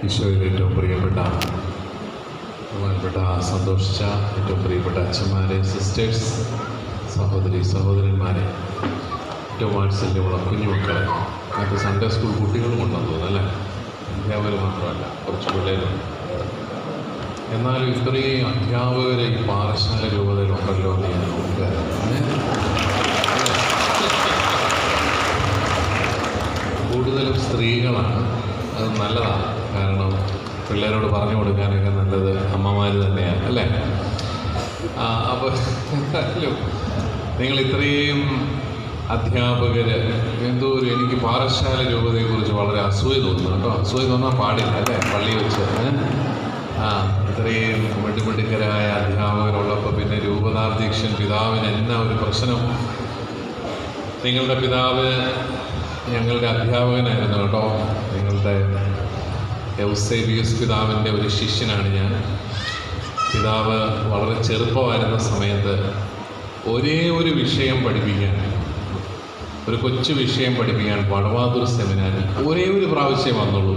ഈശോയിൽ ഏറ്റവും പ്രിയപ്പെട്ട ബഹുമാനപ്പെട്ട സന്തോഷിച്ച ഏറ്റവും പ്രിയപ്പെട്ട അച്ഛന്മാരെ, സിസ്റ്റേഴ്സ്, സഹോദരന്മാരെ, ഏറ്റവും വാത്സല്യമുള്ള കുഞ്ഞുമക്കളെ, അത് സൺഡേ സ്കൂൾ കുട്ടികളും ഉണ്ടെന്ന് തോന്നുന്നു അല്ലേ? അധ്യാപകർ മാത്രമല്ല, കുറച്ച് പിള്ളേരുണ്ട്. എന്നാലും ഇത്രയും അധ്യാപകർ ഈ പാറശാല രൂപതയിലുണ്ടല്ലോ എന്ന് ഞാൻ നോക്കുകയായിരുന്നു. കൂടുതലും സ്ത്രീകളാണ്. അത് നല്ലതാണ്, കാരണം പിള്ളേരോട് പറഞ്ഞു കൊടുക്കാനൊക്കെ നല്ലത് അമ്മമാർ തന്നെയാണ് അല്ലേ? അപ്പോൾ എന്തായാലും നിങ്ങൾ ഇത്രയും അധ്യാപകർ, എന്തോ ഒരു എനിക്ക് പാറശാല രൂപതയെക്കുറിച്ച് വളരെ അസൂയ തോന്നുന്നു കേട്ടോ. അസൂയ തോന്നാൻ പാടില്ല അല്ലേ? പള്ളി വെച്ച് ഇത്രയും മിടുമിടുക്കരായ അധ്യാപകരുള്ളപ്പോൾ പിന്നെ രൂപതാധ്യക്ഷൻ പിതാവിന് എന്നാ ഒരു പ്രശ്നം? നിങ്ങളുടെ പിതാവ് ഞങ്ങളുടെ അധ്യാപകനായിരുന്നു കേട്ടോ. നിങ്ങളുടെ യൗസേബിയസ് പിതാവിൻ്റെ ഒരു ശിഷ്യനാണ് ഞാൻ. പിതാവ് വളരെ ചെറുപ്പമായിരുന്ന സമയത്ത് ഒരേ ഒരു വിഷയം പഠിപ്പിക്കാൻ, ഒരു കൊച്ചു വിഷയം പഠിപ്പിക്കാൻ വടവാതൂർ സെമിനാരിൽ ഒരേ ഒരു പ്രാവശ്യം വന്നുള്ളൂ.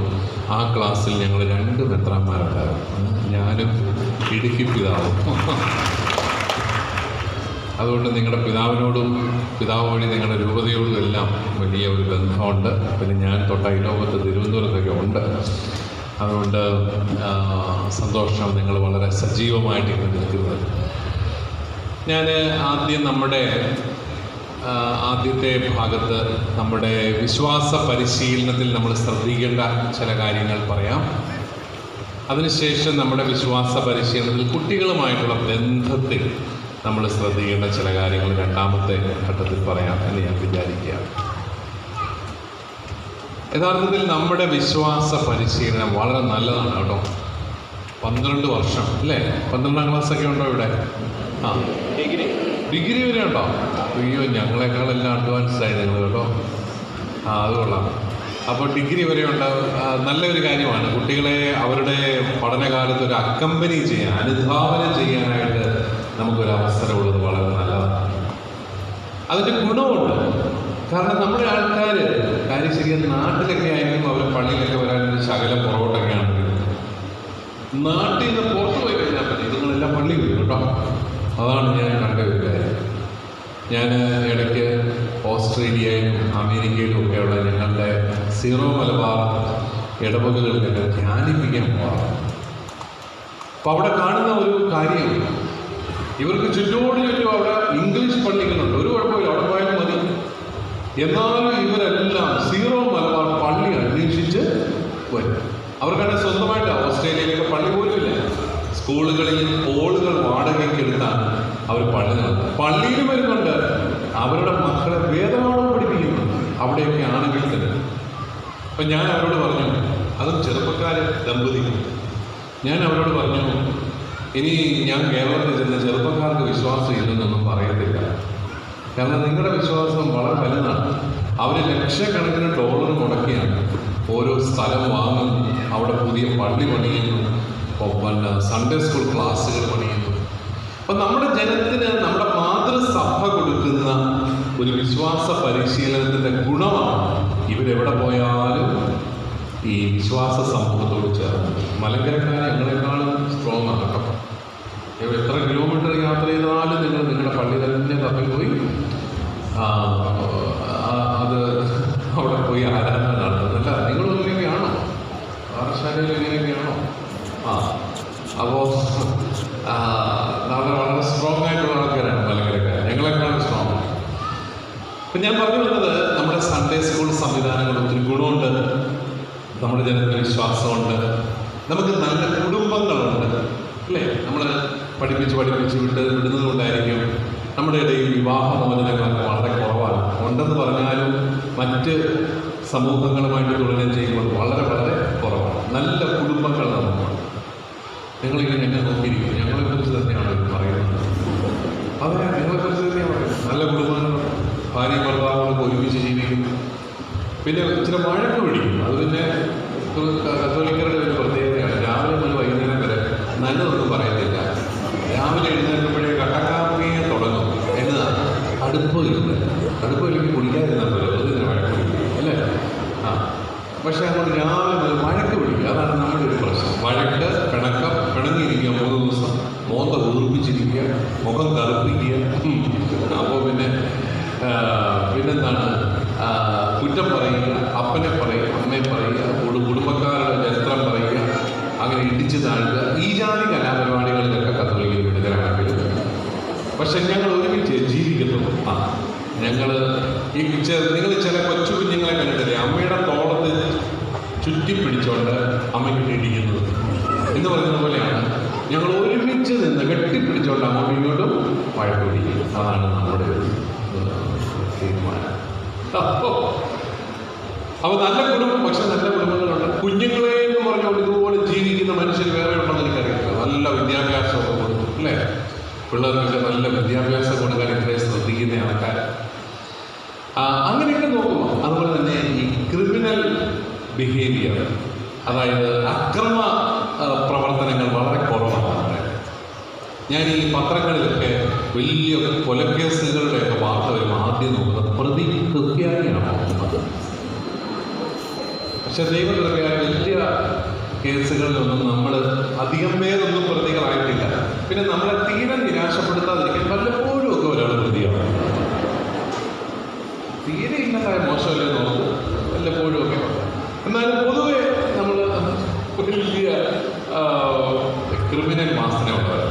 ആ ക്ലാസ്സിൽ ഞങ്ങൾ 2 മെത്രാന്മാരുണ്ടായിരുന്നു, ഞാനും ഇടുക്കി പിതാവും. അതുകൊണ്ട് നിങ്ങളുടെ പിതാവിനോടും പിതാവ് വഴി നിങ്ങളുടെ രൂപതയോടും എല്ലാം വലിയ ഒരു ബന്ധമുണ്ട്. പിന്നെ ഞാൻ തൊട്ട ഈ ലോകത്ത് തിരുവനന്തപുരത്തൊക്കെ ഉണ്ട്. അതുകൊണ്ട് സന്തോഷം, നിങ്ങൾ വളരെ സജീവമായിട്ട് ഇങ്ങനെ നിൽക്കുന്നത്. ഞാൻ ആദ്യത്തെ ഭാഗത്ത് നമ്മുടെ വിശ്വാസ പരിശീലനത്തിൽ നമ്മൾ ശ്രദ്ധിക്കേണ്ട ചില കാര്യങ്ങൾ പറയാം. അതിനുശേഷം നമ്മുടെ വിശ്വാസ പരിശീലനത്തിൽ കുട്ടികളുമായിട്ടുള്ള ബന്ധത്തിൽ നമ്മൾ ശ്രദ്ധിക്കേണ്ട ചില കാര്യങ്ങൾ രണ്ടാമത്തെ ഘട്ടത്തിൽ പറയാം എന്ന് ഞാൻ വിചാരിക്കുകയാണ്. യഥാർത്ഥത്തിൽ നമ്മുടെ വിശ്വാസ പരിശീലനം വളരെ നല്ലതാണ് കേട്ടോ. 12 വർഷം അല്ലേ? 12ാം ക്ലാസ്സൊക്കെ ഉണ്ടോ ഇവിടെ? ഡിഗ്രി വരെ ഉണ്ടോ? അയ്യോ, ഞങ്ങളെക്കാളെല്ലാം അഡ്വാൻസ്ഡായി നിങ്ങൾ കേട്ടോ. അത് കൊള്ളാം. അപ്പോൾ ഡിഗ്രി വരെ ഉണ്ടാവും. നല്ലൊരു കാര്യമാണ്. കുട്ടികളെ അവരുടെ പഠനകാലത്ത് ഒരു അക്കമ്പനി ചെയ്യാൻ, അനുധാവനം ചെയ്യാനായിട്ട് നമുക്കൊരു അവസരമുള്ളത് വളരെ നല്ലതാണ്. അതിൻ്റെ ഗുണമുണ്ട്. കാരണം നമ്മുടെ ആൾക്കാർ കാര്യം ശരിയാണ്. നാട്ടിലൊക്കെ ആയിരിക്കും അവർ പള്ളിയിലൊക്കെ വരാനൊരു ശകലം പുറകോട്ടൊക്കെയാണ്. നാട്ടിൽ നിന്ന് പുറത്തു പോയി കഴിഞ്ഞാൽ പറ്റി നിങ്ങളെല്ലാം പള്ളി വരും കേട്ടോ. അതാണ് ഞാൻ കണ്ട ഒരു കാര്യം. ഞാൻ ഇടയ്ക്ക് ഓസ്ട്രേലിയയിലും അമേരിക്കയിലും ഒക്കെയുള്ള ഞങ്ങളുടെ സീറോ മലബാർ ഇടവകകളിലൊക്കെ ധ്യാനിപ്പിക്കാൻ പോകാറുണ്ട്. അപ്പോൾ അവിടെ കാണുന്ന ഒരു കാര്യം, ഇവർക്ക് ചുറ്റും അവിടെ ഇംഗ്ലീഷ് പള്ളികളുണ്ട്, ഒരു കുഴപ്പമില്ല, അവിടെ പോയാലും മതി. എന്നാലും ഇവരെല്ലാം സീറോ മലബാർ പള്ളി അന്വേഷിച്ച് വരും. അവർക്കവിടെ സ്വന്തമായിട്ട് ഓസ്ട്രേലിയയിലൊക്കെ പള്ളി പോലും ഇല്ല. സ്കൂളുകളിൽ ഹോളുകൾ വാടകയ്ക്ക് എടുത്താണ് അവർ പള്ളി നടത്തുന്നത്. പള്ളിയിലും വരുന്നുണ്ട്, അവരുടെ മക്കളെ വേദപാഠം പഠിപ്പിക്കുന്നുണ്ട് അവിടെയൊക്കെ ആണെങ്കിൽ തന്നെ. അപ്പം ഞാൻ അവരോട് പറഞ്ഞു, അതും ചെറുപ്പക്കാർ ദമ്പതികൾ, ഞാൻ അവരോട് പറഞ്ഞു, ഇനി ഞാൻ കേരളത്തിൽ ചെന്ന് ചെറുപ്പക്കാർക്ക് വിശ്വാസം ഇല്ലെന്നൊന്നും പറയത്തില്ല. കാരണം നിങ്ങളുടെ വിശ്വാസം വളരെ വലുതാണ്. അവർ ലക്ഷക്കണക്കിന് ഡോളർ മുടക്കിയാണ് ഓരോ സ്ഥലം വാങ്ങുന്നു, അവിടെ പുതിയ പള്ളി പണിയുന്നു, പിന്നെ സൺഡേ സ്കൂൾ ക്ലാസ്സുകൾ പണിയുന്നു. അപ്പം നമ്മുടെ ജനത്തിന് നമ്മുടെ മാതൃസഭ കൊടുക്കുന്ന ഒരു വിശ്വാസ പരിശീലനത്തിൻ്റെ ഗുണമാണ് ഇവരെവിടെ പോയാലും ഈ വിശ്വാസ സമൂഹത്തോട് ചേർന്ന്. മലങ്കരക്കാർ ഞങ്ങളെക്കാളും സ്ട്രോങ് ആണ് കേട്ടോ. എത്ര കിലോമീറ്റർ യാത്ര ചെയ്താലും നിങ്ങൾ നിങ്ങളുടെ പള്ളി തന്നെ തമ്മിൽ പോയി അത് അവിടെ പോയി ആരാധന നടത്തുന്നല്ല. നിങ്ങളും ഇങ്ങനെയൊക്കെയാണോ? പാറശാലയിൽ ഇങ്ങനെയൊക്കെയാണോ? അപ്പോൾ വളരെ സ്ട്രോങ് ആയിട്ടുള്ള ആൾക്കാരാണ് മലങ്കരക്കാർ, ഞങ്ങളെക്കാളും സ്ട്രോങ്. അപ്പം ഞാൻ പറഞ്ഞു വന്നത്, നമ്മുടെ സൺഡേ സ്കൂൾ സംവിധാനങ്ങൾ ഒത്തിരി ഗുണമുണ്ട്. നമ്മുടെ ജനത്തിന് വിശ്വാസമുണ്ട്. നമുക്ക് നല്ല കുടുംബങ്ങളുണ്ട് അല്ലേ? നമ്മൾ പഠിപ്പിച്ച് വിടുന്നത് കൊണ്ടായിരിക്കും നമ്മുടെ ഇടയിൽ വിവാഹമോചനങ്ങളൊക്കെ വളരെ കുറവാണ്. ഉണ്ടെന്ന് പറഞ്ഞാലും മറ്റ് സമൂഹങ്ങളുമായിട്ട് തുലനം ചെയ്യുമ്പോൾ വളരെ വളരെ കുറവാണ്. നല്ല കുടുംബങ്ങൾ നമുക്കുണ്ട്. നിങ്ങളിങ്ങനെ എന്നെ നോക്കിയിരിക്കും, ഞങ്ങളെക്കുറിച്ച് തന്നെയാണ് പറയുന്നത്. അതെ, നിങ്ങളെക്കുറിച്ച് തന്നെയാണ് പറയുന്നത്. നല്ല കുടുംബങ്ങൾ, ഭാര്യ ഭർത്താവുകളൊക്കെ ഒരുമിച്ച് ജീവിക്കും. പിന്നെ ഇച്ചിരി വഴക്ക് പിടിക്കും. അത് പിന്നെ കത്തോലിക്കരുടെ ഒരു പ്രത്യേകതയാണ്. രാവിലെ മുതൽ വൈകുന്നേരം വരെ നല്ലതൊന്നും പറയത്തില്ല. രാവിലെ എഴുന്നേൽക്കുമ്പോഴേ കട്ടക്കാപ്പിയെ തുടങ്ങും. എന്നതാണ് അടുപ്പില്ലെങ്കിൽ കുടിക്കാതിരുന്നാൽ പോലെ അതിന് വഴക്ക് പിടിക്കും അല്ലേ? പക്ഷെ നമ്മൾ രാവിലെ മുതൽ വഴക്ക് പിടിക്കുക. അതാണ് നമ്മുടെ ഒരു പ്രശ്നം. വഴക്ക്, പിണക്കം, പിണങ്ങിയിരിക്കുക 3 ദിവസം, മോന്ത വീർപ്പിച്ചിരിക്കുക, മുഖം കറുപ്പിക്കുക. അപ്പോൾ പിന്നെന്താണ്, കുറ്റം പറയുക, അപ്പനെ പറയുക, അമ്മയെ പറയുക, കുടുംബക്കാരുടെ ചരിത്രം പറയുക, അങ്ങനെ ഇടിച്ചു താഴുക. ഈ ജാതി കലാപരിപാടികളിലൊക്കെ കത്തോലിക്കൽ വിടുതലാണെങ്കിലും പക്ഷെ ഞങ്ങൾ ഒരുമിച്ച് ജീവിക്കുന്നു. ഞങ്ങൾ നിങ്ങൾ ചില കൊച്ചു കുഞ്ഞുങ്ങളെ കണ്ടിട്ടില്ലേ, അമ്മയുടെ തോളത്ത് ചുറ്റിപ്പിടിച്ചുകൊണ്ട് അമ്മയ്ക്ക് ഇടിക്കുന്നത് എന്ന് പറയുന്ന പോലെയാണ് ഞങ്ങൾ ഒരുമിച്ച് നിന്ന് കെട്ടിപ്പിടിച്ചുകൊണ്ട് അങ്ങോട്ടും ഇങ്ങോട്ടും വഴക്കുപിടിക്കും. അതാണ് നമ്മുടെ തീരുമാനം. അപ്പോൾ നല്ല കുടുംബം, പക്ഷെ നല്ല കുടുംബങ്ങളുണ്ട്. കുഞ്ഞുങ്ങളെ എന്ന് പറഞ്ഞുകൊണ്ട് ഇതുപോലെ ജീവിക്കുന്ന മനുഷ്യർ വേറെ ഉണ്ടെന്ന് എനിക്കറിയില്ല. നല്ല വിദ്യാഭ്യാസമൊക്കെ കൊടുക്കും അല്ലേ, പിള്ളേർക്കൊക്കെ നല്ല വിദ്യാഭ്യാസം കൊടുക്കാൻ ഇത്രയും ശ്രദ്ധിക്കുന്ന ആൾക്കാർ. അങ്ങനെയൊക്കെ നോക്കുമ്പോൾ അതുപോലെ തന്നെ ഈ ക്രിമിനൽ ബിഹേവിയർ, അതായത് അക്രമ പ്രവർത്തനങ്ങൾ വളരെ കുറവാണ്. ഞാൻ ഈ പത്രങ്ങളിലൊക്കെ വലിയ കൊലക്കേസുകളുടെയൊക്കെ വാർത്ത വരുമ്പോൾ ആദ്യം നോക്കുന്നത് പ്രതി ക്രിസ്ത്യാനിയാണോ അത്. പക്ഷെ ദൈവകൃപയാൽ വലിയ കേസുകളിലൊന്നും നമ്മൾ അധികം പേരൊന്നും പ്രതികളായിട്ടില്ല. പിന്നെ നമ്മളെ തീരെ നിരാശപ്പെടുത്താതിരിക്കാൻ വല്ലപ്പോഴും ഒക്കെ ഒരാൾ പ്രതിയാണ്. തീരെ ഇന്നതായ മോശമല്ലേ നോക്ക്, വല്ലപ്പോഴും ഒക്കെ. എന്നാലും പൊതുവെ നമ്മൾ വലിയ ക്രിമിനൽ വാസനയുള്ളവർ.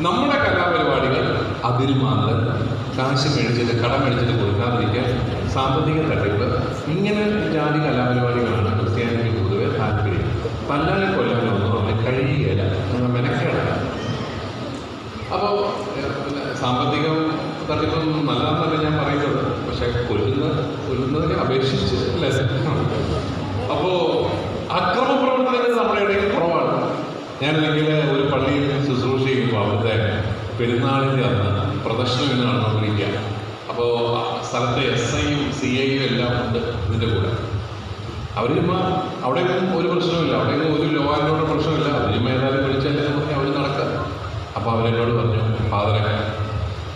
നമ്മുടെ കലാപരിപാടികൾ അതിൽ മാത്രം കാശ് മേടിച്ചിട്ട് കടം മേടിച്ചിട്ട് കൊടുക്കാതിരിക്കാൻ, സാമ്പത്തിക തട്ടിപ്പ്, ഇങ്ങനെ ജാതി കലാപരിപാടികളാണ് ക്രിസ്ത്യാനിക്ക് പൊതുവെ താല്പര്യം. തല്ലാനും കൊല്ലാനൊന്നും അവന് കഴിയുകയില്ല, മെനക്കേടല്ല. അപ്പോൾ സാമ്പത്തികം തട്ടിപ്പം നല്ലതെന്നല്ല ഞാൻ പറയുന്നത്, പക്ഷേ കൊല്ലുന്നതിനെ അപേക്ഷിച്ച് അല്ലേ. അപ്പോൾ അക്രമ പ്രവർത്തനങ്ങൾ നമ്മുടെ ഇടയിൽ കുറവാണ്. ഞാനല്ലെങ്കിൽ ഒരു പള്ളിയിൽ ശുശ്രൂഷ ചെയ്യുമ്പോൾ അവിടുത്തെ പെരുന്നാളിൻ്റെ അന്ന് പ്രദർശനം എന്ന് നടന്നുകൊണ്ടിരിക്കുക. അപ്പോൾ സ്ഥലത്തെ SIയും CIയും എല്ലാം ഉണ്ട് ഇതിൻ്റെ കൂടെ. അവർ അവിടെയൊന്നും ഒരു പ്രശ്നമില്ല, അവിടെയൊന്നും ഒരു ലോ ആൻഡ് ഓർഡർ പ്രശ്നമില്ല. അവർ ഏതായാലും വിളിച്ചാലും പറഞ്ഞാൽ അവർ നടക്കുക. അപ്പോൾ അവരെന്നോട് പറഞ്ഞു, ഫാദറെ,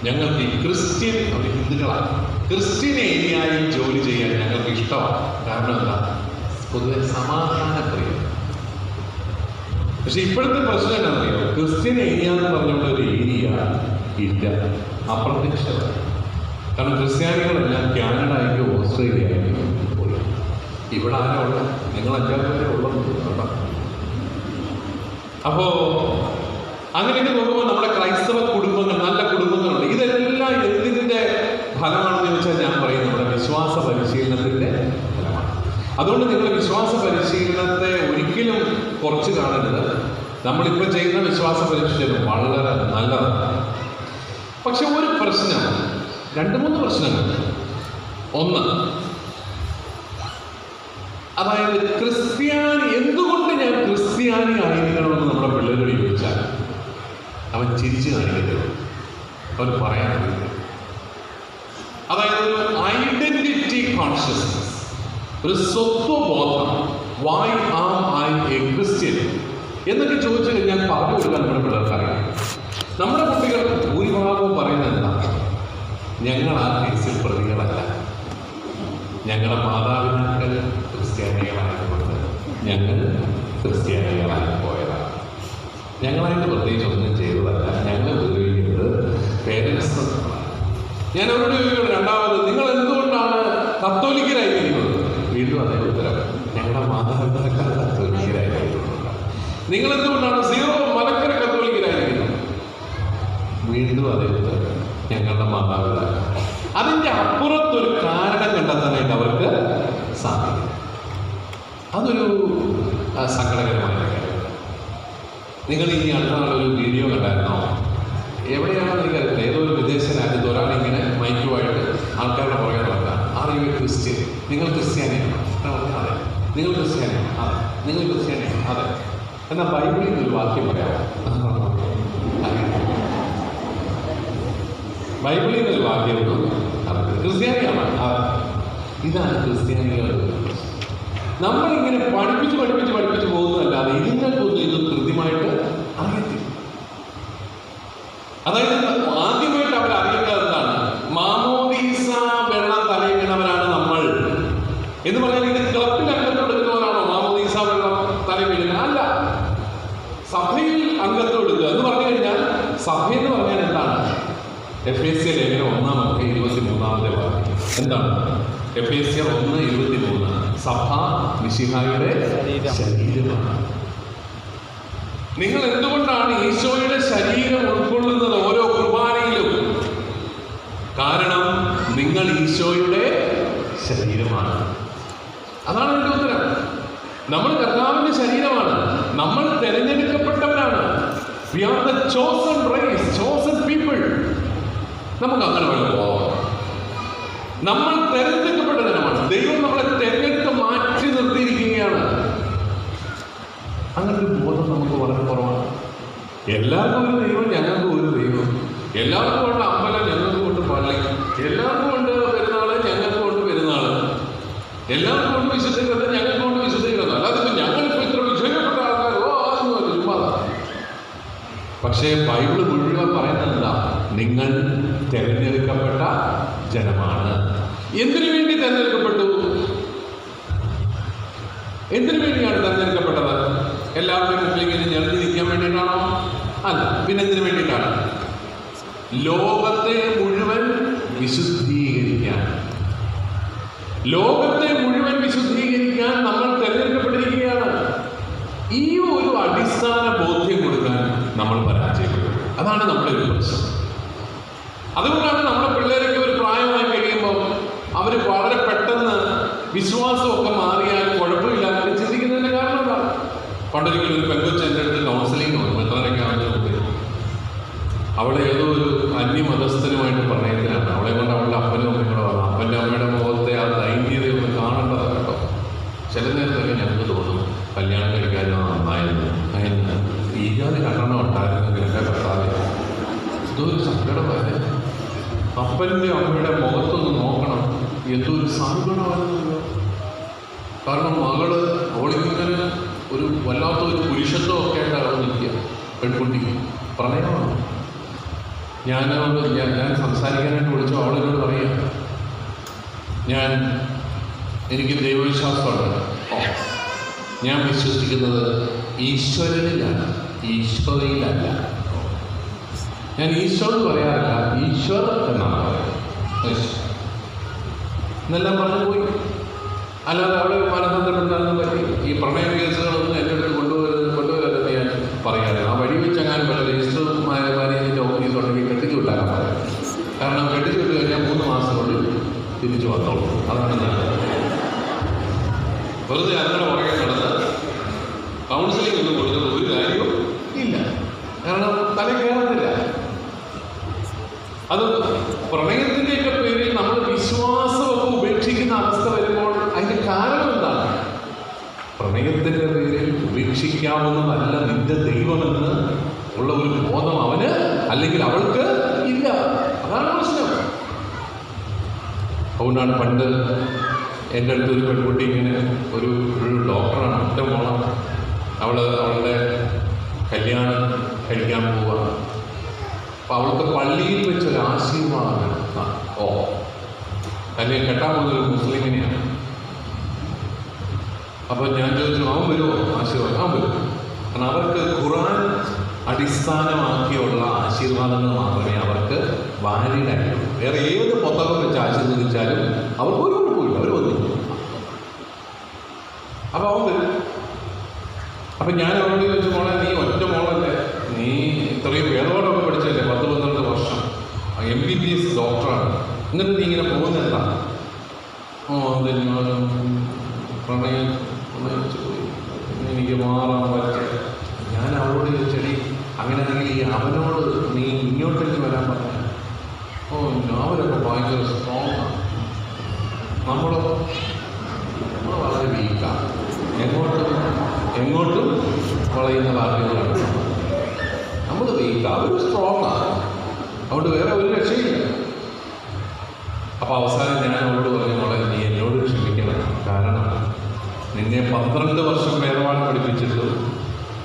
ഞങ്ങൾക്ക് ഈ ക്രിസ്ത്യൻ, അവർ ഹിന്ദുക്കളാണ്, ക്രിസ്ത്യൻ ഏരിയയിൽ ജോലി ചെയ്യാൻ ഞങ്ങൾക്ക് ഇഷ്ടമാണ്. കാരണം എന്താ, പൊതുവെ സമാധാനപ്രിയം. പക്ഷെ ഇപ്പോഴത്തെ പ്രശ്നം എന്താണെന്നറിയോ, ക്രിസ്ത്യൻ ഏരിയ എന്ന് പറഞ്ഞുള്ള ഒരു ഏരിയ ഇല്ല, അപ്രത്യക്ഷമാണ്. കാരണം ക്രിസ്ത്യാനികളെല്ലാം കാനഡയ്ക്കോ ഓസ്ട്രേലിയയിലേക്കോ പോയി. ഇവിടെ ആരാ ഉള്ളത്? നിങ്ങൾ 5-6 പേരെ ഉള്ളത് കേട്ടോ. അപ്പോൾ അങ്ങനെയൊക്കെ നോക്കുമ്പോൾ നമ്മുടെ ക്രൈസ്തവ കുടുംബങ്ങൾ, നല്ല കുടുംബങ്ങളുണ്ട്. ഇതെല്ലാം എന്തിൻ്റെ ഫലമാണെന്ന് ചോദിച്ചാൽ ഞാൻ പറയും നമ്മുടെ വിശ്വാസ പരിശീലനത്തിൻ്റെ ഫലമാണ്. അതുകൊണ്ട് നിങ്ങൾ വിശ്വാസ പരിശീലനത്തെ ഒരിക്കലും കുറച്ച് കാണരുത്. നമ്മളിപ്പോൾ ചെയ്യുന്ന വിശ്വാസ പരിശീലനം വളരെ നല്ലതാണ്. പക്ഷെ ഒരു പ്രശ്നം, 2-3 പ്രശ്നങ്ങൾ. ഒന്ന്, അതായത് ക്രിസ്ത്യാനി, എന്തുകൊണ്ട് ഞാൻ ക്രിസ്ത്യാനി ആയിരിക്കണമെന്ന് നമ്മുടെ പിള്ളേരോട് ചോദിച്ചാൽ അവൻ ചിരിച്ചു കാണിക്കരുത്, അവൻ പറയാൻ കഴിയില്ല. അതായത് ഒരു ഐഡന്റിറ്റി കോൺഷ്യസ്നസ്, ഒരു സ്വത്വബോധം. Why am I a Christian എന്നൊക്കെ ചോദിച്ചു കഴിഞ്ഞാൽ പറഞ്ഞു കൊടുക്കാൻ നമ്മുടെ പിള്ളേർക്കറിയാം. നമ്മുടെ കുട്ടികൾ ഭൂരിഭാഗവും പറയുന്നത് എന്താണ്, ഞങ്ങൾ ആ കേസിൽ പ്രതികളല്ല, ഞങ്ങളുടെ മാതാപിതാക്കൾ ക്രിസ്ത്യാനികളായതുകൊണ്ട് ഞങ്ങൾ ക്രിസ്ത്യാനികളായി പോയതാണ്, ഞങ്ങളായിട്ട് പ്രത്യേകിച്ച് ഒന്നും ചെയ്തതല്ല, ഞങ്ങൾ ഉപയോഗിക്കുന്നത് പേരൻസ്. ഞാൻ അവരോട് ചോദിക്കുന്നത്, രണ്ടാമത്, നിങ്ങൾ എന്തുകൊണ്ടാണ് കത്തോലിക്കരായിരിക്കുന്നത്? വീണ്ടും അതേ ഉത്തരം, ഞങ്ങളുടെ മാതാപിതാക്കൾ കത്തോലിക്കരായിരിക്കുന്നത്. നിങ്ങൾ എന്തുകൊണ്ടാണ് 0 മലക്കര കത്തോലിക്കരായിരിക്കുന്നത്? വീണ്ടും അതേ ഉത്തരം, ഞങ്ങളുടെ മാതാപിതാക്കൾ. അതിൻ്റെ അപ്പുറത്തൊരു കാരണം കണ്ടെത്താനായിട്ട് അവർക്ക് സാധിക്കും. അതൊരു സങ്കടകരമായ കാര്യമാണ്. നിങ്ങൾ ഈ അടുത്ത വീഡിയോ കണ്ടായിരുന്നോ? എവിടെയാണെന്ന് എനിക്കറിയില്ല, ഏതോ ഒരു വിദേശ രാജ്യത്ത് ഒരാളിങ്ങനെ മൈക്കുമായിട്ട് ആൾക്കാരുടെ പുറകെ നടക്കുക, ആർ യു എ ക്രിസ്ത്യൻ? നിങ്ങൾ ക്രിസ്ത്യാനിയാണ്? അതെ. നിങ്ങൾ ക്രിസ്ത്യാനിയാണ്? അതെ. നിങ്ങൾ ക്രിസ്ത്യാനിയാണ്? അതെ. എന്നാൽ ബൈബിളിൽ നിന്നൊരു വാക്യം പറയാമോ? ബൈബിളിൽ നിന്നൊരു വാക്യം ക്രിസ്ത്യാനിയാണ്. ഇതാണ് ക്രിസ്ത്യാനികളുടെ പ്രശ്നം. നമ്മളിങ്ങനെ പഠിപ്പിച്ച് പോകുന്നതല്ലാതെ ഇതിങ്ങൾക്കൊന്നും ഇത് കൃത്യമായിട്ട് അറിയത്തില്ല. അതായത് ആദ്യമായിട്ട് അവർ അറിയേണ്ടത് എന്താണ്? മാമോദീസ വെള്ളം തലയിടുന്നവരാണ് നമ്മൾ എന്ന് പറഞ്ഞാൽ ഇത് ക്ലബിൽ അംഗത്വം എടുക്കുന്നവരാണ് സഭയിൽ അംഗത്വം എടുക്കുക എന്ന് പറഞ്ഞു കഴിഞ്ഞാൽ, സഭയെന്ന് പറഞ്ഞാൽ എന്താണ്? എഫേസ്യർ ലേഖനം 1:23 വാക്യം എന്താണ്? എഫേസ്യർ 1:23 സഭ മിശിഹായുടെ ശരീരമാണ്. നിങ്ങൾ എന്തുകൊണ്ടാണ് ഈശോയുടെ ശരീരം ഉൾക്കൊള്ളുന്നത് ഓരോ കുർബാനയിലും? കാരണം നിങ്ങൾ ഈശോയുടെ ശരീരമാണ്. അതാണ് എൻ്റെ ഉത്തരം. നമ്മൾ കർത്താവിന്റെ ശരീരമാണ്. നമ്മൾ തിരഞ്ഞെടുക്കപ്പെട്ടവരാണ്. We are the chosen race, chosen people. നമുക്ക് അങ്ങനെ വല്ല പോവാം. നമ്മൾ തിരഞ്ഞെടുക്കപ്പെട്ട ജനമാണ്. ദൈവം നമ്മളെ തിരഞ്ഞെടുത്ത് മാറ്റി നിർത്തിയിരിക്കുകയാണ്. അങ്ങനെ ഒരു ബോധം നമുക്ക് വളരെ കുറവാണ്. എല്ലാവർക്കും ഒരു ദൈവം, ഞങ്ങൾക്ക് ഒരു ദൈവം. എല്ലാവർക്കും കൊണ്ട് അമ്പലം, ഞങ്ങൾക്ക് കൊണ്ട് പള്ളി. എല്ലാവർക്കും കൊണ്ട് പെരുന്നാള്, ഞങ്ങൾക്ക് കൊണ്ട് പെരുന്നാള്. എല്ലാവർക്കും കൊണ്ട് വിശുദ്ധീകരണം, ഞങ്ങൾക്ക് കൊണ്ട് വിശുദ്ധീകരണം. അല്ലാതെ ഞങ്ങളിപ്പോൾ ഇത്ര വിശുദ്ധപ്പെട്ട ആൾക്കാരോ അതൊന്നും ചുമ്മാതാ. പക്ഷേ ബൈബിള് മുഴുവൻ പറയുന്നത് എന്താ? നിങ്ങൾ തിരഞ്ഞെടുക്കപ്പെട്ട ജനമാണ്. എന്തിനു വേണ്ടി തിരഞ്ഞെടുക്കപ്പെട്ടു? എന്തിനു വേണ്ടിയാണ് തിരഞ്ഞെടുക്കപ്പെട്ടത്? എല്ലാവരുടെയും മുമ്പിൽ ഇങ്ങനെ ഞെളിഞ്ഞു നിൽക്കാൻ വേണ്ടിയിട്ടാണോ? അല്ല. പിന്നെ എന്തിനു വേണ്ടിയിട്ടാണ്? ലോകത്തെ മുഴുവൻ വിശുദ്ധീകരിക്കാൻ. ലോകത്തെ മുഴുവൻ വിശുദ്ധീകരിക്കാൻ നമ്മൾ തിരഞ്ഞെടുക്കപ്പെട്ടിരിക്കുകയാണ്. ഈ ഒരു അടിസ്ഥാന ബോധ്യം കൊടുക്കാൻ നമ്മൾ പരാജയപ്പെട്ടു. അതാണ് നമ്മുടെ ഒരു പ്രശ്നം. അതുകൊണ്ടാണ് നമ്മുടെ പിള്ളേരൊക്കെ ഒരു പ്രായമായി കഴിയുമ്പോൾ അവർ വളരെ പെട്ടെന്ന് വിശ്വാസമൊക്കെ മാറിയാൽ കുഴപ്പമില്ലാതെ ചിന്തിക്കുന്നതിൻ്റെ കാരണം എന്താണ്? പണ്ടൊരിക്കലും ഒരു പെൺകൊച്ച് എൻ്റെ അടുത്ത് കൗൺസിലിംഗ് വന്നു. എത്രയൊക്കെ ആണെന്ന് അവളെ ഏതോ ഒരു അന്യമതസ്ഥനുമായിട്ട് പ്രണയത്തിലാണ്. അവളെ കൊണ്ട് അവളുടെ അപ്പനും അമ്മയും കൂടെ വന്നു. അപ്പൻ്റെ അമ്മയുടെ മുഖത്തെ ആ ദൈന്യതയൊന്ന് കാണേണ്ടതാണ് കേട്ടോ. ചില നേരത്തൊക്കെ ഞങ്ങൾക്ക് തോന്നും കല്യാണം കഴിക്കാനോ നന്നായിരുന്നു, അതിന് ഈ ജാതി കണ്ടെണ്ണം ഉണ്ടായിരുന്നെങ്കിൽ എൻ്റെ കർത്താവേ എന്തോ ഒരു സങ്കടമായത്. അപ്പൻ്റെ അമ്മയുടെ മുഖത്തൊന്ന് നോക്കണം, എന്തോ ഒരു സങ്കടമായിരുന്നു. കാരണം മകള് അവളിങ്ങനെ ഒരു വല്ലാത്ത ഒരു പുരുഷത്വമൊക്കെ ആയിട്ട് അവിടെ നിൽക്കുക. പെൺകുട്ടിക്ക് പ്രണയമാണ്. ഞാൻ സംസാരിക്കാനായിട്ട് വിളിച്ചു. അവളെന്നോട് പറയുക, എനിക്ക് ദൈവവിശ്വാസമുണ്ട്. ഞാൻ വിശ്വസിക്കുന്നത് ഈശ്വരനിലാണ്, ഈശോയിലല്ല. ഞാൻ ഈശോ എന്ന് പറയാറില്ല, ഈശ്വർ എന്നാണ് പറയുന്നത്. എന്നെല്ലാം പറഞ്ഞു പോയി. അല്ലാതെ അവിടെ മാനദണ്ഡപ്പെടുത്താനൊന്നും പറ്റി. ഈ പ്രണയ കേസുകളൊന്നും എൻ്റെ അടുത്ത് കൊണ്ടുവരുന്നത് ഞാൻ പറയാറില്ല. ആ വഴി വെച്ചെങ്ങാനും പല രജിസ്റ്റർ മാനേജിൻ്റെ ഓഫീസ് ഉണ്ടെങ്കിൽ കെട്ടിച്ചു വിട്ടാക്കാൻ പറയാം. കാരണം കെട്ടിച്ചു വിട്ട് കഴിഞ്ഞാൽ 3 മാസം കൊണ്ട് തിരിച്ചു വന്നോളൂ. അതാണ് ഞാൻ വെറുതെ അങ്ങനെ പുറകെ നടന്ന് കൗൺസിലിംഗ് ഒന്നും കൊടുത്തത് ഒരു കാര്യവും ഇല്ല. കാരണം തല കയറത്തില്ല. അത് പ്രണയത്തിൻ്റെയൊക്കെ പേരിൽ നമ്മൾ വിശ്വാസമൊക്കെ ഉപേക്ഷിക്കുന്ന അവസ്ഥ വരുമ്പോൾ അതിൻ്റെ കാരണം എന്താണ്? പ്രണയത്തിൻ്റെ പേരിൽ ഉപേക്ഷിക്കാവുന്നതല്ല നിന്റെ ദൈവമെന്ന് ഉള്ള ഒരു ബോധം അവന് അല്ലെങ്കിൽ അവൾക്ക് ഇല്ല. അതാണ് പ്രശ്നം. അതുകൊണ്ടാണ് പണ്ട് എൻ്റെ അടുത്തൊരു പെൺകുട്ടി ഇങ്ങനെ ഒരു ഡോക്ടറാണ്, ഒറ്റ മോളാണ്. അവളുടെ കല്യാണം കഴിക്കാൻ പോവുക. അപ്പോൾ അവൾക്ക് പള്ളിയിൽ വെച്ചൊരു ആശീർവാദം. കല്യാണം കെട്ടാൻ പോകുന്നൊരു മുസ്ലിമിനെയാണ്. അപ്പോൾ ഞാൻ ചോദിച്ചു, അവൻ വരുമോ ആശീർവാദം? അവൻ വരും. കാരണം അവർക്ക് ഖുർആൻ അടിസ്ഥാനമാക്കിയുള്ള ആശീർവാദങ്ങൾ മാത്രമേ അവർക്ക് വാലിഡായിട്ടുള്ളൂ. വേറെ ഏത് പുസ്തകം വെച്ച് ആശീർവദിച്ചാലും അവർക്ക് ഒരു കുഴപ്പമില്ല, അവർ വന്നു. അപ്പോൾ അവൻ വരും. അപ്പം ഞാൻ അവരോട് ചോദിച്ചു, മോളെ നീ ഒറ്റ മോളല്ലേ, നീ ഇത്രയും വേദപാഠമൊക്കെ പഠിച്ചല്ലേ, 10-12 വർഷം MBBS ഡോക്ടറാണ്, എന്നിട്ട് നീ ഇങ്ങനെ പോകുന്നത് എന്താ? പ്രണയം എനിക്ക് മാറാൻ പറ്റില്ല. ഞാൻ അവളോട് ചോദിച്ചടി, അങ്ങനെയാണെങ്കിൽ ഈ അവനോട് നീ ഇങ്ങോട്ടേക്ക് വരാൻ പറഞ്ഞ അവരൊക്കെ ഭയങ്കര സ്ട്രോങ്ങാണ്, നമ്മൾ വളരെ വീക്കാണ്, എങ്ങോട്ടും വളയുന്ന വാക്കുകളാണ്, നമ്മൾ വീക്കാണ്, അവർ സ്ട്രോങ്ങാണ്, അതുകൊണ്ട് വേറെ ഒരു രക്ഷയില്ല. അപ്പോൾ അവസാനം ഞാൻ അവളോട് പറഞ്ഞു, മോളെ നീ എന്നോട് ക്ഷമിക്കണം. കാരണം നിന്നെ 12 വർഷം വേദപാഠം പഠിപ്പിച്ചിട്ടും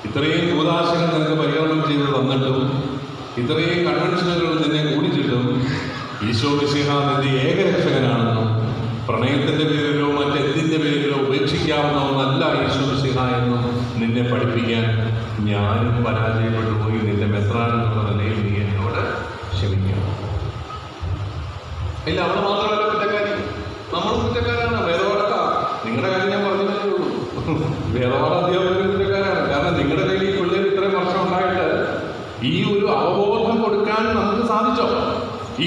ഇത്രയും കൂതാശകൾ നിനക്ക് പരികർമ്മം ചെയ്ത് തന്നിട്ടും ഇത്രയും കൺവെൻഷനുകൾ നിന്നെ കൂടിച്ചിട്ടും ഈശോ മിശിഹ നിന്റെ ഏകരക്ഷകനാണെന്നും പ്രണയത്തിൻ്റെ പേരിലോ മറ്റെന്തിൻ്റെ പേരിലോ ഉപേക്ഷിക്കാവുന്ന ഒന്നല്ല ഈശോ മിശിഹ എന്നും നിന്നെ പഠിപ്പിക്കാൻ ഞാനും പരാജയപ്പെട്ടു പോയി. നിന്റെ മെത്രാൻ എന്നുള്ള നിലയിൽ നീ എന്നോട് ക്ഷമിക്കണം. ഇല്ല, അവൾ മാത്രമല്ല കുറ്റക്കാരി, നമ്മളും കുറ്റക്കാരാണ്. വേദപാഠ നിങ്ങളുടെ കാര്യം ഞാൻ പറഞ്ഞതേ ഉള്ളൂ. വേദപാഠ അധ്യാപകരും കുറ്റക്കാരാണ്. കാരണം നിങ്ങളുടെ കയ്യിൽ ഈ പിള്ളേർ ഇത്രയും വർഷം ഉണ്ടായിട്ട് ഈ ഒരു അവബോധം കൊടുക്കാൻ നമുക്ക് സാധിച്ചോ?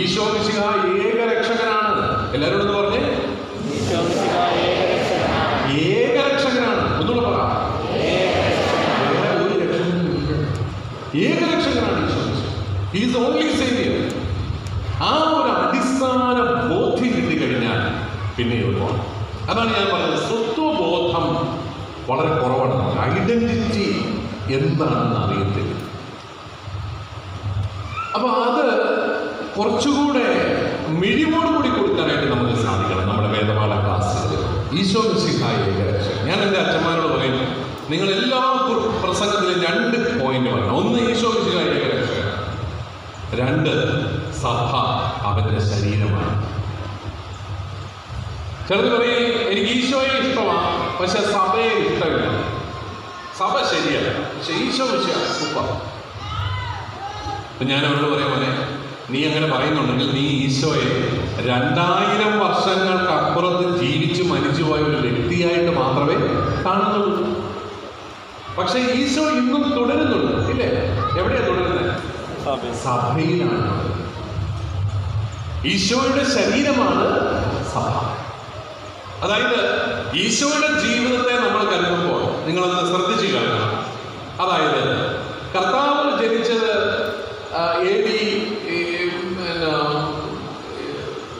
ഈശോ മിശിഹ ഏക രക്ഷകനാണ്. എല്ലാവരോടും ഒന്ന് പറഞ്ഞേ, ഏക രക്ഷകനാണ്. ഒന്നുകൂടെ പറ, വേറെ ഒരു രക്ഷകനുമില്ല. ഏക രക്ഷകനാണ് Eesho Mishiha. He is only saviour. ആ ഒരു അടിസ്ഥാന ബോധ്യം കിട്ടിക്കഴിഞ്ഞാൽ പിന്നെ എളുപ്പമാണ്. അതാണ് ഞാൻ പറഞ്ഞത്, സ്വത്വബോധം വളരെ കുറവാണ്. ഐഡന്റിറ്റി എന്താണെന്ന് അറിയത്തില്ല. അപ്പൊ അത് കുറച്ചുകൂടെ മിഴിവോടുകൂടി കൊടുക്കാനായിട്ട് നമുക്ക് സാധിക്കണം നമ്മുടെ വേദപാഠ ക്ലാസ്സിൽ. ഈശോ മിശിഹായ ഏകരക്ഷകൻ. ഞാൻ എൻ്റെ അച്ഛന്മാരോട് പറയും, നിങ്ങൾ എല്ലാ പ്രസംഗത്തിലും 2 പോയിന്റ് പറയണം. ഒന്ന്, ഈശോ മിശിഹായ ഏകരക്ഷകൻ. 2, സഭ അവന്റെ ശരീരമാണ്. ചിലർ പറയും, എനിക്ക് ഈശോയെ ഇഷ്ടമാണ്, പക്ഷെ സഭയെ ഇഷ്ടമില്ല. സഭ ശരിയല്ല, പക്ഷെ ഈശോ മിശിഹ സൂപ്പർ. ഞാൻ അവരോട് പറയാൻ പോലെ, നീ അങ്ങനെ പറയുന്നുണ്ടെങ്കിൽ നീ ഈശോയെ 2000 വർഷങ്ങൾക്കപ്പുറത്ത് ജീവിച്ച് മരിച്ചുപോയ ഒരു വ്യക്തിയായിട്ട് മാത്രമേ കാണുന്നുള്ളൂ. പക്ഷെ ഈശോ ഇന്നും തുടരുന്നുണ്ട്, ഇല്ലേ? എവിടെയാ തുടരുന്നത്? സഭയിലാണ്. ഈശോയുടെ ശരീരമാണ് സഭ. അതായത് ഈശോയുടെ ജീവിതത്തെ നമ്മൾ കരുതുമ്പോൾ നിങ്ങളൊന്ന് ശ്രദ്ധിച്ചു കാണണം. അതായത് കർത്താവ് ജനിച്ചത് AD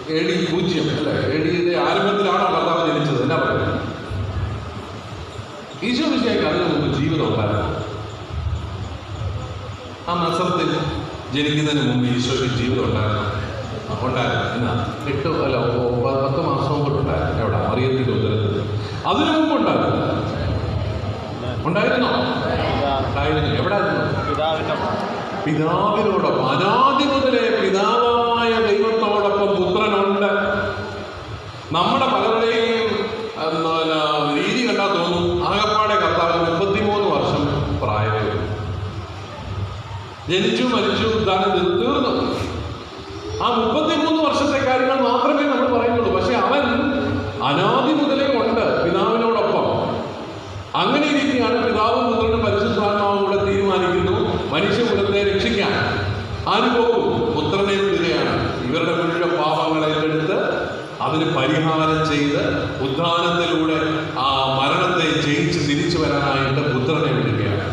0 അല്ലേ? ADയുടെ ആരംഭത്തിലാണോ കർത്താവ് ജനിച്ചത്? എന്നാ പറയുന്നത്? ഈശോ മിശിഹായ്ക്ക് അതിനു മുമ്പ് ജീവിതം ഉണ്ടായിരുന്നു. ആ നസറത്തിൽ ജനിക്കുന്നതിന് മുമ്പ് ഈശോയ്ക്ക് ജീവിതം ഉണ്ടായിരുന്നു. എന്നാ 10 മാസം കൊണ്ട് ഉണ്ടായിരുന്നു. എവിടെ? മറിയത്തിന്റെ ഉദരത്തിൽ. അതിനു മുമ്പ് ഉണ്ടായിരുന്നോ? ഉണ്ടായിരുന്നു. എവിടെ ആയിരുന്നു? പിതാവിനോടൊപ്പം. അനാദി മുതലേ പിതാവായ ദൈവത്തോടൊപ്പം പുത്രനുണ്ട്. നമ്മുടെ പലരുടെയും രീതി കണ്ടാൽ തോന്നും ആകപ്പാടെ കർത്താവിന് 33 വർഷം പ്രായമേ. ജനിച്ചു, മരിച്ചു, ഉദ്ധാനം തീർന്നു. ആ 33 വർഷത്തെ കാര്യങ്ങൾ മാത്രമേ നമ്മൾ പറയുന്നുള്ളൂ. പക്ഷെ അവൻ അനാദി മുതലേ ഉണ്ട് പിതാവിനോടൊപ്പം. അങ്ങനെ ഇരിക്കുകയാണ് പിതാവും പുത്രനും പരിശുദ്ധാത്മാവും കൂടെ തീരുമാനിക്കുന്നു മനുഷ്യകുലത്തെ രക്ഷിക്കാൻ. ആര് പോകും? പുത്രനെ വിടുകയാണ്. ഇവരുടെ മുഴുവൻ പാപങ്ങളെ ഏറ്റെടുത്ത് അതിന് പരിഹാരം ചെയ്ത് ഉദ്ധാനത്തിലൂടെ ആ മരണത്തെ ജയിച്ച് തിരിച്ചു വരാനായിട്ട് പുത്രനെ വിടുകയാണ്.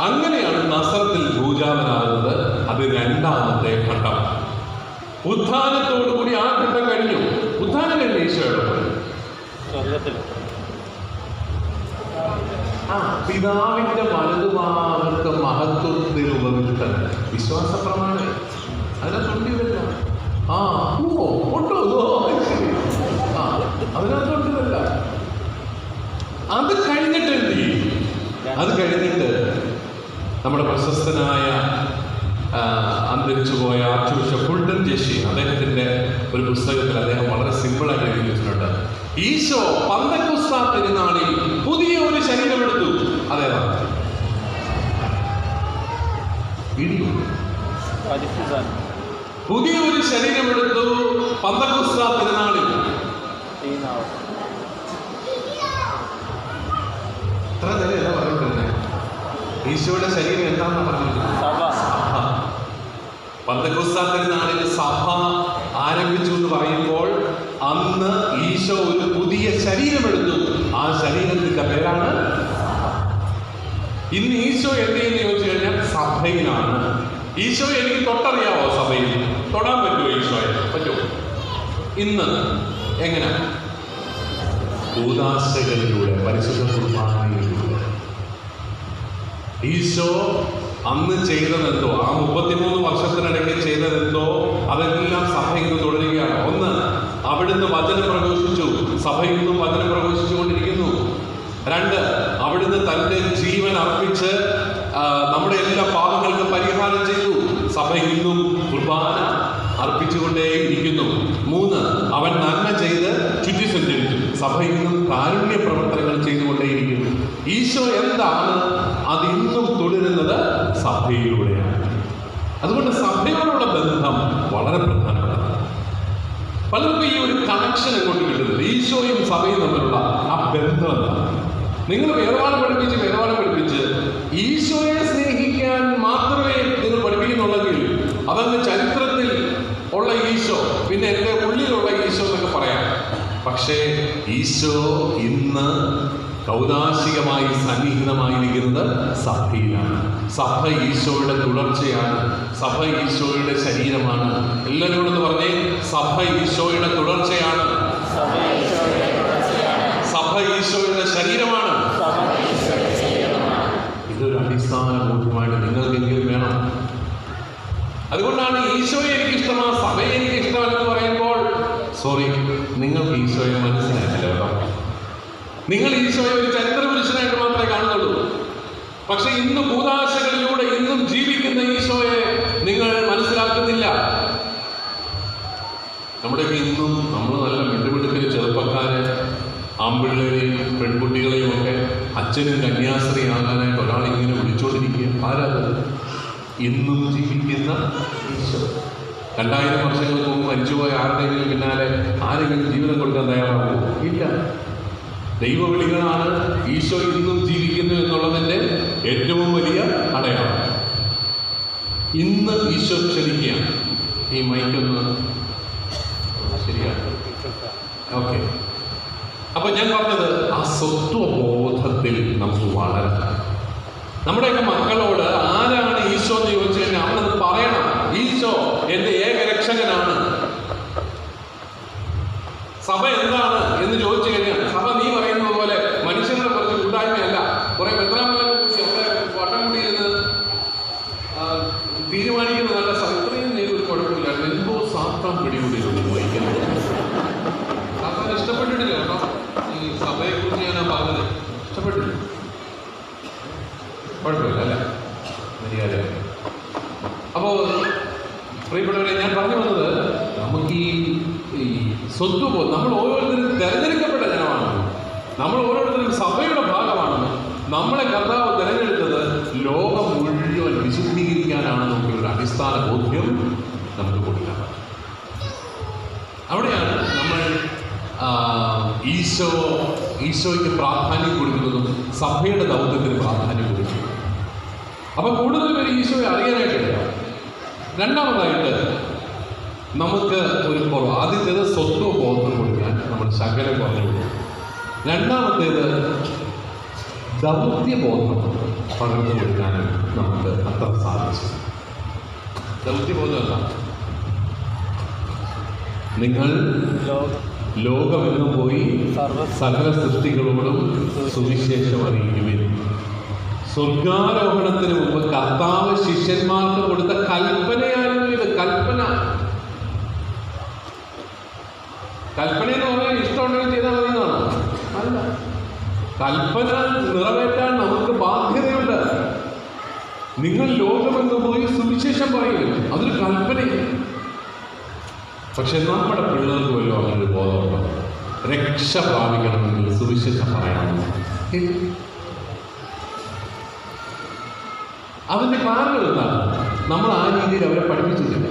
അങ്ങനെയാണ് നസറത്തിൽ ഭൂജാതനാകുന്നത്. അത് 2ാമത്തെ ഘട്ടം. ഉദ്ധാനത്തോടുകൂടി ആ ഘട്ടം കഴിഞ്ഞു. ഉദ്ധാനം കഴിഞ്ഞ ഈശോയുടെ പിതാവിന്റെ വലതുഭാഗത്ത് മഹത്വത്തിൽ ഉപവിഷ്ടൻ. വിശ്വാസ പ്രമാണം അതിനകത്തൊണ്ടില്ല. അതിനകത്തൊണ്ടില്ല. അത് കഴിഞ്ഞിട്ട് എന്ത് ചെയ്യും? അത് കഴിഞ്ഞിട്ട് നമ്മുടെ പ്രശസ്തനായ അന്തരിച്ചുപോയ ആർച്ച് ബിഷപ്പ് ഫുൾട്ടൻ ജെഷി അദ്ദേഹത്തിന്റെ ഒരു പുസ്തകത്തിൽ അദ്ദേഹം വളരെ സിമ്പിളായിട്ട് എഴുതി വെച്ചിട്ടുണ്ട്. ഈശോ പന്തക്കുസ്താ പെരുന്നാളിൽ പുതിയ ഒരു ശരീരമെടുത്തു. അതേതാണ്? പുതിയ ഒരു ശരീരമെടുത്തു പന്തക്കുസ്താ പെരുന്നാളിൽ. എത്ര നേരം എന്താ പറഞ്ഞിട്ടുണ്ടേ? ഈശോയുടെ ശരീരം എന്താണെന്ന് പറഞ്ഞിട്ടുണ്ട്? പന്തക്കുസ്താ പെരുന്നാളിൽ സഭ ആരംഭിച്ചു എന്ന് പറയുമ്പോൾ അന്ന് ഈശോ ഒരു പുതിയ ശരീരമെടുത്തു. ആ ശരീരത്തിന്റെ പേരാണ്. ഇന്ന് ഈശോ എവിടെയെന്ന് ചോദിച്ചു കഴിഞ്ഞാൽ സഭയിലാണ്. ഈശോ എനിക്ക് തൊട്ടറിയാവോ? സഭയിൽ തൊടാൻ പറ്റുമോ? ഈശോയെ പറ്റുമോ? ഇന്ന് എങ്ങനെ? കൂദാശകളിലൂടെ, പരിശുദ്ധ കുർബാനയിലൂടെ. ഈശോ അന്ന് ചെയ്തതെന്തോ, ആ 33 വർഷത്തിനിടയ്ക്ക് ചെയ്തതെന്തോ അതെല്ലാം സഭ ഇന്ന് തുടരുകയാണ്. ഒന്ന്, അവിടുന്ന് വചനം പ്രഘോഷിച്ചു. സഭ ഇന്നും വചനം പ്രഘോഷിച്ചുകൊണ്ടിരിക്കുന്നു. 2, അവിടുന്ന് തന്റെ ജീവൻ അർപ്പിച്ച് നമ്മുടെ എല്ലാ പാപങ്ങൾക്കും പരിഹാരം ചെയ്തു. സഭ ഇന്നും കുർബാന അർപ്പിച്ചുകൊണ്ടേയിരിക്കുന്നു. 3, അവൻ നന്മ ചെയ്ത് ചുറ്റി സഞ്ചരിച്ചു. സഭ ഇന്നും കാരുണ്യ പ്രവർത്തനങ്ങൾ ചെയ്തുകൊണ്ടേയിരിക്കുന്നു. ഈശോ എന്താണ് അതിന്നും തുടരുന്നത് സഭയിലൂടെയാണ്. അതുകൊണ്ട് സഭയോടുള്ള ബന്ധം വളരെ പ്രധാനപ്പെട്ടതാണ്. പലർക്കും ഈ ഒരു കണക്ഷൻ കൊണ്ട് കിട്ടുന്നത് ഈശോയും സഭയും തമ്മിലുള്ള ആ ബന്ധം എന്താണ്. നിങ്ങൾ വേർപാട് പഠിപ്പിച്ച് ഈശോയെ സ്നേഹിക്കാൻ മാത്രമേ നിങ്ങൾ പഠിപ്പിക്കുന്നുള്ളെങ്കിൽ അതങ്ങ് ചരിത്രത്തിൽ ഉള്ള ഈശോ, പിന്നെ എൻ്റെ ഉള്ളിലുള്ള ഈശോ എന്നൊക്കെ പറയാം. പക്ഷേ ഈശോ ഇന്ന് കൗതാശികമായി സന്നിഹിതമായിരിക്കുന്നത് സഭയിലാണ്. സഭ ഈശോയുടെ തുടർച്ചയാണ്. സഭ ഈശോയുടെ ശരീരമാണ്. എല്ലാവരോടെന്ന് പറഞ്ഞേ, സഭ ഈശോയുടെ തുടർച്ചയാണ്. സഭ ഈശോയുടെ ശരീരമാണ്. ഇതൊരു അടിസ്ഥാന ബോധ്യമായിട്ട് നിങ്ങൾക്കെങ്കിലും വേണം. അതുകൊണ്ടാണ് ഈശോയെ എനിക്കിഷ്ടമാണ്, സഭയെ എനിക്ക് ഇഷ്ടമല്ലെന്ന് പറയുമ്പോൾ സോറി, നിങ്ങൾക്ക് ഈശോയെ മനസ്സിലാക്കില്ല കേട്ടോ. നിങ്ങൾ ഈശോയെ ഒരു ചരിത്ര പുരുഷനായിട്ട് മാത്രമേ കാണുന്നുള്ളൂ. പക്ഷെ ഇന്ന് കൂദാശകളിലൂടെ ഇന്നും ജീവിക്കുന്ന ഈശോയെ നിങ്ങൾ മനസ്സിലാക്കുന്നില്ല. നമ്മുടെയൊക്കെ ഇന്നും നമ്മൾ നല്ല മിണ്ടുമിടുക്കല് ചെറുപ്പക്കാരെ, ആൺപിള്ളേരെയും പെൺകുട്ടികളെയും ഒക്കെ അച്ഛനും കന്യാസ്ത്രീ ആകാനായിട്ട് ഒരാളിങ്ങനെ വിളിച്ചോണ്ടിരിക്കുക. ആരാത്? ഇന്നും ജീവിക്കുന്ന ഈശോ. 2000 വർഷങ്ങൾക്ക് മുമ്പ് മരിച്ചുപോയ ആരുടെയെങ്കിലും പിന്നാലെ ആരെങ്കിലും ജീവിതം കൊടുക്കാൻ തയ്യാറാകുമോ? ഇല്ല. ദൈവവിളികളാണ് ഈശോ ഇന്നും ജീവിക്കുന്നു എന്നുള്ളതിൻ്റെ ഏറ്റവും വലിയ അടയാളം. ഇന്ന് ഈശോ ക്ഷണിക്കുകയാണ്. ഈ മൈക്കൊന്ന് ശരിയാണ്. ഓക്കെ. അപ്പൊ ഞാൻ പറഞ്ഞത് ആ സ്വത്വബോധത്തിൽ നമുക്ക് വളരാം. നമ്മുടെയൊക്കെ മക്കളോട് ആരാണ് ഈശോ എന്ന് ചോദിച്ചു കഴിഞ്ഞാൽ അവനത് പറയണം. ഈശോ എൻ്റെ ഏകരക്ഷകനാണ്. സഭ എന്താണ് എന്ന് ചോദിച്ചു കഴിഞ്ഞാൽ സഭ നീ പറയുന്നത് പോലെ മനുഷ്യരുടെ കുറച്ച് കൂട്ടായ്മയല്ല. കുറെ മെത്രാന്മാരെ കുറിച്ച് അവിടെ വട്ടം കൂടിയിരുന്ന് തീരുമാനിക്കുന്നതല്ല. ഇത്രയും ഒരു കുഴപ്പമില്ല. എന്തോ സാത്താൻ പിടികൂടിയിരുന്നു വഹിക്കുന്നത്. സാത്താൻ ഇഷ്ടപ്പെട്ടിട്ടില്ല കേട്ടോ. ഈ സഭയെ കുറിച്ച് ഞാൻ പറഞ്ഞത് ഇഷ്ടപ്പെട്ടില്ല. കുഴപ്പമില്ല അല്ലേ, മര്യാദ. അപ്പോ പ്രിയപ്പെട്ടവരെ, ഞാൻ പറഞ്ഞു വന്നത് നമുക്ക് ഈ സ്വത്വബോധം, നമ്മൾ ഓരോരുത്തരും തിരഞ്ഞെടുക്കപ്പെട്ട ജനമാണ്. നമ്മൾ ഓരോരുത്തരും സഭയുടെ ഭാഗമാണ്. നമ്മളെ കർത്താവ് തിരഞ്ഞെടുത്തത് ലോകം മുഴുവൻ വിശുദ്ധീകരിക്കാനാണെന്നൊക്കെയുള്ള അടിസ്ഥാന ബോധ്യം നമുക്ക് കൊടുക്കാൻ പറ്റും. അവിടെയാണ് നമ്മൾ ഈശോയ്ക്ക് പ്രാധാന്യം കൊടുക്കുന്നതും സഭയുടെ ദൗത്യത്തിന് പ്രാധാന്യം കൊടുക്കുന്നതും. അപ്പൊ കൂടുതൽ പേര് ഈശോയെ അറിയാനായിട്ടില്ല. രണ്ടാമതായിട്ട് നമുക്ക് ഒരു കുറവ്. ആദ്യത്തേത് സ്വത്വബോധം കൊടുക്കാൻ നമ്മൾ ശകലം പറഞ്ഞു കൊടുക്കും. രണ്ടാമത്തേത് ദൗത്യബോധം പകർന്നു കൊടുക്കാനും നമുക്ക് അത്ര സാധിച്ചു. ദൗത്യബോധം അല്ല, നിങ്ങൾ ലോകമെങ്ങും പോയി സകല സൃഷ്ടികളോടും സുവിശേഷം അറിയിക്കുവിൻ. സ്വർഗാരോഹണത്തിന് മുമ്പ് കർത്താവ് ശിഷ്യന്മാർക്ക് കൊടുത്ത കൽപ്പനയായിരുന്നു ഇത്. കൽപ്പന എന്ന് പറഞ്ഞാൽ ഇഷ്ടമുണ്ടെങ്കിൽ ചെയ്താൽ മതി എന്നാണ്. അല്ല, കൽപ്പന നിറവേറ്റാൻ നമുക്ക് ബാധ്യതയുണ്ട്. നിങ്ങൾ ലോകമെങ്ങും പോയി സുവിശേഷം പറയും. അതൊരു കൽപ്പനയാണ്. പക്ഷെ നമ്മുടെ പിള്ളേർക്ക് വല്ലതും അങ്ങനൊരു ബോധമുണ്ടോ? രക്ഷ പ്രാപിക്കണമെങ്കിൽ സുവിശേഷം പറയണം. അതിൻ്റെ കാരണം എന്താണ്? നമ്മൾ ആ രീതിയിൽ അവരെ പഠിപ്പിച്ചിട്ടില്ല.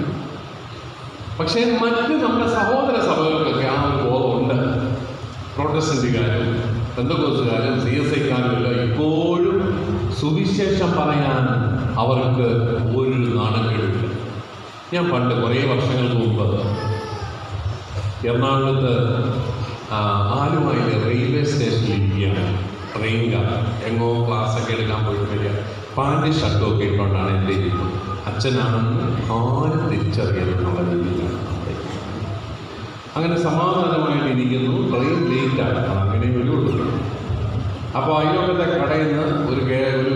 പക്ഷേ മറ്റ് നമ്മുടെ സഹോദര സഭകൾക്കൊക്കെ ആ ഒരു ബോധമുണ്ട്. പ്രൊട്ടസ്റ്റന്റുകാരും പെന്തക്കോസ്തുകാരും CSIക്കാരും എല്ലാം ഇപ്പോഴും സുവിശേഷം പറയാൻ അവർക്ക് ഒരു നാണക്കേടില്ല. ഞാൻ പണ്ട് കുറേ വർഷങ്ങൾക്ക് മുമ്പ് എറണാകുളത്ത് ആലുവയിലെ റെയിൽവേ സ്റ്റേഷനിൽ ഇരിക്കുകയാണ്. ട്രെയിൻകാർ എങ്ങോ ക്ലാസ്സൊക്കെ എടുക്കാൻ പോയിട്ട് വരിക. പാൻറ് ഷർട്ടൊക്കെ ഇട്ടുകൊണ്ടാണ് എൻ്റെ ഇരിക്കുന്നത്. അച്ഛനാണെന്ന് ആരും തിരിച്ചറിയാനുള്ള രീതിയിലാണ്. അങ്ങനെ സമാധാനമായിട്ട് ഇരിക്കുന്നു. ട്രെയിൻ ലേറ്റാണ്, അങ്ങനെ വരുള്ളൂ. അപ്പോൾ അയ്യോക്കത്തെ കടയിൽ നിന്ന് ഒരു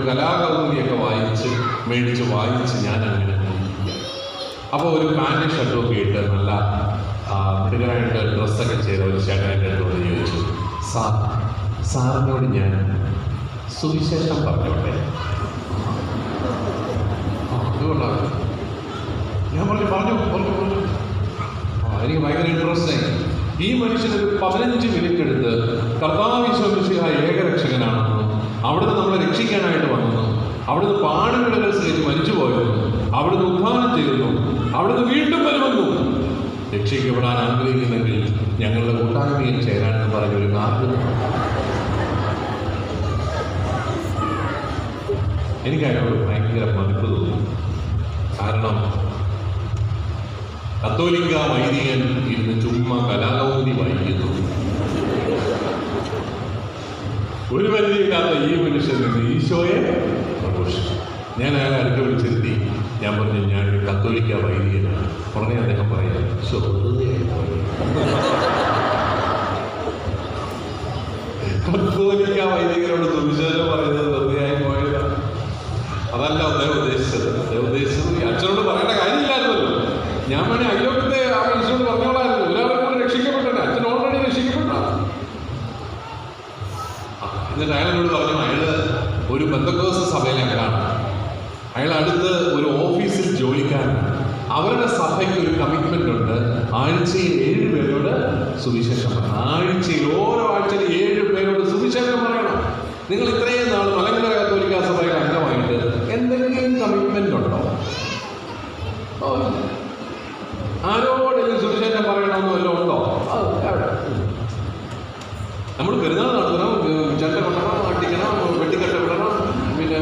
കലാകൗമുദിയൊക്കെ മേടിച്ച് വായിച്ച് ഞാൻ അങ്ങനെ ഇരിക്കുക. അപ്പോൾ ഒരു പാൻറ് ഷർട്ടൊക്കെ ഇട്ട് നല്ല മിടുകനായിട്ട് ഡ്രസ്സൊക്കെ ചെയ്ത ഒരു ചേട്ടൻ്റെ അടുത്തോട് ചോദിച്ചു, സാറിനോട് ഞാൻ സുവിശേഷം പറഞ്ഞോട്ടെ? അതുകൊണ്ടാണ് ഞാൻ പറഞ്ഞു. എനിക്ക് ഭയങ്കര ഇൻട്രസ്റ്റ് ആയി. ഈ മനുഷ്യനൊരു 15 മിനിറ്റ് എടുത്ത് കർത്താവ് ഈശോ മിശിഹാ ഏകരക്ഷകനാണെന്നും അവിടുന്ന് നമ്മളെ രക്ഷിക്കാനായിട്ട് വന്നു, അവിടുന്ന് പാടുപിഴകൾ സഹിച്ച് മരിച്ചു പോയിരുന്നു, അവിടുന്ന് ഉദ്ധാനം ചെയ്യുന്നു, അവിടുന്ന് വീണ്ടും വരുമെന്നു. രക്ഷിക്കപ്പെടാൻ ആഗ്രഹിക്കുന്നെങ്കിൽ ഞങ്ങളുടെ കൂട്ടായ്മയിൽ ചേരാനെന്ന് പറഞ്ഞൊരു കാര്യം എനിക്കതിനോട് ഭയങ്കര മതിപ്പ് തോന്നി. കാരണം കത്തോലിക്ക വൈദികൻ ഇരുന്ന് ചുമ്മാ കലാകൗമുദി വായിക്കുന്നു. ഒരു പരിധിയില്ലാത്ത ഈ മനുഷ്യൻ നിന്ന് ഈശോയെ പ്രഘോഷിച്ചു. ഞാൻ അയാളെ അടുക്ക വിളിച്ചിരുത്തി. ഞാൻ പറഞ്ഞു, ഞാനൊരു കത്തോലിക്ക വൈദികനാണ്. ഉടനെ അദ്ദേഹം പറയാം, കത്തോലിക്ക വൈദികരോട് സുവിശേഷം പറയുന്നത് വെറുതെയായി പോയതാണ്. അതല്ല അദ്ദേഹം ഉദ്ദേശിച്ചത്. അദ്ദേഹം ഉദ്ദേശിച്ചത് ഈ അച്ഛനോട് പറയേണ്ട കാര്യമില്ലായിരുന്നല്ലോ. ഞാൻ വേണേ അയ്യോക്കത്തെ ആ മനുഷ്യനോട് പറഞ്ഞോളായിരുന്നു, ഒരാളെ കൂടെ രക്ഷിക്കപ്പെട്ടെ, അച്ഛൻ ഓൾറെഡി രക്ഷിക്കപ്പെട്ട. എന്നിട്ട് അയാളോട് പറഞ്ഞു, അയാള് ഒരു പെന്തക്കോസ്ത് സഭയിലെ അംഗമാണ്, അയാൾ അടുത്ത് ഒരു ഓഫീസിൽ ജോലിക്കാരനാണ്. അവരുടെ സഭയ്ക്ക് ഒരു കമ്മിറ്റ്മെന്റ് ഉണ്ട്, ആഴ്ചയിൽ 7 പേരോട് സുവിശേഷം പറയണം. ആഴ്ചയിൽ ഓരോ ആഴ്ചയിൽ 7 പേരോട് സുവിശേഷം പറയണം. നിങ്ങൾ ഇത്രയും നാൾ മലങ്കര കത്തോലിക്ക സഭയുടെ അംഗമായിട്ട് എന്തെങ്കിലും കമ്മിറ്റ്മെന്റ് ഉണ്ടോ? ആരോടെങ്കിലും സുവിശേഷം പറയണമെന്നോ വല്ലതും ഉണ്ടോ? നമ്മൾ പെരുന്നാൾ നടത്തണം, ചണ്ട കൊണ്ടണം, അട്ടിക്കണം, വെട്ടിക്കട്ട വിടണം, പിന്നെ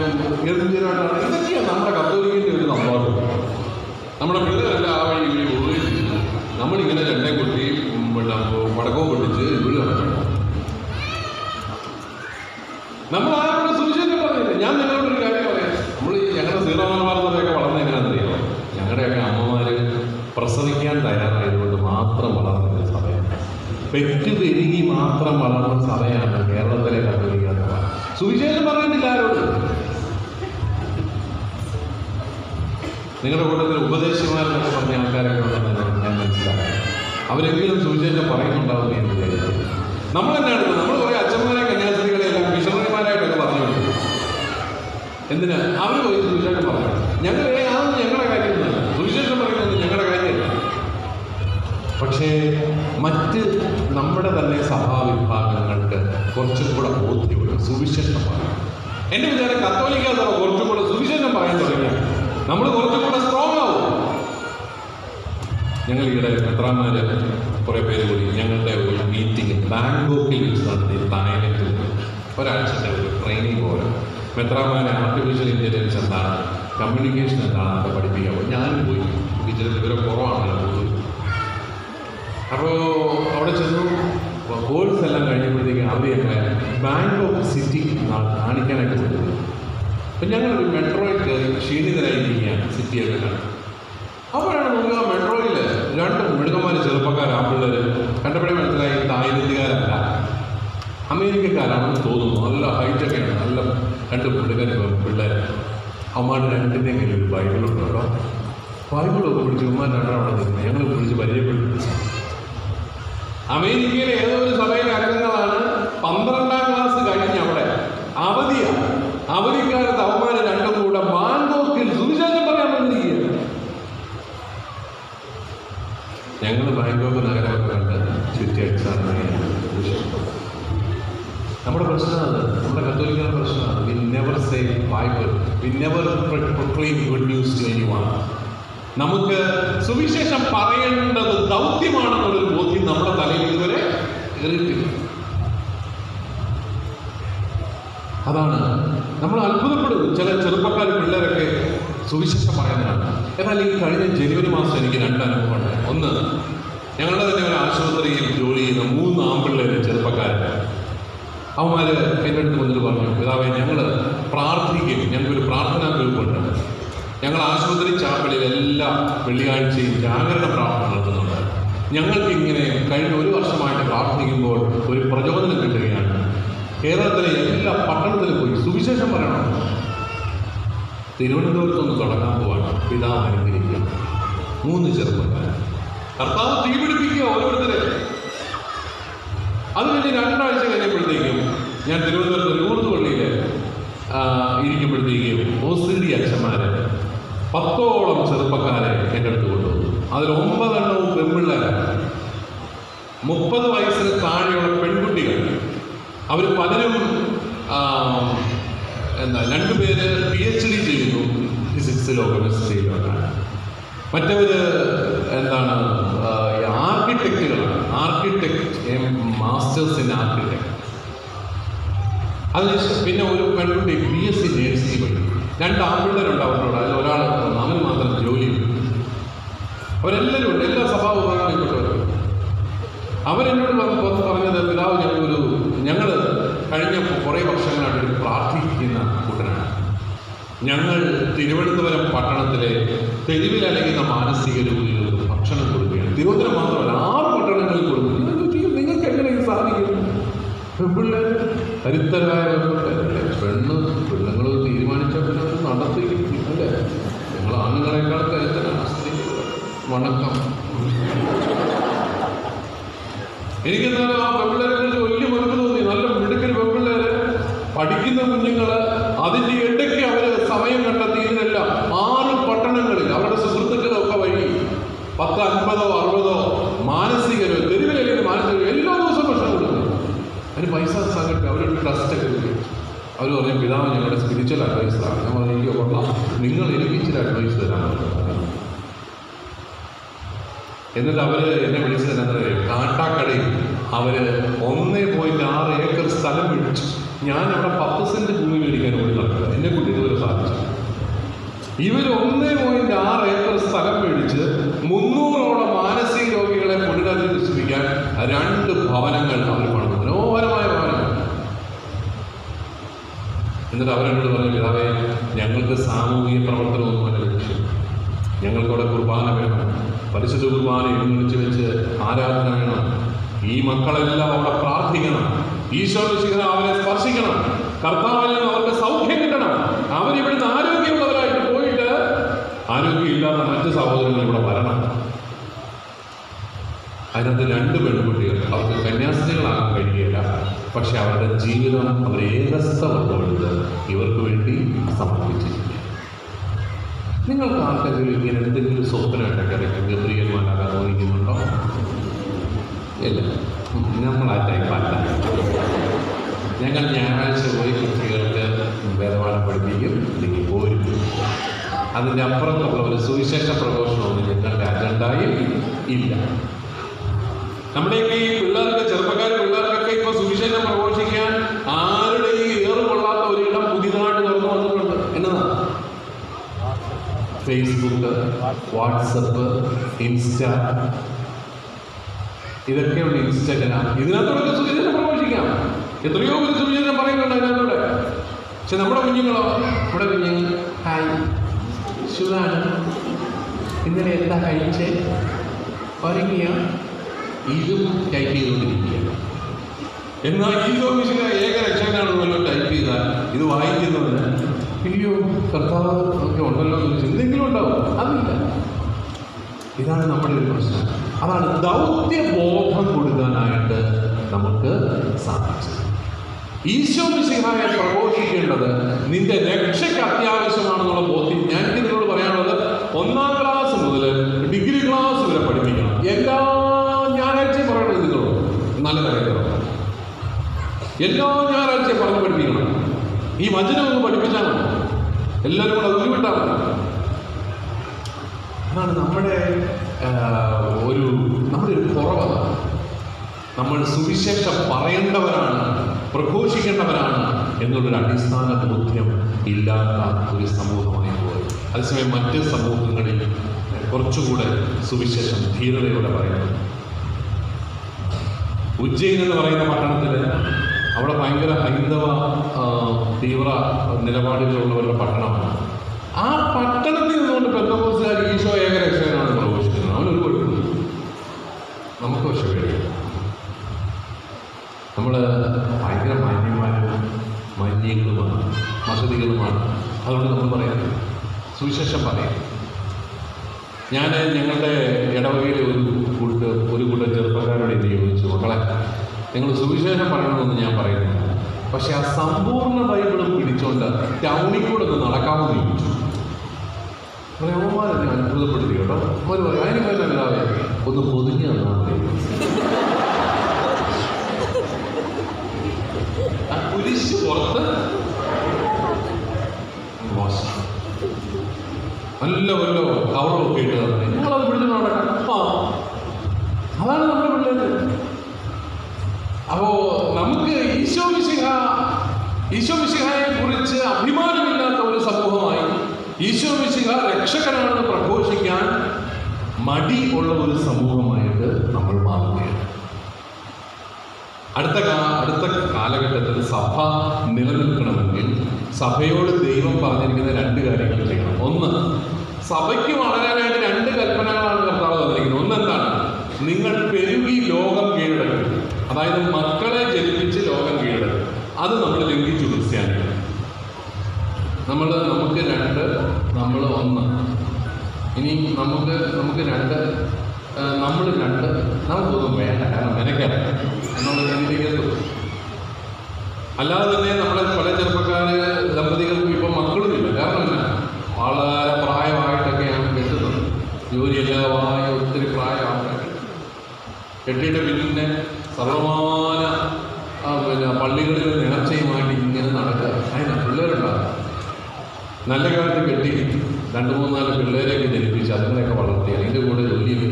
എഴുതിരാട്ടാണ്. ഇതൊക്കെയാണ് നമ്മുടെ കത്തോലിക്കിൻ്റെ ഒരു സംഭവം. നമ്മുടെ പിള്ളേരെല്ലാം ആ വഴി ഇവിടെ പോവുകയും ചെയ്തു. നമ്മളിങ്ങനെ ചണ്ടയും കൊട്ടി പിന്നെ പടക്കവും പൊട്ടിച്ച് വീട് നടക്കണം. നമ്മൾ ആരോട് സുവിശേഷം പറഞ്ഞില്ല. ഞാൻ നിങ്ങളോടൊരു കാര്യം പറയാം. നമ്മൾ ഞങ്ങളുടെ സീറോമലബാർസഭയൊക്കെ വളർന്ന എങ്ങനെയാണെന്നറിയാമോ? ഞങ്ങളുടെയൊക്കെ അമ്മമാർ പ്രസവിക്കാൻ തയ്യാറായതുകൊണ്ട് മാത്രം വളർന്ന സഭയാണ്. പെറ്റ് പെരുകി മാത്രം വളർന്ന സഭയാണ് കേരളത്തിലെ കത്തോലിക്ക സഭ. സുവിശേഷം പറഞ്ഞിട്ടില്ല ആരോട്. നിങ്ങളുടെ കൂട്ടത്തിൽ ഉപദേശിമാരെന്നൊക്കെ പറഞ്ഞ ആൾക്കാരൊക്കെ ഉണ്ടെന്ന് ഞാൻ മനസ്സിലാക്കി. അവരെങ്കിലും സുവിശേഷം പറയുന്നുണ്ടാവുക എന്ന് വിചാരിച്ചു. നമ്മൾ തന്നെ അടുത്ത് നമ്മൾ കുറേ അച്ഛന്മാരെ കന്യാസ്ത്രീകളെ എല്ലാം മിഷണറിമാരായിട്ടൊക്കെ പറഞ്ഞു കൊടുക്കും. എന്തിനാ? അവർ പോയി സുവിശേഷം പറഞ്ഞു. അതൊന്നും ഞങ്ങളുടെ കാര്യമൊന്നുമല്ല. സുവിശേഷം പറയുന്നത് ഞങ്ങളുടെ കാര്യമല്ല. പക്ഷേ മറ്റ് നമ്മുടെ തന്നെ സഭാവിഭാഗങ്ങൾക്ക് കുറച്ചും കൂടെ ബോധ്യമുള്ള സുവിശേഷം പറയും. എൻ്റെ വിചാരം കത്തോലിക്ക സഭ കുറച്ചും കൂടെ സുവിശേഷം പറയാൻ തുടങ്ങിയാൽ നമ്മൾ കുറച്ചും കൂടെ സ്ട്രോങ് ആവും. ഞങ്ങൾ ഈയിടെ മെത്രാന്മാര് കുറേ പേര് കൂടി ഞങ്ങളുടെ ഒരു മീറ്റിംഗ് ബാങ്കോക്കിൽ വെച്ച് നടത്തി. തായ്ലൻഡിൽ ഒരാഴ്ചത്തെ ഒരു ട്രെയിനിങ് പോലെ മെത്രാന്മാരെ ആർട്ടിഫിഷ്യൽ ഇൻ്റലിജൻസ് എന്താണ്, കമ്മ്യൂണിക്കേഷൻ എന്താണെന്നൊക്കെ പഠിപ്പിക്കാൻ പോയി. ഞാനും പോയി. ഇച്ചിരി വിവരം കുറവാണല്ലോ പോയി. അപ്പോൾ അവിടെ ചെന്നു കോഴ്സ് എല്ലാം കഴിഞ്ഞപ്പോഴത്തേക്ക് അവർ ഞങ്ങളെ ബാങ്കോക്ക് സിറ്റി കാണിക്കാനായിട്ട് കൊടുത്തു. അപ്പം ഞങ്ങളൊരു മെട്രോയിൽ കയറി ക്ഷീണിതരായിരിക്കുകയാണ് സിറ്റിയൊക്കെ കണ്ടു. അപ്പോഴാണ് നമുക്ക് ആ മെട്രോയിൽ 2 മിടുക്കന്മാർ ചെറുപ്പക്കാർ, ആ പിള്ളേർ കണ്ടപ്പോഴേ മനസ്സിലായി തായ്ലൻഡുകാരല്ല, അമേരിക്കക്കാരാണെന്ന് തോന്നുന്നു. നല്ല ഹൈറ്റൊക്കെയാണ്, നല്ല 2 പിള്ളേർ. അവന്മാരുടെ 2ൻ്റെയും കയ്യിൽ ഒരു ബൈബിളുണ്ട് കേട്ടോ. ബൈബിളൊക്കെ പിടിച്ച് ഉമ്മാൻ 2 അവിടെ നിൽക്കുന്നത് ഞങ്ങൾ പിടിച്ച് പരിചയപ്പെടുത്തി. അമേരിക്കയിലെ ഏതോ ഒരു സഭയിലെ അംഗങ്ങളാണ്. 12ാം ക്ലാസ് കഴിഞ്ഞ് അവിടെ അവധിയാണ്. അവധിക്കാലത്ത് അവന്മാര് 2 കൂടെ ബാങ്കോക്കിൽ സുവിശേഷം പറയാൻ വന്നിരിക്കുകയാണ്. ഞങ്ങൾ ബാങ്കോക്ക് നഗരമൊക്കെ കണ്ട് ചുറ്റിയടിച്ചാണ്. നമ്മുടെ പ്രശ്നമാണ്, നമ്മുടെ കത്തോലിക്കരുടെ പ്രശ്നമാണ്. We never say Bible, we never proclaim good news to anyone. നമുക്ക് സുവിശേഷം പറയേണ്ടത് ദൗത്യമാണെന്നുള്ളൊരു ബോധ്യം നമ്മുടെ തലയിൽ ഇതുവരെ കയറിയിട്ടില്ല. അതാണ് നമ്മൾ അത്ഭുതപ്പെടും. ചില ചെറുപ്പക്കാർ പിള്ളേരൊക്കെ സുവിശേഷം പറയുന്നതാണ്. എന്നാൽ ഈ കഴിഞ്ഞ ജനുവരി മാസം എനിക്ക് 2 അനുഭവമുണ്ട്. ഒന്ന്, ഞങ്ങളുടെ തന്നെ ഒരു ആശുപത്രിയിൽ ജോലി ചെയ്യുന്ന 3 ആൺപിള്ളേർ ചെറുപ്പക്കാരൻ. അവന്മാർ എൻ്റെ അടുത്ത് വന്നിട്ട് പറഞ്ഞു, പിതാവേ ഞങ്ങൾ പ്രാർത്ഥിക്കും, ഞങ്ങൾക്കൊരു പ്രാർത്ഥനാ ഗ്രൂപ്പുണ്ട്. ഞങ്ങൾ ആശുപത്രി ചാപ്പലിൽ എല്ലാ വെള്ളിയാഴ്ചയും ജാഗരണ പ്രാർത്ഥന നടത്തുന്നുണ്ട്. ഞങ്ങൾക്കിങ്ങനെ കഴിഞ്ഞ 1 വർഷമായിട്ട് പ്രാർത്ഥിക്കുമ്പോൾ ഒരു പ്രചോദനം കിട്ടുകയാണ്. കേരളത്തിലെ എല്ലാ പട്ടണത്തിലും പോയി സുവിശേഷം പറയണം. തിരുവനന്തപുരത്തൊന്ന് തുടങ്ങാൻ പോവാണ്. പിതാവ് അനുഗ്രഹിക്കുക. 3 ചെറുപ്പക്കാർ. കർത്താവ് തീപിടിപ്പിക്കുക ഓരോരുത്തരെ. അത് കഴിഞ്ഞ് 2 ആഴ്ച കഴിഞ്ഞപ്പോഴത്തേക്കും ഞാൻ തിരുവനന്തപുരത്ത് ലൂർദ് പള്ളിയിൽ ഇരിക്കുമ്പോഴത്തേക്കും OCD അച്ഛന്മാരെ 10ഓളം ചെറുപ്പക്കാരെ എൻ്റെ അടുത്ത് കൊണ്ടുവന്നു. അതിൽ 9 എണ്ണവും പെൺപിള്ളേരാണ്. 30 വയസ്സിന് താഴെയുള്ള പെൺകുട്ടികൾ. അവർ പലരും എന്താ 2 പേര് PhD ചെയ്യുന്നു ഫിസിക്സിലോ കെമിസ്ട്രിയിലോ. മറ്റവർ എന്താണ് ആർക്കിടെക്റ്റുകളാണ്. Masters in architect. അതിനുശേഷം പിന്നെ ഒരു പെൺകുട്ടി BSc നേഴ്സിംഗ് പഠിക്കും. 2 ആൺപിള്ളേരുണ്ട് അവരോട്. അതിൽ ഒരാൾ അവന് മാത്രം ജോലിയുണ്ട്. അവരെല്ലാവരും ഉണ്ട്, എല്ലാ സ്വഭാവപ്പെട്ടവരും. അവരെന്നോട് പറഞ്ഞത്, പിതാവ് ഞങ്ങൾ കഴിഞ്ഞ കുറേ വർഷങ്ങളായിട്ട് പ്രാർത്ഥിക്കുന്ന കൂട്ടനാണ്. ഞങ്ങൾ തിരുവനന്തപുരം പട്ടണത്തിലെ തെരുവിൽ അലയുന്ന മാനസിക രോഗികൾക്ക് ഭക്ഷണം കൊടുക്കുകയാണ്. തിരുവനന്തപുരം മാത്രമല്ല 6 പട്ടണങ്ങളിൽ കൊടുക്കുന്നു. നിങ്ങൾക്ക് എങ്ങനെ ഇത് സാധിക്കും? പെൺപിള്ളേർ കരുത്തരായ പെണ്ണുങ്ങൾ തീരുമാനിച്ചാൽ പിന്നെ അവർ നടത്തിയിരിക്കും അല്ലേ? ഞങ്ങൾ ആണുങ്ങളെക്കാൾ കരുത്തരാണ്. വണക്കം. എനിക്കെന്നാലും ആ പെൺപിള്ളേരെ കുറിച്ച് വലിയ വെറുപ്പ് തോന്നി. നല്ല മിടുക്കൻ പെൺപിള്ളേര്, പഠിക്കുന്ന കുഞ്ഞുങ്ങൾ. അതിൻ്റെ ഇടയ്ക്ക് അവർ സമയം കണ്ടെത്തി ഇതിനെല്ലാം 6 പട്ടണങ്ങളിൽ അവരുടെ സുഹൃത്തുക്കളൊക്കെ വഴി 10, 50, 60 മാനസിക തെരുവിലേക്ക് മാനസിക എല്ലാ ദിവസവും ഭക്ഷണം കൊടുക്കുന്നു. അതിന് പൈസ സംഘടിപ്പിക്കും. അവരൊരു ട്രസ്റ്റൊക്കെ കിട്ടും. അവർ പറഞ്ഞു, പിതാവ് ഞങ്ങളുടെ സ്പിരിച്വൽ അഡ്വൈസറാണ്. ഞാൻ പറഞ്ഞു, എനിക്ക് കൊള്ളാം, നിങ്ങൾ എനിക്ക് ഇച്ചിരി അഡ്വൈസ് തരാൻ പറഞ്ഞു. എന്നിട്ട് അവർ എന്നെ വിളിച്ചത് കാട്ടാക്കടയിൽ അവർ 1.6 ഏക്കർ സ്ഥലം മേടിച്ചു. ഞാൻ അവിടെ 10 സെന്റ് ഭൂമി മേടിക്കാൻ ഓടി നടക്കുക. എന്നെ കുട്ടി ഇതുവരെ സാധിച്ചു. ഇവർ 1.6 ഏക്കർ സ്ഥലം മേടിച്ച് 300ഓളം മാനസിക രോഗികളെ പുനരധിവസിപ്പിക്കാൻ 2 ഭവനങ്ങൾ അവർ പണിതു. മനോഹരമായ ഭവനങ്ങൾ. എന്നിട്ട് അവരെന്നോട് പറഞ്ഞു, പിതാവേ, ഞങ്ങൾക്ക് സാമൂഹിക പ്രവർത്തനമൊന്നുമല്ല ലക്ഷ്യം. ഞങ്ങൾക്കവിടെ കുർബാന വേണം, പരിശുദ്ധ കുർബാന എഴുന്നള്ളിച്ച് വെച്ച് ആരാധന വേണം. ഈ മക്കളെല്ലാം അവിടെ പ്രാർത്ഥിക്കണം. ഈശോ മിശിഹാ അവരെ സ്പർശിക്കണം. കർത്താവിൽ നിന്ന് അവർക്ക് സൗഖ്യം കിട്ടണം. അവരിവിടുന്ന് ആരോഗ്യമുള്ളവരായിട്ട് പോയിട്ട് ആരോഗ്യമില്ലാത്ത മറ്റ് സഹോദരങ്ങൾ ഇവിടെ വരണം. അതിനകത്ത് 2 പെൺകുട്ടികൾ. അവർക്ക് കന്യാസ്ത്രീകളാകാൻ കഴിയില്ല. പക്ഷെ അവരുടെ ജീവിതം അവർ ഏകസ്ഥവെടുത്ത് ഇവർക്ക് വേണ്ടി സമർപ്പിച്ചിരിക്കുക. നിങ്ങൾക്ക് ആർക്കെങ്കിലും ഇങ്ങനെ എന്തെങ്കിലും സ്വപ്നമായിട്ടൊക്കെ ഗബ്രിയൽമാരാകാൻ തോന്നിക്കുന്നുണ്ടോ? ഇല്ല, നമ്മൾ ആ ടൈപ്പല്ല. ഞങ്ങൾ ഞായറാഴ്ച പോയി കുട്ടികൾക്ക് വേദപാഠം പഠിപ്പിക്കും, അല്ലെങ്കിൽ പോരും. അതിൻ്റെ അപ്പുറത്തുള്ള ഒരു സുവിശേഷ പ്രഘോഷണമൊന്നും ഞങ്ങളുടെ അജണ്ടയിൽ ഇല്ല. നമ്മുടെയൊക്കെ ഈ പിള്ളേർക്ക്, പിള്ളേർക്കൊക്കെ ഇപ്പോൾ സുവിശേഷം പ്രഘോഷിക്കാൻ ആരുടെയും ഏറുകൊള്ളാത്ത ഒരിടം പുതിയതായിട്ട് തുറന്നു വന്നിട്ടുണ്ട്. എന്നതാണ് ഫേസ്ബുക്ക്, വാട്സപ്പ്, ഇൻസ്റ്റാ. ഇതൊക്കെയുണ്ട്. ഇൻസ്റ്റാഗ്രാം. ഇതിനകത്തോടെ സുവിശേഷം പ്രഘോഷിക്കാം. എത്രയോ പേര് സുവിശേഷം പറയുന്നുണ്ട് അതിനകത്തൂടെ. പക്ഷെ നമ്മുടെ കുഞ്ഞുങ്ങളോ, നമ്മുടെ കുഞ്ഞുങ്ങൾ ഹായ് സുഖാണ്, ഇന്നലെ എന്താ കഴിച്ചേ, ഒരുങ്ങിയ ഇതും ടൈപ്പ് ചെയ്തുകൊണ്ടിരിക്കുകയാണ്. എന്നാൽ ഈശോ മിശിഹാ ഏകരക്ഷകനാണ് വല്ലതും ടൈപ്പ് ചെയ്താൽ ഇത് വായിക്കുന്നവന് അയ്യോ കർത്താവ് ഒക്കെ ഉണ്ടല്ലോ എന്ന് എന്തെങ്കിലും ഉണ്ടാവും. അതില്ല. ഇതാണ് നമ്മുടെ ഒരു പ്രശ്നം. അതാണ് ദൗത്യബോധം കൊടുക്കാനായിട്ട് നമുക്ക് സാധിച്ചത്. ഈശോ മിശിഹായെ പ്രഘോഷിക്കേണ്ടത് നിന്റെ രക്ഷയ്ക്ക് അത്യാവശ്യമാണെന്നുള്ള ബോധ്യം. ഞാൻ നിങ്ങളോട് പറയാനുള്ളത്, 1ാം ക്ലാസ് മുതൽ ഡിഗ്രി ക്ലാസ് വരെ പഠിപ്പിക്കണം. എല്ലാ ഞായറാഴ്ചയും പറയണത് നിങ്ങളോട് നല്ല കാര്യങ്ങളോ എല്ലാ ഞായറാഴ്ചയും പറഞ്ഞ് പഠിപ്പിക്കണം. ഈ വചനം ഒന്ന് പഠിപ്പിച്ചാൽ മതി. എല്ലാവരും കൂടെ ഉരുവിട്ടാൽ മതി. അതാണ് നമ്മുടെ ഒരു കുറവാണ്. നമ്മൾ സുവിശേഷം പറയേണ്ടവരാണ്, പ്രഘോഷിക്കേണ്ടവരാണ് എന്നുള്ളൊരു അടിസ്ഥാന ബോധ്യം ഇല്ലാത്ത ഒരു സമൂഹമായി പോയി. അതേസമയം മറ്റ് സമൂഹങ്ങളിൽ കുറച്ചുകൂടെ സുവിശേഷം ധീരതയോടെ പറയുന്നത്. ഉജ്ജയിൻ എന്ന് പറയുന്ന പട്ടണത്തിൽ, അവിടെ ഭയങ്കര ഹൈന്ദവ തീവ്ര നിലപാടുകളുള്ളവരുടെ പട്ടണമാണ്. ആ പട്ടണത്തിൽ നിന്നുകൊണ്ട് പെന്തക്കോസ്തുകാർ ഈശോ ഏകരക്ഷകനാണ് പ്രഘോഷിക്കുന്നത്. അവനൊരു കുഴപ്പമില്ല. നമുക്ക് പക്ഷെ പേടില്ല. നമ്മൾ ഭയങ്കര മാന്യങ്ങളുമാണ്, മഹതികളുമാണ്. അതുകൊണ്ട് നമ്മൾ പറയാം, സുവിശേഷം പറയാം. ഞാൻ ഞങ്ങളുടെ ഇടവകയിലെ ഒരു കൂട്ടം ചെറുപ്പക്കാരോട് ഇത് ചോദിച്ചു, മക്കളെ നിങ്ങൾ സുവിശേഷം പറയണമെന്ന് ഞാൻ പറയുന്നില്ല, പക്ഷെ ആ സമ്പൂർണ്ണ ബൈബിളും പിടിച്ചുകൊണ്ട് ടൗണിൽ കൂടെ ഒന്ന് നടക്കാമെന്ന് ചോദിച്ചു. അമ്മമാരെന്നെ അത്ഭുതപ്പെടുത്തി കേട്ടോ. അവർ പറയും, അതിന് പേരല്ലാതെ ഒന്ന് പൊതിഞ്ഞ് തന്നാൽ മതി. ആ കുരിശ് പുറത്ത് നല്ല വല്ലോ കവറൊക്കെ ഇട്ട് തന്നെ ഞങ്ങളത് പിടിച്ചു നടക്കാം. അതാണ് നമ്മുടെ പിള്ളേർ. അപ്പോ നമുക്ക് ഈശോ മിശിഹായെ കുറിച്ച് അഭിമാനമില്ലാത്ത ഒരു സമൂഹമായി, ഈശോ മിശിഹ രക്ഷകനാണെന്ന് പ്രഘോഷിക്കാൻ മടി ഉള്ള ഒരു സമൂഹമായിട്ട് നമ്മൾ മാറുകയാണ്. അടുത്ത കാലഘട്ടത്തിൽ സഭ നിലനിൽക്കണമെങ്കിൽ സഭയോട് ദൈവം പറഞ്ഞിരിക്കുന്ന 2 കാര്യങ്ങൾ ചെയ്യണം. ഒന്ന്, സഭയ്ക്ക് വളരാനായിട്ട് 2 കൽപ്പനകളാണ് കർത്താവ് തന്നിരിക്കുന്നത്. ഒന്നെന്താണ്? നിങ്ങൾ പെരുകി ലോകം കീഴടക്കും. അതായത് മക്കളെ ജനിപ്പിച്ച് ലോകം കീഴടക്കും. അത് നമ്മൾ ലംഘിച്ചു ക്രിസ്ത്യാനികൾ. നമുക്ക് 2, നമ്മൾ 1. ഇനി നമുക്ക് 2, നമുക്കൊന്നും വേണ്ട, കാരണം മെനക്കാം എന്നുള്ള രീതിയിലേക്ക്. അല്ലാതെ തന്നെ നമ്മളെ പല ദമ്പതികൾക്കും ഇപ്പം മക്കളുമില്ല. കാരണം എന്നാ, വളരെ പ്രായമായിട്ടൊക്കെയാണ് കെട്ടുന്നത്. ജോലിയെല്ലാമായ ഒത്തിരി പ്രായമായിട്ട് കെട്ടിയിട്ട് പിന്നെ സർവമാന പള്ളികളിൽ നേർച്ചയുമായിട്ട് ഇങ്ങനെ നടക്കുക. അതിനാ പിള്ളേരുണ്ടാകും. നല്ല കാലത്ത് കെട്ടി 2-3-4 പിള്ളേരെയൊക്കെ ജനിപ്പിച്ച് അതുങ്ങളെയൊക്കെ വളർത്തി അതിൻ്റെ കൂടെ ജോലിയൊക്കെ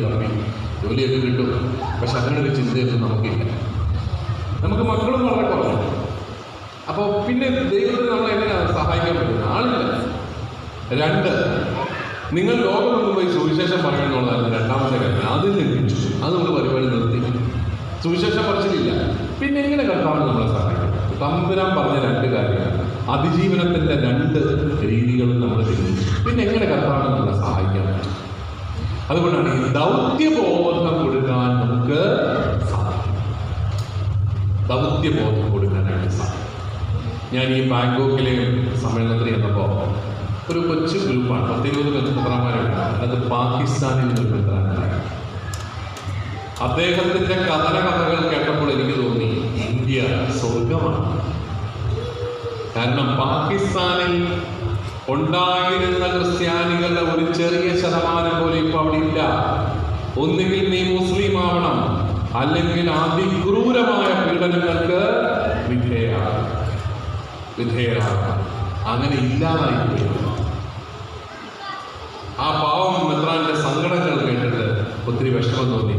കിട്ടും. പക്ഷെ അങ്ങനെ ഒരു ചിന്തയൊന്നും നമുക്കില്ല. നമുക്ക് മക്കളും വളരെ കുറവാണ്. അപ്പോൾ പിന്നെ ദൈവത്തിന് നമ്മളെ എങ്ങനെയാണ് സഹായിക്കാൻ പറ്റുന്നത്? ആളില്ല. 2, നിങ്ങൾ ലോകമൊന്നും പോയി സുവിശേഷം പറയണമെന്നുള്ളതാണ് 2ാമത്തെ കാര്യം. അതിൽ ലഭിച്ചു. അത് നമ്മൾ പരിപാടി നിർത്തി. സുവിശേഷം പറച്ചിലില്ല. പിന്നെ എങ്ങനെ കർത്താവിന് നമ്മളെ സഹായിക്കും? തമ്പുരാൻ പറഞ്ഞ 2 കാര്യമാണ്. അതിജീവനത്തിൻ്റെ 2 രീതികളും നമ്മൾ ചിന്തിച്ചു. പിന്നെ എങ്ങനെ കർത്താവിന് നമ്മളെ സഹായിക്കാൻ പറ്റും? അതുകൊണ്ടാണ് ഈ ദൗത്യബോധം കൊടുക്കാൻ നമുക്ക് സാധിക്കും. ദൗത്യബോധം കൊടുക്കാനായിട്ട് സാധിക്കും. ഞാൻ ഈ ബാങ്കോക്കിലെ സമ്മേളനത്തിൽ ചെന്നപ്പോൾ ഒരു കൊച്ചു ഗ്രൂപ്പാണ്, 10-20 മെത്രാന്മാരുണ്ട്. അത് പാകിസ്ഥാനിൽ നിന്ന് മെത്രാന്മാരാണ്. അദ്ദേഹത്തിൻ്റെ കഥകൾ കേട്ടപ്പോൾ എനിക്ക് തോന്നി ഇന്ത്യ സ്വർഗമാണ്. കാരണം പാകിസ്ഥാനിൽ ഉണ്ടായിരുന്ന ക്രിസ്ത്യാനികളുടെ ഒരു ചെറിയ ശതമാനം പോലും ഇപ്പൊ അവിടെ ഇല്ല. ഒന്നുകിൽ നീ മുസ്ലിം ആവണം, അല്ലെങ്കിൽ അതിക്രൂരമായ പീഡനങ്ങൾക്ക് വിധേയരാകണം. അങ്ങനെ ഇല്ലാതായി. ആ പാവം മെത്രാന്റെ സങ്കടങ്ങൾ കേട്ടിട്ട് ഒത്തിരി വിഷമം തോന്നി.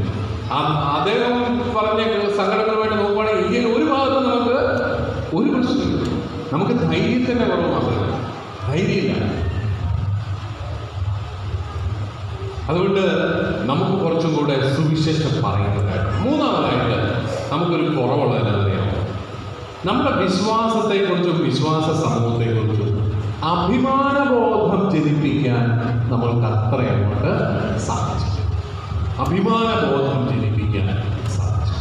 അദ്ദേഹം പറഞ്ഞ സങ്കടങ്ങളുമായിട്ട് നോക്കുവാണെങ്കിൽ ഇന്ത്യയിൽ ഒരു ഭാഗത്ത് നമുക്ക് ഒരു പ്രശ്നമില്ല. നമുക്ക് ധൈര്യത്തിൻ്റെ കുറവ് മാത്രമല്ല, ധൈര്യമില്ല. അതുകൊണ്ട് നമുക്ക് കുറച്ചും കൂടെ സുവിശേഷം പറയുന്നതായിട്ട്. 3ാമതായിട്ട് നമുക്കൊരു കുറവുള്ളതിനറിയാം. നമ്മുടെ വിശ്വാസത്തെക്കുറിച്ചും വിശ്വാസ സമൂഹത്തെക്കുറിച്ചും അഭിമാനബോധം ജനിപ്പിക്കാൻ നമ്മൾക്ക് അത്രയങ്ങോട്ട് സാധിച്ചു. അഭിമാനബോധം ജനിപ്പിക്കാൻ സാധിച്ചു.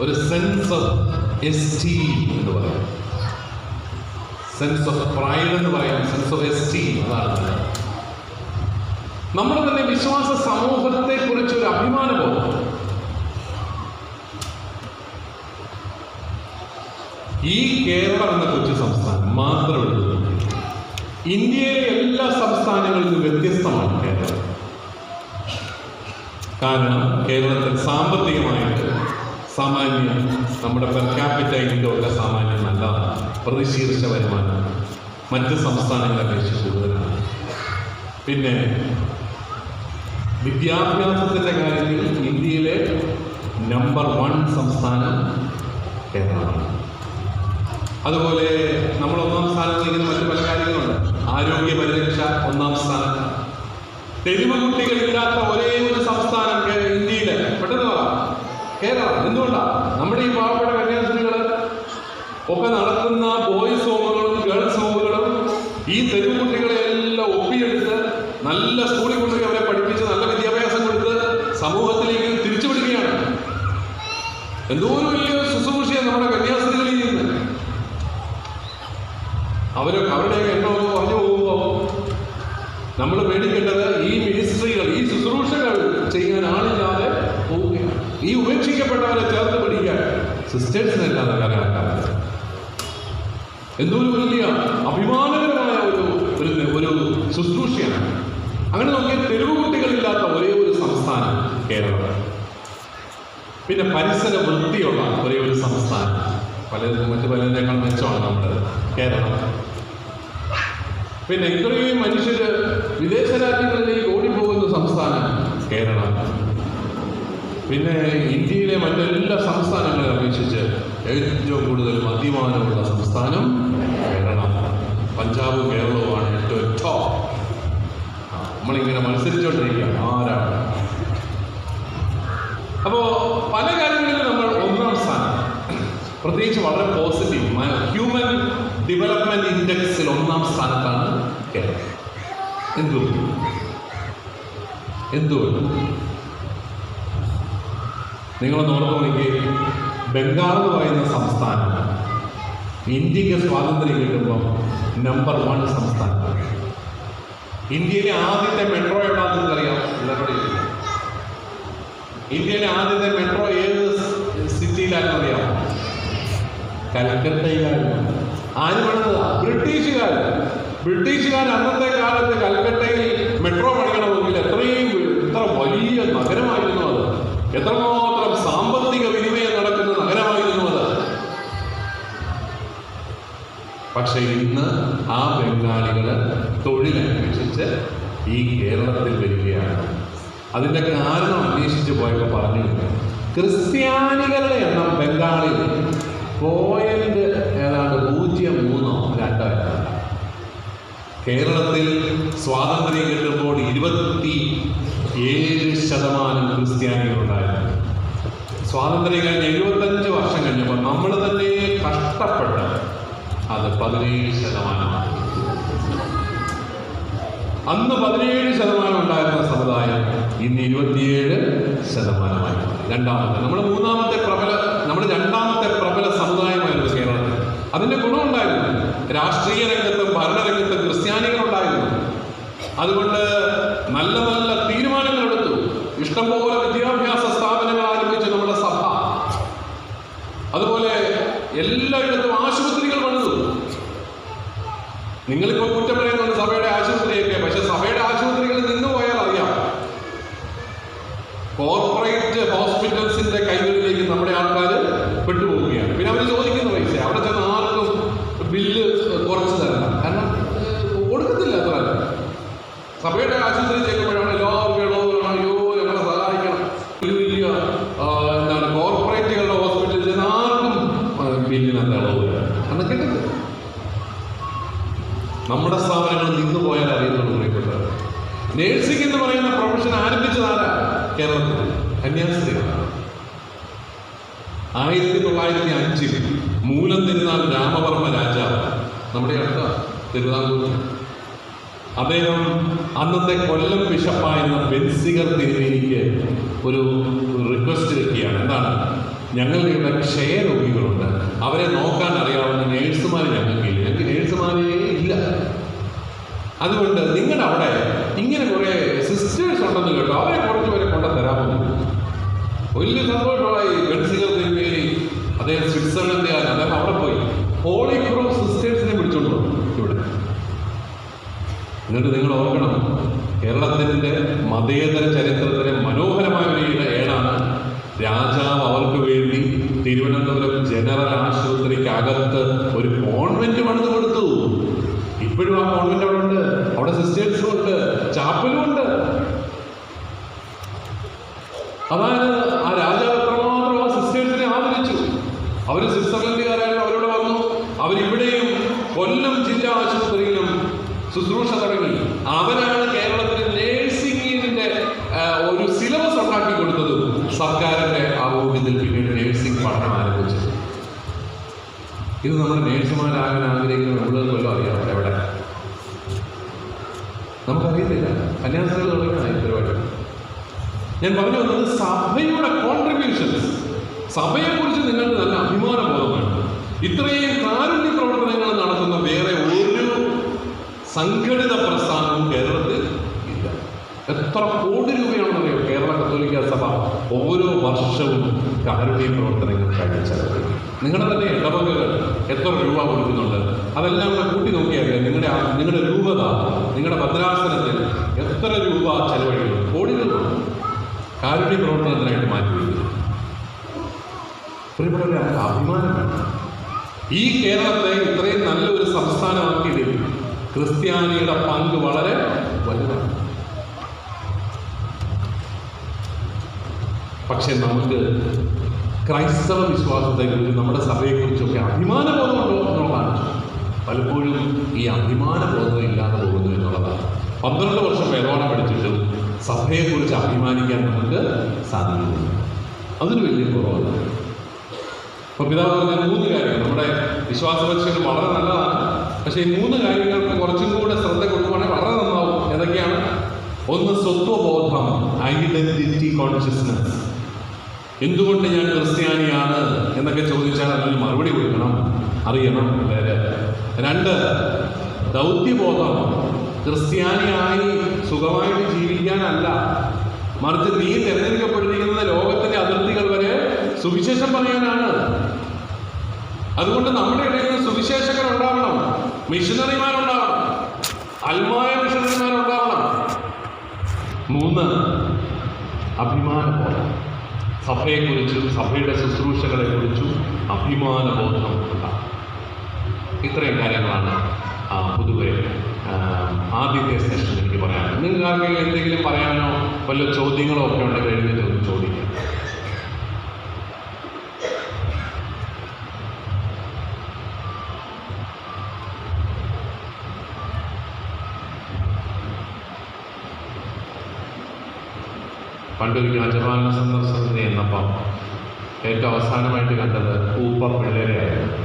ഒരു സെൻസ് ഓഫ് എസ്റ്റീം എന്ന് പറയാം, സെൻസ് ഓഫ് പ്രൈഡ് എന്ന് പറയാം, സെൻസ് ഓഫ് എസ്റ്റീം. അതാണ് നമ്മുടെ തന്നെ വിശ്വാസ സമൂഹത്തെ കുറിച്ച് ഒരു അഭിമാനബോധം. ഈ കേരളം എന്ന കൊച്ചു സംസ്ഥാനം മാത്രമുള്ളത് ഇന്ത്യയിലെ എല്ലാ സംസ്ഥാനങ്ങളിൽ നിന്നും വ്യത്യസ്തമാണ് കേരളം. കാരണം കേരളത്തിൽ സാമ്പത്തികമായിട്ട് സാമാന്യം നമ്മുടെ പെർ ക്യാപിറ്റ ഇൻകം ഒക്കെ സാമാന്യം നല്ലതാണ്. പ്രതിശീർഷ വരുമാനം മറ്റ് സംസ്ഥാനങ്ങളെ അപേക്ഷിച്ച് കൂടുതലാണ്. പിന്നെ വിദ്യാഭ്യാസത്തിൻ്റെ കാര്യത്തിൽ ഇന്ത്യയിലെ നമ്പർ 1 സംസ്ഥാനം കേരളമാണ്. അതുപോലെ നമ്മൾ 1ാം സ്ഥാനത്ത് നിൽക്കുന്ന മറ്റു പല കാര്യങ്ങളുണ്ട്. ആരോഗ്യ പരിരക്ഷ 1ാം സ്ഥാനത്ത്. തെരുവ് കുട്ടികളില്ലാത്ത ഒരേ ഒരു സംസ്ഥാനം ഇന്ത്യയിൽ പെട്ടെന്ന് കേരളം. എന്തുകൊണ്ടാണ്? നമ്മുടെ ഈ പാവപ്പെട്ട കന്യാസ്ത്രീകൾ ഒക്കെ നടത്തുന്ന ബോയ്സ് ഹോമുകളും ഗേൾസ് ഹോമുകളും ഈ തെരുവ് കുട്ടികളെ എല്ലാം ഒപ്പിയെടുത്ത് നല്ല സ്കൂളിൽ കൊണ്ടുപോയി അവരെ പഠിപ്പിച്ച് നല്ല വിദ്യാഭ്യാസം കൊടുത്ത് സമൂഹത്തിലേക്ക് തിരിച്ചുവിടുകയാണ്. എന്തോരം വലിയ ശുശ്രൂഷയാണ് നമ്മുടെ കന്യാസ്ത്രീകളിൽ നിന്ന്. അവരുടെയൊക്കെ എണ്ണമൊക്കെ പറഞ്ഞു പോകുമ്പോൾ നമ്മൾ പേടിക്കേണ്ടത് ഈ മിനിസ്ട്രികൾ, ഈ ശുശ്രൂഷകൾ ചെയ്യാൻ ആളില്ലാതെ പോവുകയാണ്. ഈ ഉപേക്ഷിക്കപ്പെട്ടവരെ ചേർത്ത് പിടിക്കാൻ സിസ്റ്റേഴ്സിനല്ലാതെ കാലഘട്ടം. എന്തൊരു വലിയ അഭിമാനകരമായ ഒരു ശുശ്രൂഷയാണ്. അങ്ങനെ നോക്കിയാൽ തെരുവ് കുട്ടികളില്ലാത്ത ഒരേ ഒരു സംസ്ഥാനം കേരളം. പിന്നെ പരിസര വൃത്തിയുള്ള ഒരേ ഒരു സംസ്ഥാനം. മറ്റു പലതിനേക്കാൾ മെച്ചമാണ് നമ്മുടെ കേരളം. പിന്നെ ഇത്രയും മനുഷ്യർ വിദേശ രാജ്യങ്ങളിലേക്ക് ഓടിപ്പോകുന്ന സംസ്ഥാനം കേരളം. പിന്നെ ഇന്ത്യയിലെ മറ്റെല്ലാ സംസ്ഥാനങ്ങളെ അപേക്ഷിച്ച് ഏറ്റവും കൂടുതൽ മദ്യപാനമുള്ള സംസ്ഥാനം കേരളം. പഞ്ചാബ് കേരളവുമാണ് ഏറ്റവും ടോപ്പ്. നമ്മളിങ്ങനെ മത്സരിച്ചുകൊണ്ടിരിക്കുകയാണ് ആരാണ്. അപ്പോൾ പല കാര്യങ്ങളിലും നമ്മൾ ഒന്നാം സ്ഥാനം, പ്രത്യേകിച്ച് വളരെ പോസിറ്റീവ് ഹ്യൂമൻ ഡെവലപ്മെന്റ് ഇൻഡെക്സിൽ ഒന്നാം സ്ഥാനത്താണ് കേരളം. എന്തുകൊണ്ട് നിങ്ങളൊന്ന് ഓർത്ത് നോക്കി. ബംഗാൾ എന്ന് പറയുന്ന സംസ്ഥാനം ഇന്ത്യക്ക് സ്വാതന്ത്ര്യം കിട്ടുമ്പോൾ നമ്പർ 1 സംസ്ഥാനമാണ്. ഇന്ത്യയിലെ ആദ്യത്തെ മെട്രോ എവിടെയാണെന്ന് നിങ്ങൾക്കറിയാം? ഇന്ത്യയിലെ ആദ്യത്തെ മെട്രോ ഏത് സിറ്റിയിലാണെന്ന് അറിയാമോ? കൽക്കട്ടയിലായിരുന്നു. ആര് പണിതതാ? ബ്രിട്ടീഷുകാർ അന്നത്തെ കാലത്ത് കൽക്കട്ടയിൽ മെട്രോ പണിയണമെങ്കിൽ എത്ര വലിയ നഗരമായിരുന്നു അത്. എത്രമാത്രം സാമ്പത്തിക വിനിമയം നടക്കുന്ന നഗരമായിരുന്നു അത്. പക്ഷെ ഇന്ന് ആ ബംഗാളികൾ തൊഴിലന്വേഷിച്ച് ഈ കേരളത്തിൽ വരികയാണ്. അതിൻ്റെ കാരണം അന്വേഷിച്ച് പോയപ്പോൾ പറഞ്ഞു, ക്രിസ്ത്യാനികളുടെ എണ്ണം ബംഗാളിൽ 0.3-2. കേരളത്തിൽ സ്വാതന്ത്ര്യം കിട്ടുമ്പോൾ 27% ക്രിസ്ത്യാനികളുണ്ടായിരുന്നു. സ്വാതന്ത്ര്യം കഴിഞ്ഞ് 75 വർഷം കഴിഞ്ഞപ്പോൾ നമ്മൾ തന്നെ കഷ്ടപ്പെട്ട് അത് 17%. അന്ന് 17% ഉണ്ടായിരുന്ന സമുദായം ഇന്ന് 27%. രണ്ടാമത്തെ നമ്മുടെ രണ്ടാമത്തെ പ്രബല സമുദായമായിരുന്നു കേരളത്തിൽ. അതിൻ്റെ ഗുണമുണ്ടായിരുന്നു. രാഷ്ട്രീയ രംഗത്തും ഭരണരംഗത്തും ക്രിസ്ത്യാനികളുണ്ടായിരുന്നു. അതുകൊണ്ട് നല്ല നല്ല തീരുമാനങ്ങൾ എടുത്തു. ഇഷ്ടംപോലെ വിദ്യാഭ്യാസ സ്ഥാപനങ്ങൾ ആരംഭിച്ചു നമ്മുടെ സഭ. അതുപോലെ എല്ലായിടത്തും ആശുപത്രികൾ പണിതു. നിങ്ങളിപ്പോൾ കുറ്റം പറയുന്നുണ്ട് സഭയുടെ ആശുപത്രിയൊക്കെ. പക്ഷെ സഭയുടെ ആശുപത്രികളിൽ നിന്ന് പോയാൽ അറിയാം, കോർപ്പറേറ്റ് ഹോസ്പിറ്റൽസിന്റെ കൈകളിലേക്ക് നമ്മുടെ ആൾക്കാർ പെട്ടുപോവുകയാണ്. പിന്നെ അവർ ചോദിക്കുന്ന പൈസ അവിടെ ചെന്ന് ആർക്കും ബില്ല് കുറച്ച് തരണം, കാരണം കൊടുക്കത്തില്ല. അത്ര സഭയുടെ ആശുപത്രി ചെയ്യുമ്പോഴാണ് എല്ലാവരും അയ്യോ ഞങ്ങളെ സഹായിക്കണം. വലിയ കോർപ്പറേറ്റുകളുടെ ഹോസ്പിറ്റലിൽ ചെന്ന് ആർക്കും ബില്ലിന് എന്താ ഇളവില്ല എന്ന് കേട്ടില്ല. നമ്മുടെ സ്ഥാപനങ്ങൾ നിന്ന് പോയാൽ അറിയുന്നുള്ളൂ. നേഴ്സിംഗ് എന്ന് പറയുന്ന പ്രൊഫഷൻ ആരംഭിച്ചതാരാ? കേരളത്തിൽ കന്യാസ്ത്രീകളാണ്. 1905 മൂലം തിരുനാൾ രാമവർമ്മ രാജാവ്, നമ്മുടെ അടുത്ത തിരുവിതാംകൂർ, അദ്ദേഹം അന്നത്തെ കൊല്ലം ബിഷപ്പായിരുന്ന ബെൻസിഗർ തിരുമേനിക്ക് ഒരു റിക്വസ്റ്റ് വെക്കുകയാണ്. എന്താണ്? ഞങ്ങളുടെ ഇവിടെ ക്ഷയരോഗികളുണ്ട്, അവരെ നോക്കാൻ അറിയാവുന്ന നേഴ്സുമാർ ഞങ്ങൾക്കില്ല, ഞങ്ങൾക്ക് നേഴ്സുമാരേ ഇല്ല. അതുകൊണ്ട് നിങ്ങളുടെ അവിടെ ഇങ്ങനെ കുറേ സിസ്റ്റേഴ്സ് ഉണ്ടെന്ന് കേട്ടോ, അവരെ കുറച്ച് പേരെ കൊണ്ടുതരാമോ? വലിയ സന്തോഷമായി ബെൻസിഗർ തിരുമേനി. അദ്ദേഹം സ്വിറ്റ്സർലൻഡുകാരൻ. അദ്ദേഹം അവിടെ പോയി ഹോളി ക്രോസ് സിസ്റ്റേഴ്സിനെ വിളിച്ചോണ്ട് വന്നു ഇവിടെ. എന്നിട്ട് നിങ്ങൾ ഓർക്കണം, കേരളത്തിൻ്റെ മതേതര ചരിത്രത്തിലെ മനോഹരമായ ഒരു ഏടാണ് രാജാവ് അവർക്ക് വേണ്ടി തിരുവനന്തപുരം ജനറൽ ആശുപത്രിക്കകത്ത് ഒരു കോൺവെന്റ് പണിത് കൊടുത്തു. ഇപ്പോഴും ആ കോൺവെന്റ് അവിടെ ഉണ്ട്. അവിടെ സിസ്റ്റേഴ്സും ഉണ്ട്, ചാപ്പലും ഉണ്ട്. അതായത് ആ രാജാവ് എത്രമാത്രം ആ സിസ്റ്റേഴ്സിനെ ആദരിച്ചു. അവർ സ്വിറ്റ്സർലൻഡുകാരായാലും അവരോട് വന്നു. അവരിവിടെയും കൊല്ലം ജില്ലാ ആശുപത്രിയിലും ശുശ്രൂഷ തുടങ്ങി. അവരാണ് കേരളത്തിൽ നേഴ്സിംഗിന്റെ ഒരു സിലബസ് ഉണ്ടാക്കി കൊടുത്തത്. സർക്കാരിന്റെ ആരോഗ്യത്തിൽ പിന്നീട് നേഴ്സിംഗ് പഠനം ആരംഭിച്ചത്. ഇത് നമ്മുടെ നേഴ്സുമാരാകാൻ ആഗ്രഹിക്കുന്ന കൂടുതൽ വല്ലതും അറിയാം എവിടെ? നമുക്കറിയത്തില്ല. കന്യാസ്ത്രീകൾ തുടങ്ങിയാണ് ഈ പരിപാടി. ഞാൻ പറഞ്ഞു വന്നത് സഭയുടെ കോൺട്രിബ്യൂഷൻസ്. സഭയെക്കുറിച്ച് നിങ്ങൾക്ക് നല്ല അഭിമാനബോധം വേണം. ഇത്രയും കാരുണ്യ പ്രവർത്തനങ്ങൾ നടത്തുന്ന വേറെ ഒരു സംഘടിത പ്രസ്ഥാനവും കേരളത്തിൽ ഇല്ല. എത്ര കോടി രൂപയാണെന്നറിയോ കേരള കത്തോലിക്ക സഭ ഓരോ വർഷവും കാരുണ്യ പ്രവർത്തനങ്ങൾ കഴിച്ചത്. നിങ്ങളുടെ തന്നെ ഇടവകകൾ എത്ര രൂപ കൊടുക്കുന്നുണ്ട്? അതെല്ലാം കൂടെ കൂട്ടി നോക്കിയാൽ നിങ്ങളുടെ രൂപത, നിങ്ങളുടെ ഭദ്രാസനത്തിൽ എത്ര രൂപ ചെലവഴിക്കുന്നു? കോടികൾ കാരുണ്യ പ്രവർത്തനത്തിനായിട്ട് മാറ്റിവെക്കുന്നു. പ്രിയപ്പെട്ടവരെ, അഭിമാനം വേണം. ഈ കേരളത്തെ ഇത്രയും നല്ലൊരു സംസ്ഥാനമാക്കിയതിൽ ക്രിസ്ത്യാനിയുടെ പങ്ക് വളരെ വലുതാണ്. പക്ഷെ നമുക്ക് ക്രൈസ്തവ വിശ്വാസത്തെക്കുറിച്ച്, നമ്മുടെ സഭയെക്കുറിച്ചൊക്കെ അഭിമാനബോധമുണ്ടോ എന്നുള്ളതാണ്. പലപ്പോഴും ഈ അഭിമാനബോധം ഇല്ലാതെ പോകുന്നു എന്നുള്ളതാണ്. 12 വർഷം വേദപാഠം പഠിച്ചിട്ടും സഭയെക്കുറിച്ച് അഭിമാനിക്കാൻ നമുക്ക് സാധിക്കുന്നു. അതൊരു വലിയ കുറവാണ്. അപ്പോൾ പിതാവ് പറഞ്ഞ 3 കാര്യങ്ങൾ നമ്മുടെ വിശ്വാസപരിശീലനം വളരെ നല്ലതാണ്. പക്ഷേ ഈ 3 കാര്യങ്ങൾക്ക് കുറച്ചും കൂടെ ശ്രദ്ധ കൊടുക്കുവാണെങ്കിൽ വളരെ നന്നാവും. ഏതൊക്കെയാണ്? ഒന്ന്, സ്വത്വബോധം, ഐഡന്റിറ്റി കോൺഷ്യസ്നസ്. എന്തുകൊണ്ട് ഞാൻ ക്രിസ്ത്യാനിയാണ് എന്നൊക്കെ ചോദിച്ചാൽ അതിന് മറുപടി കൊടുക്കണം, അറിയണം. 2, ദൗത്യബോധം. ക്രിസ്ത്യാനിയായി സുഖമായിട്ട് ജീവിക്കാനല്ല, മറിച്ച് നീ തിരഞ്ഞെടുക്കപ്പെട്ടിരിക്കുന്ന ലോകത്തിന്റെ അതിർത്തികൾ വരെ സുവിശേഷം പറയാനാണ്. അതുകൊണ്ട് നമ്മുടെ ഇടയിൽ സുവിശേഷകരുണ്ടാവണം, മിഷണറിമാരുണ്ടാവണം, ആത്മായ മിഷണറിമാരുണ്ടാവണം. 3, അഭിമാനബോധം. സഭയെക്കുറിച്ചും സഭയുടെ ശുശ്രൂഷകളെക്കുറിച്ചും അഭിമാനബോധം ഉണ്ടാകും. ഇത്രയും കാര്യങ്ങളാണ് പൊതുവെ ആദ്യത്തെ സെഷൻ എനിക്ക് പറയാനുള്ളത്. നിങ്ങൾക്ക് ആർക്കെങ്കിലും എന്തെങ്കിലും പറയാനോ വല്ല ചോദ്യങ്ങളോ ഒക്കെ ഉണ്ടെങ്കിൽ എഴുന്നേറ്റ് ചോദിക്കാം. പണ്ടൊരിക്കൽ അജപാലന സന്ദർശനത്തിന് എന്നപ്പം ഏറ്റവും അവസാനമായിട്ട് കണ്ടത് ഊപ്പ പിള്ളേരെയായിരുന്നു.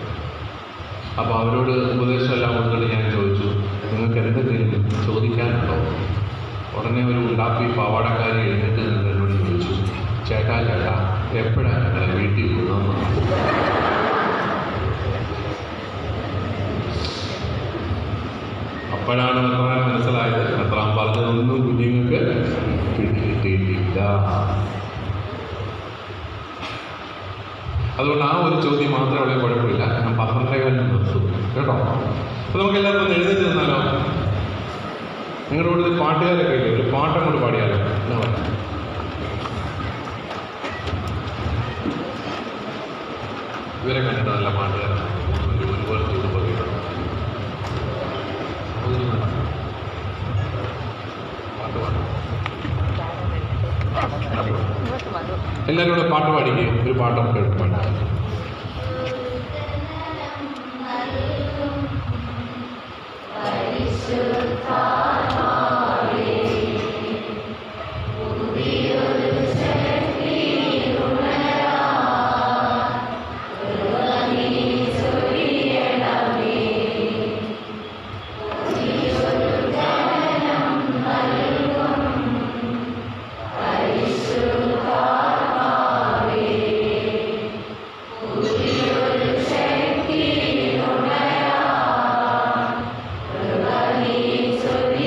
അപ്പോൾ അവരോട് ഉപദേശമെല്ലാം കൊടുത്തിട്ട് ഞാൻ ചോദിച്ചു, നിങ്ങൾക്ക് എന്തെങ്കിലും ചോദിക്കാനുണ്ടോ? ഉടനെ ഒരു ഉണ്ടാപ്പി പാവാടക്കാരി എഴുന്നേറ്റ് നിന്ന് എന്നോട് ചോദിച്ചു, ചേട്ടാ എപ്പോഴാണ് ഞങ്ങളെ വീട്ടിൽ കൊണ്ടുവന്നത്? അപ്പോഴാണ് മനസ്സിലായത് എത്രാം പറഞ്ഞതൊന്നും കുഞ്ഞുങ്ങൾക്ക് കിട്ടിയിട്ടില്ല. അതുകൊണ്ട് ആ ഒരു ചോദ്യം മാത്രമേ ഉള്ളൂ, കുഴപ്പമില്ല. ഞാൻ 12 നിർത്തും കേട്ടോ. അപ്പോൾ നമുക്ക് എല്ലാവർക്കും എഴുന്നേറ്റ് നിന്നാലോ? നിങ്ങളുടെ കൂടെ പാട്ടുകാരൊക്കെ ഇല്ലേ? ഒരു പാട്ടങ്ങോട്ട് പാടിയാലോ? എന്നാ പറയാം? ഇവരെ കണ്ടിട്ട് നല്ല പാട്ടുകാരാണ്. ഒരുപോലെ ചൂട് പതിയിട്ടുണ്ട്. പാട്ട് പാടാം. എല്ലാവരും കൂടെ പാട്ട് പാടിക്കേ. ഒരു പാട്ടൊക്കെ പാടാം. Sorry.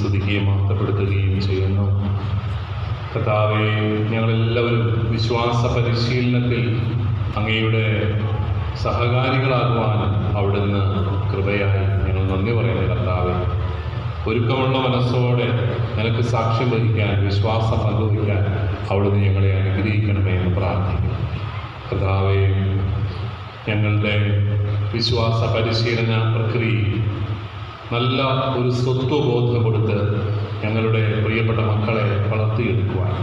സ്തുതിക്കുകയും മഹത്വപ്പെടുത്തുകയും ചെയ്യുന്നു. കർത്താവേ, ഞങ്ങളെല്ലാവരും വിശ്വാസ പരിശീലനത്തിൽ അങ്ങയുടെ സഹകാരികളാകുവാൻ അവിടുന്ന് കൃപയായി ഞങ്ങൾ നന്ദി പറയുന്നു. കർത്താവേ, ഒരുക്കമുള്ള മനസ്സോടെ നിനക്ക് സാക്ഷ്യം വഹിക്കാൻ, വിശ്വാസം പങ്കുവയ്ക്കാൻ അവിടുന്ന് ഞങ്ങളെ അനുഗ്രഹിക്കണമേ എന്ന് പ്രാർത്ഥിക്കുന്നു. കർത്താവേ, ഞങ്ങളുടെ വിശ്വാസ പരിശീലന പ്രക്രിയയിൽ നല്ല ഒരു സ്വത്വബോധം കൊടുത്ത് ഞങ്ങളുടെ പ്രിയപ്പെട്ട മക്കളെ വളർത്തിയെടുക്കുവാൻ,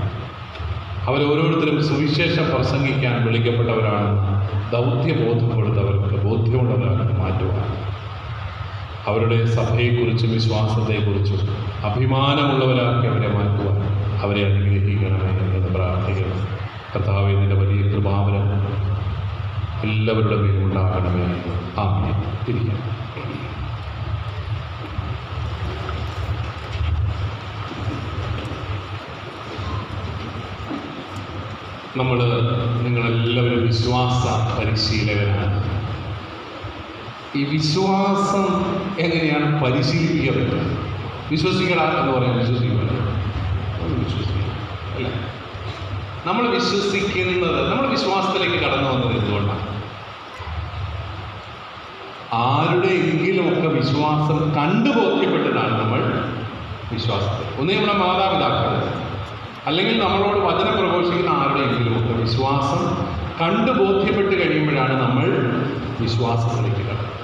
അവരോരോരുത്തരും സുവിശേഷം പ്രസംഗിക്കാൻ വിളിക്കപ്പെട്ടവരാണെന്ന് ദൗത്യബോധം കൊടുത്തവർക്ക് ബോധ്യമുള്ളവരാണ് മാറ്റുവാൻ, അവരുടെ സഭയെക്കുറിച്ചും വിശ്വാസത്തെക്കുറിച്ചും അഭിമാനമുള്ളവരാക്കി അവരെ മാറ്റുവാൻ അവരെ അനുഗ്രഹിക്കണമേ എന്ന് പ്രാർത്ഥിക്കുന്നു. കർത്താവേ, നിന്റെ വലിയ കൃപാവരം എല്ലാവരുടെ പേരും ഉണ്ടാകണമേ. ആമേൻ. തിരിക്കാം. നിങ്ങളെല്ലാവരും വിശ്വാസ പരിശീലകരാണ്. ഈ വിശ്വാസം എങ്ങനെയാണ് പരിശീലിപ്പിക്കപ്പെട്ടത്? വിശ്വസിക്കണ എന്ന് പറയാൻ വിശ്വസിക്കുക അല്ല, നമ്മൾ വിശ്വസിക്കുന്നത്, നമ്മൾ വിശ്വാസത്തിലേക്ക് കടന്നു വന്നത് എന്തുകൊണ്ടാണ്? ആരുടെയെങ്കിലുമൊക്കെ വിശ്വാസം കണ്ടു ബോധ്യപ്പെട്ടിട്ടാണ് നമ്മൾ വിശ്വാസത്തിൽ. ഒന്നേ നമ്മുടെ മാതാപിതാക്കൾ, അല്ലെങ്കിൽ നമ്മളോട് വചനം പ്രഘോഷിക്കുന്ന ആരുടെയെങ്കിലുമൊക്കെ വിശ്വാസം കണ്ടു ബോധ്യപ്പെട്ട് കഴിയുമ്പോഴാണ് നമ്മൾ വിശ്വാസത്തിലേക്ക് കടന്നത്.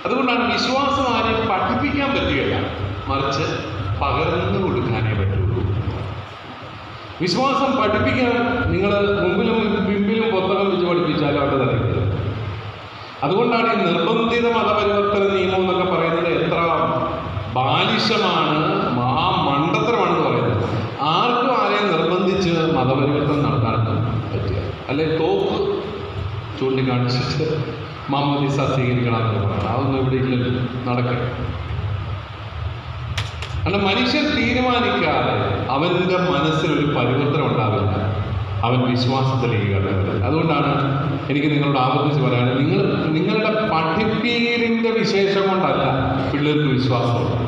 അതുകൊണ്ടാണ് വിശ്വാസം ആരെയും പഠിപ്പിക്കാൻ പറ്റുകയില്ല, മറിച്ച് പകർന്നു കൊടുക്കാനേ പറ്റുള്ളൂ. വിശ്വാസം പഠിപ്പിക്കാൻ നിങ്ങൾ മുമ്പിലും പിമ്പിലും പുസ്തകം വെച്ച് പഠിപ്പിച്ചാലും അവിടെ തലയ്ക്കില്ല. അതുകൊണ്ടാണ് ഈ നിർബന്ധിത മതപരിവർത്തന നിയമം എന്നൊക്കെ പറയുന്നത് എത്ര ബാലിശമാണ്, മഹാമണ്ഡത്തരമാണെന്ന് പറയുന്നത്. ആർക്കും ആരെയും നിർബന്ധിച്ച് മതപരിവർത്തനം നടത്താനൊന്നും പറ്റുക, അല്ലെ തോക്ക് ചൂണ്ടിക്കാണിച്ചിട്ട് മാമോദീസ സ്വീകരിക്കണമെന്ന് പറയണം. അതൊന്നും ഇവിടെ ഇല്ലല്ലോ, നടക്കട്ടെ. കാരണം മനുഷ്യൻ തീരുമാനിക്കാതെ അവൻ്റെ മനസ്സിലൊരു പരിവർത്തനം ഉണ്ടാവില്ല, അവൻ വിശ്വാസത്തിലേക്ക് കടന്നത്. അതുകൊണ്ടാണ് എനിക്ക് നിങ്ങളോട് ആവർത്തിച്ച് പറയാനുള്ളത്, നിങ്ങളുടെ പഠിപ്പീരിൻ്റെ വിശേഷം കൊണ്ടല്ല പിള്ളേർക്ക് വിശ്വാസമുള്ളത്.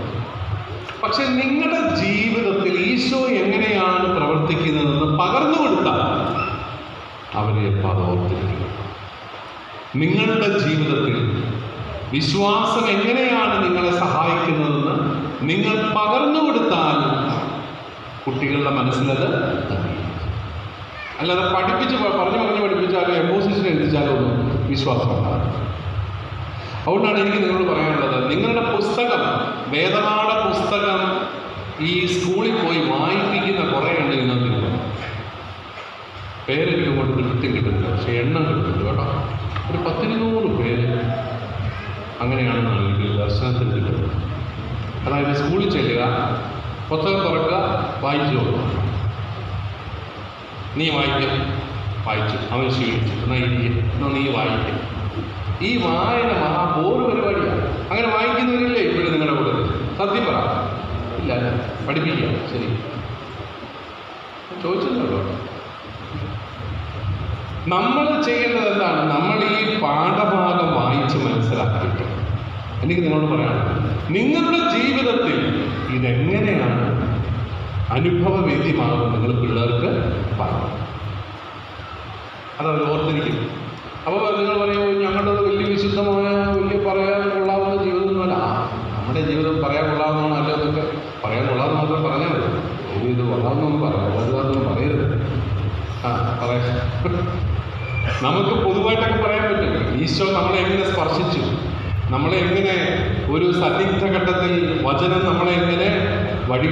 പക്ഷെ നിങ്ങളുടെ ജീവിതത്തിൽ ഈശോ എങ്ങനെയാണ് പ്രവർത്തിക്കുന്നതെന്ന് പകർന്നു കൊടുത്താൽ അവരെ പതോർത്തിരിക്കുക. നിങ്ങളുടെ ജീവിതത്തിൽ വിശ്വാസം എങ്ങനെയാണ് നിങ്ങളെ സഹായിക്കുന്നതെന്ന് നിങ്ങൾ പകർന്നു കൊടുത്താൽ കുട്ടികളുടെ മനസ്സിലത് അല്ലാതെ പറഞ്ഞു പഠിപ്പിച്ചാലോ എംബോസിഷൻ എഴുതിച്ചാലോ ഒന്നും വിശ്വാസം ഉണ്ടാകും. അതുകൊണ്ടാണ് എനിക്ക് നിങ്ങളോട് പറയാനുള്ളത്, നിങ്ങളുടെ പുസ്തകം, വേദപാഠ പുസ്തകം ഈ സ്കൂളിൽ പോയി വായിപ്പിക്കുന്ന കുറേ ഉണ്ട്. നിങ്ങൾക്ക് പേരെനിക്ക് കൊണ്ട് കൃത്യം കിട്ടുന്നില്ല, പക്ഷെ എണ്ണം കിട്ടുന്നുണ്ട് കേട്ടോ. ഒരു 10-200 പേര് അങ്ങനെയാണെന്നാണ് എനിക്ക് ദർശനത്തിൽ കിട്ടുന്നത്. അതായത് സ്കൂളിൽ ചെല്ലുക, പുസ്തകം തുറക്കുക, വായിച്ചു നോക്കുക. നീ വായിച്ചു, അവൻ ക്ഷീണിച്ചു, എന്നാൽ നീ വായിക്കും. ഈ വായന മഹാബോറ് പരിപാടിയാണ്. അങ്ങനെ വായിക്കുന്നവരില്ലേ ഇപ്പോഴും നിങ്ങളുടെ കൂടെ? സത്യം പറ. ഇല്ല, പഠിപ്പിക്കുക. ശരി, ചോദിച്ചല്ലോ. നമ്മൾ ചെയ്യേണ്ടത് എന്താണ്? നമ്മൾ ഈ പാഠഭാഗം വായിച്ച് മനസ്സിലാക്കിയിട്ട് എനിക്ക് നിങ്ങളോട് പറയാനുള്ളത്, നിങ്ങളുടെ ജീവിതത്തിൽ ഇതെങ്ങനെയാണ് അനുഭവവേദ്യമാകും നിങ്ങൾ പിള്ളേർക്ക് പറഞ്ഞു. അതവർ ഓർത്തിരിക്കും. അപ്പോൾ നിങ്ങൾ പറയുമോ, ഞങ്ങളുടെ വലിയ വിശുദ്ധമായ, വലിയ പറയാൻ കൊള്ളാവുന്ന ജീവിതമൊന്നുമല്ല. നമ്മുടെ ജീവിതം പറയാൻ കൊള്ളാവുന്നതാണ്. അല്ല, അതൊക്കെ പറയാൻ കൊള്ളാവുന്ന മാത്രം പറഞ്ഞാൽ മതി. ഇത് കൊള്ളാവുന്നൊന്നും പറയാതൊന്നും പറയരുത്. പറയാം, നമുക്ക് പൊതുവായിട്ടൊക്കെ പറയാൻ പറ്റും. ഈശോ നമ്മളെ എങ്ങനെ സ്പർശിച്ചു, നമ്മളെ എങ്ങനെ ഒരു സന്നിഗ്ധ ഘട്ടത്തിൽ വചനം നമ്മളെ എങ്ങനെ വഴി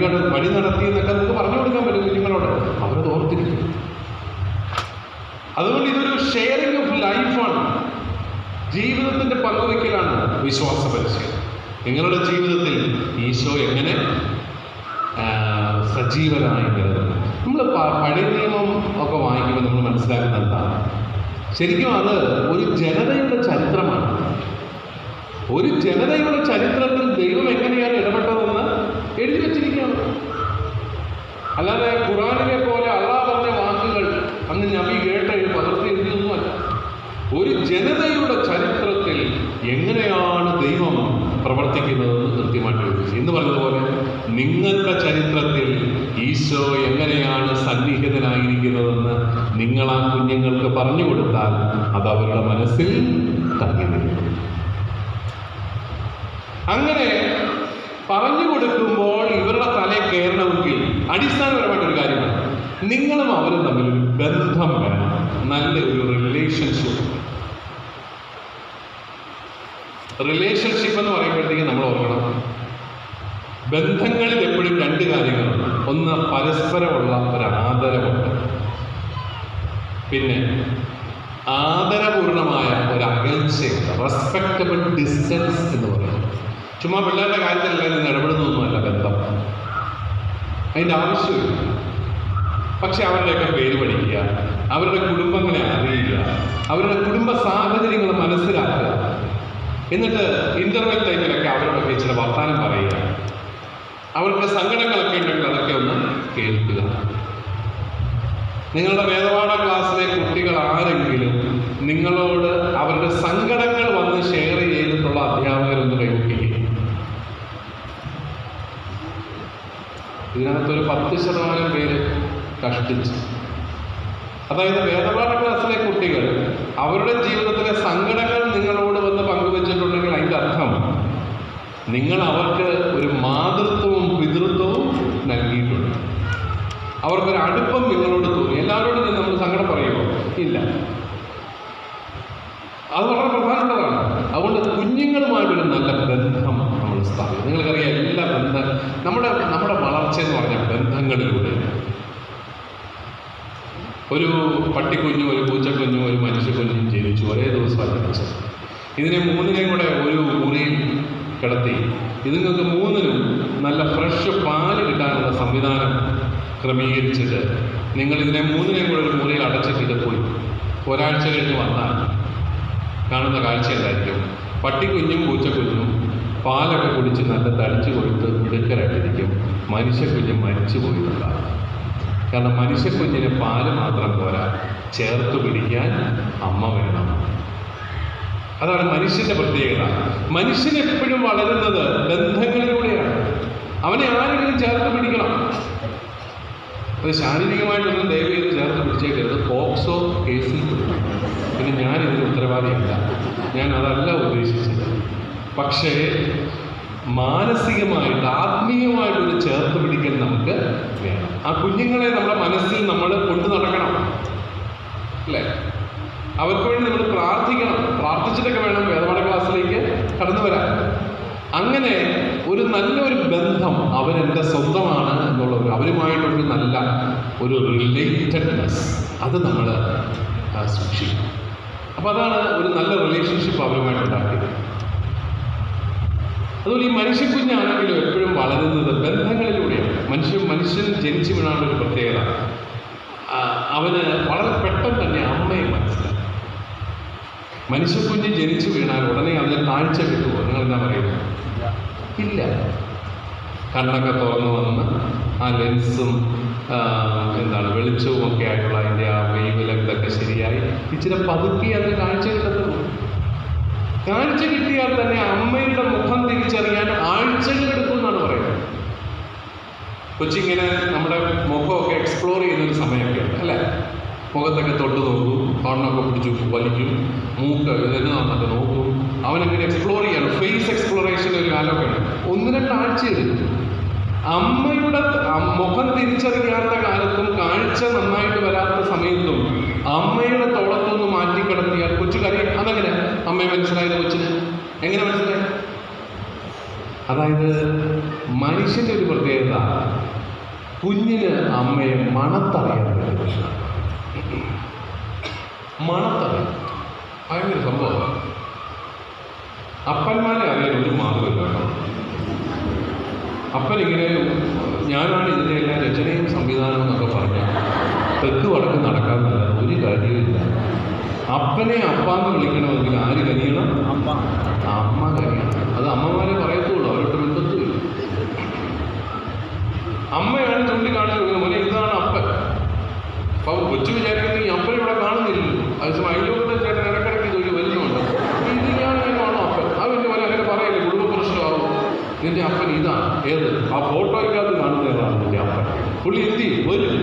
നടത്തി എന്നൊക്കെ നമുക്ക് പറഞ്ഞു കൊടുക്കാൻ പറ്റും കുഞ്ഞുങ്ങളോട്. അവരത് ഓർത്തിരിക്കും. അതുകൊണ്ട് ഇതൊരു ഷെയറിംഗ് ഓഫ് ലൈഫാണ്, ജീവിതത്തിൻ്റെ പങ്കുവയ്ക്കലാണ് വിശ്വാസ പരിശീലനം. നിങ്ങളുടെ ജീവിതത്തിൽ ഈശോ എങ്ങനെ സജീവനായി നിലനിൽക്കും. നമ്മൾ പഴയ നിയമം ഒക്കെ വായിക്കുമ്പോൾ നമ്മൾ മനസ്സിലാക്കുന്നത് എന്താണ്? ശരിക്കും അത് ഒരു ജനതയുടെ ചരിത്രമാണ്. ഒരു ജനതയുടെ ചരിത്രത്തിൽ ദൈവം എങ്ങനെയാണ് ഇടപെട്ടതെന്ന് എഴുതി വച്ചിരിക്കുകയാണ്. അല്ലാതെ ഖുറാനിലെ പോലെ അള്ളാഹ് പറഞ്ഞ വാക്കുകൾ അന്ന് നബി കേട്ട് പകർത്തി എഴുതിയൊന്നുമല്ല. ഒരു ജനതയുടെ ചരിത്രത്തിൽ എങ്ങനെയാണ് ദൈവം പ്രവർത്തിക്കുന്നതെന്ന് കൃത്യമായിട്ട് എഴുതി. എന്ന് പറഞ്ഞതുപോലെ നിങ്ങൾ ആഗ്രഹിക്കുന്നതെന്ന് നിങ്ങൾ ആ കുഞ്ഞുങ്ങൾക്ക് പറഞ്ഞു കൊടുത്താൽ അത് അവരുടെ മനസ്സിൽ തങ്ങി നിൽക്കും. അങ്ങനെ പറഞ്ഞു കൊടുക്കുമ്പോൾ ഇവരുടെ തലയിൽ കയറണമെങ്കിൽ അടിസ്ഥാനപരമായിട്ടൊരു കാര്യമാണ്, നിങ്ങളും അവരും തമ്മിലൊരു ബന്ധം വേണം, നല്ല ഒരു റിലേഷൻഷിപ്പ്. റിലേഷൻഷിപ്പ് എന്ന് പറയുമ്പോഴത്തേക്കും നമ്മൾ ഓർക്കണം, ബന്ധങ്ങളിൽ എപ്പോഴും രണ്ട് കാര്യങ്ങളുണ്ട്. ഒന്ന്, പരസ്പരമുള്ള ഒരു ആദരവുണ്ട്. പിന്നെ ആദരപൂർണമായ ഒരു അകൽച്ചയുണ്ട്, റെസ്പെക്റ്റബിൾ ഡിസ്റ്റൻസ് എന്ന് പറയുന്നത്. ചുമ്മാ പിള്ളേരുടെ കാര്യത്തിലല്ല നിന്ന് ഇടപെടുന്നതൊന്നുമല്ല ബന്ധം, അതിൻ്റെ ആവശ്യമില്ല. പക്ഷെ അവരുടെയൊക്കെ പേര് പഠിക്കുക, അവരുടെ കുടുംബങ്ങളെ അറിയുക, അവരുടെ കുടുംബ സാഹചര്യങ്ങൾ മനസ്സിലാക്കുക, എന്നിട്ട് ഇന്റർവെൽ ടൈമിലൊക്കെ അവരോടൊക്കെ ചില വർത്താനം പറയുക, അവർക്ക് സങ്കടങ്ങളൊക്കെ ഉണ്ടെങ്കിൽ അതൊക്കെ ഒന്ന് കേൾക്കുക. നിങ്ങളുടെ വേദപാഠ ക്ലാസ്സിലെ കുട്ടികൾ ആരെങ്കിലും നിങ്ങളോട് അവരുടെ സങ്കടങ്ങൾ വന്ന് ഷെയർ ചെയ്തിട്ടുള്ള അധ്യാപകരൊന്ന് കൈവയ്ക്കുക. ഇതിനകത്തൊരു 10% പേര് കഷ്ടിച്ച്. അതായത് വേദപാഠ ക്ലാസ്സിലെ കുട്ടികൾ അവരുടെ ജീവിതത്തിലെ സങ്കടങ്ങൾ നിങ്ങളോട് വന്ന് പങ്കുവച്ചിട്ടുണ്ടെങ്കിൽ അതിൻ്റെ അർത്ഥം നിങ്ങൾ അവർക്ക് ഒരു മാതൃത്വവും പിതൃത്വവും നൽകിയിട്ടുണ്ട്. അവർക്കൊരു അടുപ്പം നിങ്ങളോട് തോന്നി. എല്ലാവരോടും നമ്മൾ സങ്കടം പറയുമോ? ഇല്ല. അത് വളരെ പ്രധാനപ്പെട്ടതാണ്. അതുകൊണ്ട് കുഞ്ഞുങ്ങളുമായിട്ടൊരു നല്ല ബന്ധം നമ്മൾ സ്ഥാപിക്കും. നിങ്ങൾക്കറിയാം, എല്ലാ ബന്ധം നമ്മുടെ വളർച്ച എന്ന് പറഞ്ഞാൽ ബന്ധങ്ങളിലൂടെ. ഒരു പട്ടിക്കുഞ്ഞും ഒരു പൂച്ചക്കുഞ്ഞും ഒരു മനുഷ്യക്കുഞ്ഞും ജനിച്ചു, ഒരേ ദിവസമാണ് ജനിച്ചത്. ഇതിനെ മൂന്നിനെയും കൂടെ ഒരു മുറിയിൽ കിടത്തി ഇതുങ്ങൾക്ക് മൂന്നിനും നല്ല ഫ്രഷ് പാല് കിട്ടാനുള്ള സംവിധാനം ക്രമീകരിച്ചിട്ട് നിങ്ങൾ ഇതിനെ മൂന്നിനെയും കൂടെ ഒരു മുറിയിൽ അടച്ചിട്ട് പോയി ഒരാഴ്ച കഴിഞ്ഞ് വന്നാൽ കാണുന്ന കാഴ്ച എന്തായിരിക്കും? പട്ടിക്കുഞ്ഞും പൂച്ചക്കുഞ്ഞും പാലൊക്കെ കുടിച്ച് നല്ല തടിച്ചു കൊടുത്ത് മിടുക്കരായിട്ടിരിക്കും. മനുഷ്യക്കുഞ്ഞ് മരിച്ചു പോയിട്ടുണ്ടാകും. കാരണം മനുഷ്യക്കുഞ്ഞിന് പാല് മാത്രം പോരാ, ചേർത്ത് പിടിക്കാൻ അമ്മ വേണം. അതാണ് മനുഷ്യന്റെ പ്രത്യേകത. മനുഷ്യൻ എപ്പോഴും വളരുന്നത് ബന്ധങ്ങളിലൂടെയാണ്. അവനെ ആരെങ്കിലും ചേർത്ത് പിടിക്കണം. അത് ശാരീരികമായിട്ടൊന്നും ദയവ് ചെയ്ത് ചേർത്ത് പിടിച്ചേക്കരുത്, പോക്സോ കേസിൽ പെടും. പിന്നെ ഞാൻ ഇതിന് ഉത്തരവാദിയല്ല, ഞാൻ അതല്ല ഉദ്ദേശിച്ചത്. പക്ഷേ മാനസികമായിട്ട് ആത്മീയമായിട്ടൊരു ചേർത്ത് പിടിക്കൽ നമുക്ക് വേണം. ആ കുഞ്ഞുങ്ങളെ നമ്മുടെ മനസ്സിൽ നമ്മൾ കൊണ്ടു നടക്കണം, അല്ലേ? അവർക്ക് വേണ്ടി നമ്മൾ പ്രാർത്ഥിക്കണം. പ്രാർത്ഥിച്ചിട്ടൊക്കെ വേണം വേദപാഠ ക്ലാസ്സിലേക്ക് കടന്നു വരാൻ. അങ്ങനെ ഒരു നല്ലൊരു ബന്ധം, അവരെൻ്റെ സ്വന്തമാണ് എന്നുള്ള അവരുമായിട്ടൊരു നല്ല ഒരു റിലേറ്റഡ്നെസ്, അത് നമ്മൾ സൂക്ഷിക്കും. അപ്പോൾ അതാണ് ഒരു നല്ല റിലേഷൻഷിപ്പ് അവരുമായിട്ടുണ്ടാക്കിയത്. അതുപോലെ ഈ മനുഷ്യക്കുഞ്ഞാണെങ്കിലും എപ്പോഴും വളരുന്നത് ബന്ധങ്ങളിലൂടെയാണ്. മനുഷ്യൻ ജനിച്ചു വീണാനുള്ള ഒരു പ്രത്യേകത, അവന് വളരെ പെട്ടെന്ന് തന്നെ അമ്മയെ മനസ്സിലാക്കും. മനുഷ്യക്കുഞ്ഞ് ജനിച്ചു വീണാൽ ഉടനെ അതിന് കാഴ്ച കിട്ടുമോ? നിങ്ങൾ എന്താ പറയുന്നത്? ഇല്ല. കണ്ണൊക്കെ തുറന്നു വന്ന് ആ ലെൻസും വെളിച്ചവും ഒക്കെ ആയിട്ടുള്ള അതിൻ്റെ ആ വേവ് ലെങ്തൊക്കെ ശരിയായി ഇച്ചിരി പതുക്കി അതിന് കാഴ്ച കിട്ടത്തുള്ളൂ. കാഴ്ച കിട്ടിയാൽ തന്നെ അമ്മയുടെ മുഖം തിരിച്ചറിയാൻ ആഴ്ചകളെടുക്കും എന്നാണ് പറയുന്നത്. കൊച്ചിങ്ങനെ നമ്മുടെ മുഖമൊക്കെ എക്സ്പ്ലോർ ചെയ്യുന്നൊരു സമയമൊക്കെ ഉണ്ട്, അല്ലേ? മുഖത്തൊക്കെ തൊട്ട് നോക്കും, കണ്ണൊക്കെ പിടിച്ചു വലിക്കും, മൂക്ക് ഇതെന്ന് വന്നിട്ട് നോക്കും. അവനങ്ങനെ എക്സ്പ്ലോർ ചെയ്യാണ്. ഫേസ് എക്സ്പ്ലോറേഷൻ ഒരു കാലമൊക്കെ ഉണ്ട്. 1-2 ആഴ്ചയെടുക്കും. അമ്മയുടെ മുഖം തിരിച്ചറിയാത്ത കാലത്തും കാഴ്ച നന്നായിട്ട് വരാത്ത സമയത്തും അമ്മയുടെ തോളത്തൊന്ന് മാറ്റി കിടത്തിയാൽ കൊച്ചു കരയും. അതെങ്ങനെ അമ്മയെ മനസ്സിലായത്? കൊച്ചിന് എങ്ങനെ മനസ്സിലായി? അതായത് മനുഷ്യൻ്റെ ഒരു പ്രത്യേകത, കുഞ്ഞിന് അമ്മയെ മണത്തറിയാൻ പറ്റും. മണത്തറിയാം, ഭയങ്കര സംഭവമാണ്. അപ്പന്മാരെ അറിയാൻ ഒരു മാർഗമില്ല കേട്ടോ. അപ്പനിങ്ങനെ ഞാനാണ് ഇതിൻ്റെ എല്ലാ രചനയും സംവിധാനവും എന്നൊക്കെ പറഞ്ഞാൽ തെക്ക് വടക്ക് നടക്കാൻ നല്ലത് ഒരു കാര്യമില്ല. അപ്പനെ അപ്പാന്ന് വിളിക്കണമെങ്കിൽ ആര് കനിയണം? അമ്മ കനിയണം. അത് അമ്മമാരെ പറയത്തുള്ളൂ, അവരുടെ ബന്ധത്തുമില്ല. അമ്മയാണ് ചൂണ്ടിക്കാണിച്ചു മോനെ ഇതാണ് അപ്പൻ. അപ്പോൾ കൊച്ചു വിചാരിക്കുന്നത് ഈ അപ്പനെ ഇവിടെ കാണുന്നില്ലല്ലോ. അതേസമയം അയലോകത്തെ ചേട്ടൻ ഇടക്കിടയ്ക്ക് ജോലി വരുന്നുണ്ട്. ഇത് ഞാനിങ്ങനെയാണോ അപ്പൻ? ആ വലിയ പോലെ അങ്ങനെ പറയല്ലേ, കുടുംബ പ്രശ്നമാവും. നിന്റെ അപ്പൻ ഇതാണ്. ഏത്? ആ ഫോട്ടോയ്ക്കകത്ത് കാണുന്ന ഏതാണ് നിന്റെ അപ്പൻ? പുള്ളി എന്ത് ചെയ്യും? വരും.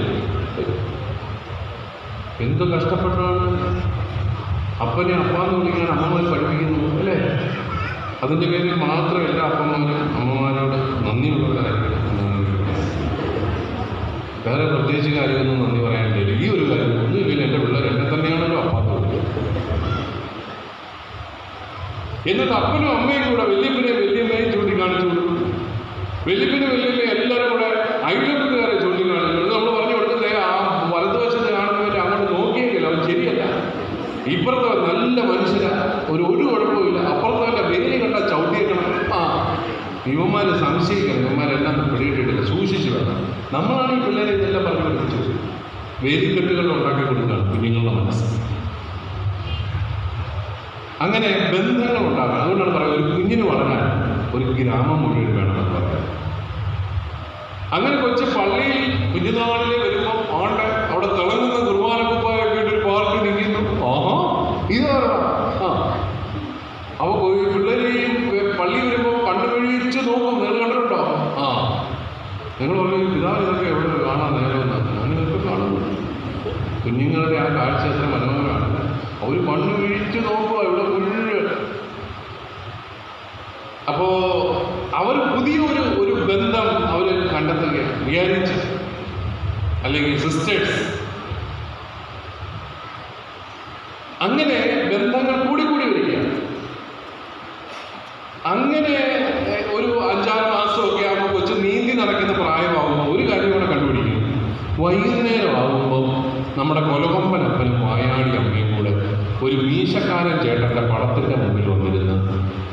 എന്ത് കഷ്ടപ്പെട്ടാണ് അപ്പനെ അപ്പാന്ന് വിളിക്കാൻ അമ്മമാർ പഠിപ്പിക്കുന്നു അല്ലേ? അതിൻ്റെ പേരിൽ മാത്രം എല്ലാ അപ്പന്മാരും അമ്മമാരോട് നന്ദിയുള്ളവരായിരിക്കണം. വേറെ പ്രത്യേകിച്ച് കാര്യമൊന്നും നന്ദി പറയാനില്ല. ഈ ഒരു കാര്യം ഒന്നുമില്ല, എൻ്റെ പിള്ളേർ എന്നെ തന്നെയാണല്ലോ അപ്പാന്ന് വിളിക്കുന്നത്. എന്നിട്ട് അപ്പനും അമ്മയും കൂടെ വല്യപ്പനെയും വല്യമ്മയും ചൂണ്ടിക്കാണിച്ചു കൊടുക്കും. വല്യപ്പനും വല്യമ്മയും എല്ലാവരും കൂടെ അയൽവക്കക്കാരെ ചൂണ്ടിക്കാണിച്ചു കൊടുക്കും. നമ്മൾ പറഞ്ഞു കൊടുക്കുന്നത് ആ വലതുവശത്ത് കാണുന്നവരെ അങ്ങോട്ട് നോക്കിയെങ്കിൽ അവൻ ശരിയല്ല. ഇപ്പുറത്തെ നല്ല മനുഷ്യരാ, ഒരു കുഴപ്പമില്ല. അപ്പുറത്തെ വേലി കണ്ട ചവിട്ടിയേക്കണം. ഇവന്മാർ സംശയിക്കണം, ഇവന്മാരെല്ലാം പിടിയിട്ടിട്ടില്ല, സൂക്ഷിച്ചു വേണം. നമ്മളാണ് ഈ പിള്ളേരെ ഇതെല്ലാം പറഞ്ഞു പഠിപ്പിച്ചു. വേലിക്കെട്ടുകൾ ഉണ്ടാക്കി കൊടുക്കുകയാണ് കുഞ്ഞുങ്ങളുടെ മനസ്സ്. അങ്ങനെ ബന്ധങ്ങൾ ഉണ്ടാകണം. അതുകൊണ്ടാണ് പറയുന്നത് ഒരു കുഞ്ഞിന് വളരാൻ ഒരു ഗ്രാമം മുഴുവൻ വേണമെന്ന് പറയാം. അങ്ങനെ കൊച്ചു പള്ളിയിൽ കുഞ്ഞുനാളിൽ വരുമ്പോൾ അവിടെ തിളങ്ങുന്ന കുർബാനക്കുപ്പായൊക്കെ ഒരു പാർക്ക് നിൽക്കുന്നു. ഇതാണ് അപ്പോൾ പിള്ളേർ ഈ പള്ളി വരുമ്പോൾ കണ്ണുമഴിച്ച് നോക്കും. നിങ്ങൾ കണ്ടിട്ടുണ്ടോ? നിങ്ങൾ പറഞ്ഞു പിതാവ് ഇതൊക്കെ എവിടെ കാണാൻ നേരമെന്നാണ്. ഞാനിതൊക്കെ കാണുന്നു. കുഞ്ഞുങ്ങളുടെ ആ കാഴ്ച എത്ര മനോഹരമാണ്. അവർ കണ്ണു വീഴിച്ച് നോക്കുക ഇവിടെ മുഴുവൻ. അപ്പോൾ അവർ പുതിയ ഒരു ബന്ധം അവർ കണ്ടെത്തുകയാണ്. വിചാരിച്ച് അല്ലെങ്കിൽ സിസ്റ്റേഴ്സ്. അങ്ങനെ ബന്ധങ്ങൾ കൂടി വരികയാണ്. അങ്ങനെ ഒരു 5-6 മാസമൊക്കെ ആകുമ്പോൾ കൊച്ചു നീന്തി നടക്കുന്ന പ്രായമാകുമ്പോൾ ഒരു കാര്യം കൂടെ കണ്ടുപിടിക്കും. വൈകുന്നേരമാകുമ്പോൾ നമ്മുടെ കൊലകൊമ്പനപ്പനും വായാടി അമ്മയും കൂടെ ഒരു മീശക്കാരൻ ചേട്ടൻ്റെ പടത്തിൻ്റെ മുമ്പിൽ വന്നിരുന്ന്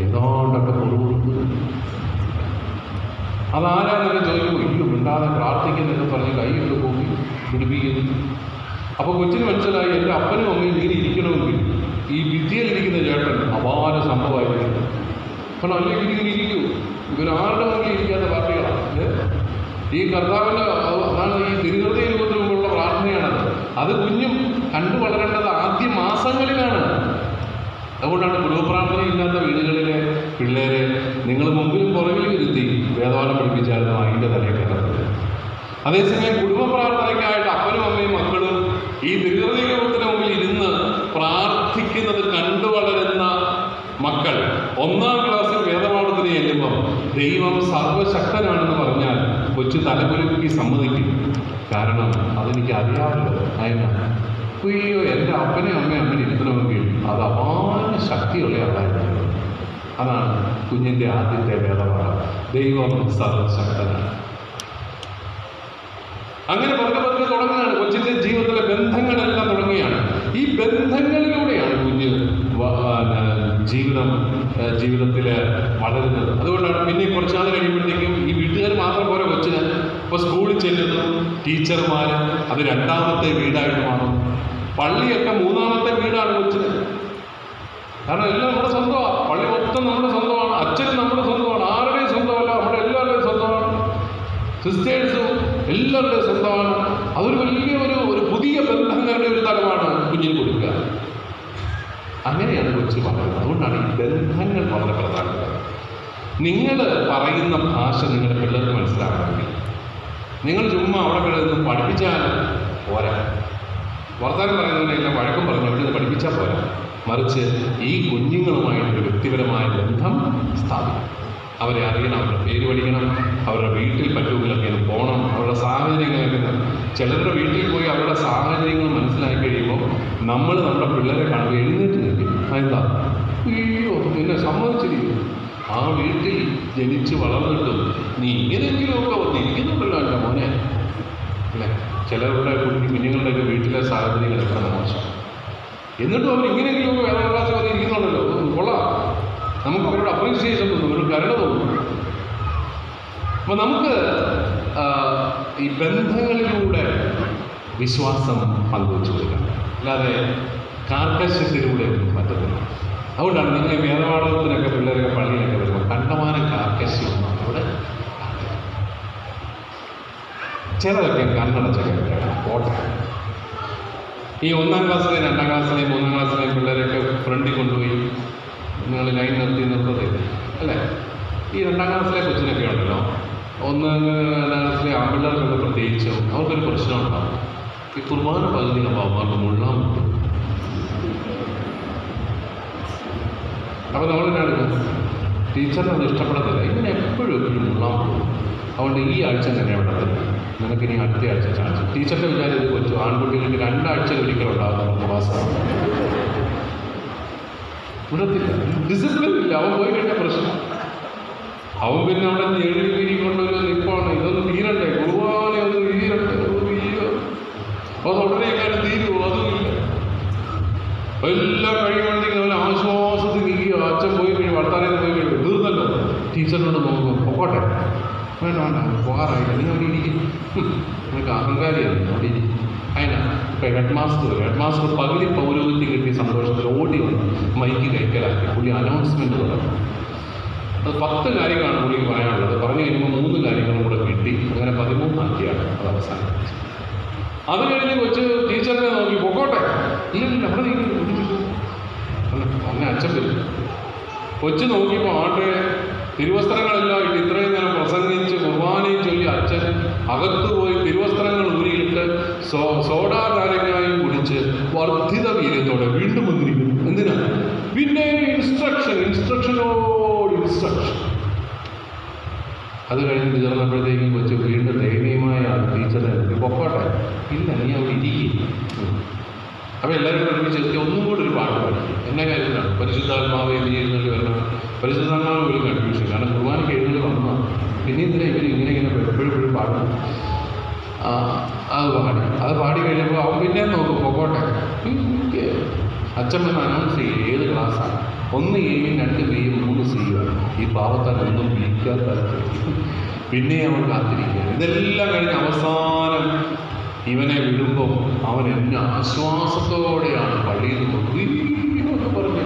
ഏതാണ്ടൊക്കെ കൊടുക്കുന്നു. അതാരാന്നൊക്കെ ചോദിക്കുമ്പോൾ ഇല്ലും മിണ്ടാതെ പ്രാർത്ഥിക്കുന്നൊക്കെ പറഞ്ഞ് കൈയിട്ട് പോയി പിടിപ്പിക്കുന്നു. അപ്പോൾ കൊച്ചിന് മനസ്സിലായി എൻ്റെ അപ്പനും അമ്മയും ഇങ്ങനെ ഇരിക്കണമെങ്കിൽ ഈ ഭിത്തിയിലിരിക്കുന്ന ചേട്ടൻ അപാര സംഭവമായിരിക്കും. കാരണം അല്ലെങ്കിൽ ഇങ്ങനെ ഇരിക്കൂ. ഇവരാരുടെ മുമ്പിൽ ഇരിക്കാത്ത പാർട്ടികളാണ്. ഈ കർത്താവിൻ്റെ അതാണ് ഈ തിരുഹൃദയ രൂപത്തിന് മുമ്പുള്ള പ്രാർത്ഥനയാണത്. അത് കുഞ്ഞും കണ്ടു വളരേണ്ടത് ആദ്യ മാസങ്ങളിലാണ്. അതുകൊണ്ടാണ് കുടുംബപ്രാർത്ഥന ഇല്ലാത്ത വീടുകളിലെ പിള്ളേരെ നിങ്ങൾ മുമ്പിലും പുറകിലും ഇരുത്തി വേദപാഠം പഠിപ്പിച്ചായിരുന്നു അതിൻ്റെ തലയിൽ കയറുന്നത്. അതേസമയം കുടുംബ പ്രാർത്ഥനയ്ക്കായിട്ട് അപ്പനും അമ്മയും മക്കളും ഈ തിരുഹൃദയ രൂപത്തിന് മുമ്പിൽ ഇരുന്ന് പ്രാർത്ഥിക്കുന്നത് കണ്ടു വളരുന്ന മക്കൾ 1-ാം ക്ലാസ്സിൽ വേദപാഠത്തിന് ചെല്ലുമ്പോൾ ദൈവം സർവശക്തനാണെന്ന് പറഞ്ഞാൽ കൊച്ചു തലകുലുക്കി സമ്മതിക്കും. കാരണം അതെനിക്ക് അറിയാമല്ലോ. അയ്യോ എൻ്റെ അപ്പനെയും അമ്മയും അങ്ങനെ ഇരുത്തണമെങ്കിൽ അത് അപാര ശക്തിയുള്ള ആളായിരുന്നു. അതാണ് കുഞ്ഞിൻ്റെ ആദ്യത്തെ വേദപാഠം. ദൈവം സർവശക്തനാണ്. അങ്ങനെ പതുക്കെ തുടങ്ങുകയാണ്. കൊച്ചിൻ്റെ ജീവിതത്തിലെ ബന്ധങ്ങളെല്ലാം തുടങ്ങുകയാണ്. ഈ ബന്ധങ്ങളിലൂടെയാണ് കുഞ്ഞ് ജീവിതത്തിൽ വളരുന്നത്. അതുകൊണ്ടാണ് പിന്നെ കുറച്ച് നാൾ കഴിയുമ്പോഴത്തേക്കും ഈ വീട്ടുകാർ മാത്രം പോരെ കൊച്ചിന്. ഇപ്പോൾ സ്കൂളിൽ ചെല്ലുന്നു, ടീച്ചർമാർ, അത് 2ാമത്തെ വീടായിട്ട് മാറും. പള്ളിയൊക്കെ 3ാമത്തെ വീടാണ് കൊച്ചിന്. കാരണം എല്ലാം നമ്മുടെ സ്വന്തമാണ്. പള്ളി മൊത്തം നമ്മുടെ സ്വന്തമാണ്. അച്ഛനും നമ്മുടെ സ്വന്തമാണ്. ആരുടെയും സ്വന്തമല്ല, നമ്മുടെ എല്ലാവരുടെയും സ്വന്തമാണ്. സിസ്റ്റേഴ്സും എല്ലാവരുടെയും സ്വന്തമാണ്. അതൊരു വലിയ ഒരു പുതിയ ബന്ധങ്ങളുടെ ഒരു തലമാണ് കുഞ്ഞിന് കൊടുക്കുക. അങ്ങനെയാണ് കൊച്ചു പറയുന്നത്. അതുകൊണ്ടാണ് ഈ ബന്ധങ്ങൾ വളരെ പ്രധാനപ്പെട്ടത്. നിങ്ങൾ പറയുന്ന ഭാഷ നിങ്ങളുടെ പിള്ളേർക്ക് മനസ്സിലാക്കണമെങ്കിൽ നിങ്ങൾ ചുമ്മാ അവിടെ കിടന്ന് പഠിപ്പിച്ചാൽ പോരാ. വർത്തമാനം പറയുന്നതിനെല്ലാം വഴക്കം പറഞ്ഞു അവിടെ നിന്ന് പഠിപ്പിച്ചാൽ പോരാ. മറിച്ച് ഈ കുഞ്ഞുങ്ങളുമായിട്ടൊരു വ്യക്തിപരമായ ബന്ധം സ്ഥാപിക്കണം. അവരെ അറിയണം, അവരുടെ പേര് പഠിക്കണം, അവരുടെ വീട്ടിൽ പറ്റുമെങ്കിലൊക്കെ പോകണം, അവരുടെ സാഹചര്യങ്ങളൊക്കെ. ചിലരുടെ വീട്ടിൽ പോയി അവരുടെ സാഹചര്യങ്ങൾ മനസ്സിലാക്കി കഴിയുമ്പോൾ നമ്മൾ നമ്മുടെ പിള്ളേരെ കാണുമ്പോൾ എഴുന്നേറ്റ് നിൽക്കും. അതെന്താ? അയ്യോ നിന്നെ സമ്മതിച്ചിരിക്കും. ആ വീട്ടിൽ ജനിച്ച് വളർന്നിട്ടും നീ ഇങ്ങനെയെങ്കിലുമൊക്കെ വന്നിരിക്കുന്നുണ്ടല്ലോ എൻ്റെ മോനെ അല്ലേ? ചിലരുടെ കുഞ്ഞുങ്ങളുടെയൊക്കെ വീട്ടിലെ സാഹചര്യങ്ങളൊക്കെ മോശം. എന്നിട്ടും അവർ ഇങ്ങനെയെങ്കിലുമൊക്കെ വേറെ ക്ലാസ് വന്നിരിക്കുന്നുണ്ടല്ലോ. കൊള്ളാം. നമുക്ക് അവരോട് അപ്രീസിയേഷൻ തോന്നും, അവരോട് കരുണ തോന്നും. അപ്പം നമുക്ക് ഈ ബന്ധങ്ങളിലൂടെ വിശ്വാസം പങ്കുവച്ചു കൊടുക്കണം. അല്ലാതെ കാർക്കശ്യത്തിലൂടെ ഒന്നും പറ്റത്തില്ല. അതുകൊണ്ടാണ് നിങ്ങൾ വേദപാഠത്തിനൊക്കെ പിള്ളേരൊക്കെ പള്ളിയിലൊക്കെ വരുമ്പോൾ കണ്ടമാനം കാർക്കശ്യമൊന്നും അവിടെ ചിലതൊക്കെ കണ്ണടച്ചൊക്കെ പോട്ടെ. ഈ 1-ാം ക്ലാസ്സിലെയും 2-ാം ക്ലാസ്സിലെയും 3-ാം ക്ലാസ്സിലെയും പിള്ളേരൊക്കെ ഫ്രണ്ടിൽ കൊണ്ടുപോയി നിങ്ങൾ ലൈൻ നിർത്തത്തില്ല അല്ലേ? ഈ 2-ാം ക്ലാസ്സിലെ കൊച്ചിനൊക്കെ ഉണ്ടല്ലോ, 1-ാം ക്ലാസ്സിലെ ആൺപിള്ളേർക്കൊക്കെ പ്രത്യേകിച്ചും അവർക്കൊരു പ്രശ്നമുണ്ടാകും. ഈ കുർബാന പകുതി അവന്മാർക്ക് മുള്ളാൻ പറ്റും. അപ്പോൾ നമ്മളെന്നാണ് ടീച്ചറിനെ അത് ഇഷ്ടപ്പെടത്തില്ല, ഇങ്ങനെ എപ്പോഴും മുള്ളാൻ പോകും. അതുകൊണ്ട് ഈ ആഴ്ച തന്നെ വിടത്തില്ല, നിനക്കിനി അടുത്ത ആഴ്ച ചാൻസ്. ടീച്ചറിൻ്റെ വിചാരം ഇത് വെച്ചു ആൺകുട്ടികൾക്ക് 2 ആഴ്ചയിൽ ഒരിക്കലുണ്ടാകുന്ന ഉപവാസം വിടത്തില്ല. ഡിസിപ്ലിൻ ഇല്ല, അവൻ പോയി കഴിഞ്ഞാൽ പ്രശ്നം. അവൻ പിന്നെ അവിടെ എഴുതി പിരിക്കൊണ്ടൊരു നിൽപ്പാണ്, ഇതൊന്നും തീരണ്ടേ, കുർബാന ഒന്ന് തീരണ്ടേ, അത് ഉടനെ എങ്ങനെ തീരുമോ, അതുമില്ല. എല്ലാം കഴിയുമ്പോഴത്തേക്കും അവൻ ആശ്വാസത്തിൽ നിൽക്കുക. അച്ഛൻ പോയി കഴിഞ്ഞു, വർത്താനം പോയി കഴിഞ്ഞു, തീർന്നല്ലോ. ടീച്ചറിനോട് നോക്കുമ്പോൾ പൊക്കോട്ടെ, വേണ്ട വേണ്ട പോകാറായില്ല, നീ അവിടെ ഇരിക്കും, നിനക്ക് അഹങ്കാരിയാണ്, അവിടെ ഇരിക്കും. അതിനാണ് ഇപ്പം ഹെഡ് മാസ്റ്റർ പകുതി പൗരോഹിത്യം കിട്ടിയ സന്തോഷത്തിൽ ഓടി വന്നു മൈക്ക് കൈക്കലാക്കി പുള്ളി അനൗൺസ്മെൻറ്റ് തുടങ്ങി. അത് 10 കാര്യങ്ങളാണ് പുള്ളിക്ക് പറയാനുള്ളത്. പറഞ്ഞു കഴിയുമ്പോൾ 3 കാര്യങ്ങളും കൂടെ കിട്ടി. അങ്ങനെ 13 അത് അവസാനിപ്പിച്ചു. അത് കഴിഞ്ഞ് കൊച്ച് ടീച്ചറിനെ നോക്കി പൊക്കോട്ടെ, ഇല്ല അവിടെ അങ്ങനെ അച്ഛൻ വരും. കൊച്ച് നോക്കിയപ്പോൾ ആട്ടെ തിരുവസ്ത്രങ്ങളെല്ലാം ഇട്ട് ഇത്രയും നേരം പ്രസംഗിച്ച് കുർബാനയും ചൊല്ലി അച്ഛൻ അകത്ത് പോയി തിരുവസ്ത്രങ്ങൾ ഊരിയിട്ട് സോഡാ നാരങ്ങായും കുടിച്ച് വർദ്ധിത വീര്യത്തോടെ വീണ്ടും വന്നിരിക്കുന്നു. എന്തിനാ? പിന്നെ ഇൻസ്ട്രക്ഷനോട് ഇൻസ്ട്രക്ഷൻ. അത് കഴിഞ്ഞ് തീർന്നപ്പോഴത്തേക്കും കൊച്ച് വീണ്ടും ദയനീയമായ ടീച്ചറിനെ പൊക്കോട്ടെ, ഇല്ല നീ അവിടെ ഇരിക്കും. അപ്പോൾ എല്ലാവരും ഒരുമിച്ച് എത്തി ഒന്നും കൂടെ ഒരു പാട്ട് പഠിക്കും. എന്നെ കാര്യത്തിലാണ് പരിശുദ്ധാത്മാവ് നീ എഴുന്നള്ളി വരണം. പരിശുദ്ധാത്മാവ് ഒരു കൺഫ്യൂഷൻ, കാരണം കുർബാനയ്ക്ക് എഴുന്നള്ളി വന്നതാണ്. പിന്നെ ഇതിനെ ഇങ്ങനെ എപ്പോഴും പാടും. അത് പാടി കഴിഞ്ഞപ്പോൾ അവൻ പിന്നെ നോക്കും പൊക്കോട്ടെ. അച്ഛൻ വന്ന് അനൗൺസ് ചെയ്യും ഏത് ക്ലാസ്സാണ്. 1 Aയും 2 Bയും 3 Cയുമാണ്. ഈ പാവത്താൻ ഒന്നും വിളിക്കാത്ത പിന്നെ അവൻ കാത്തിരിക്കുകയാണ്. ഇതെല്ലാം കഴിഞ്ഞ് അവസാനം ഇവനെ വിടുമ്പോൾ അവൻ എന്നെ ആശ്വാസത്തോടെയാണ് പള്ളിയിൽ നിന്ന് പറഞ്ഞ്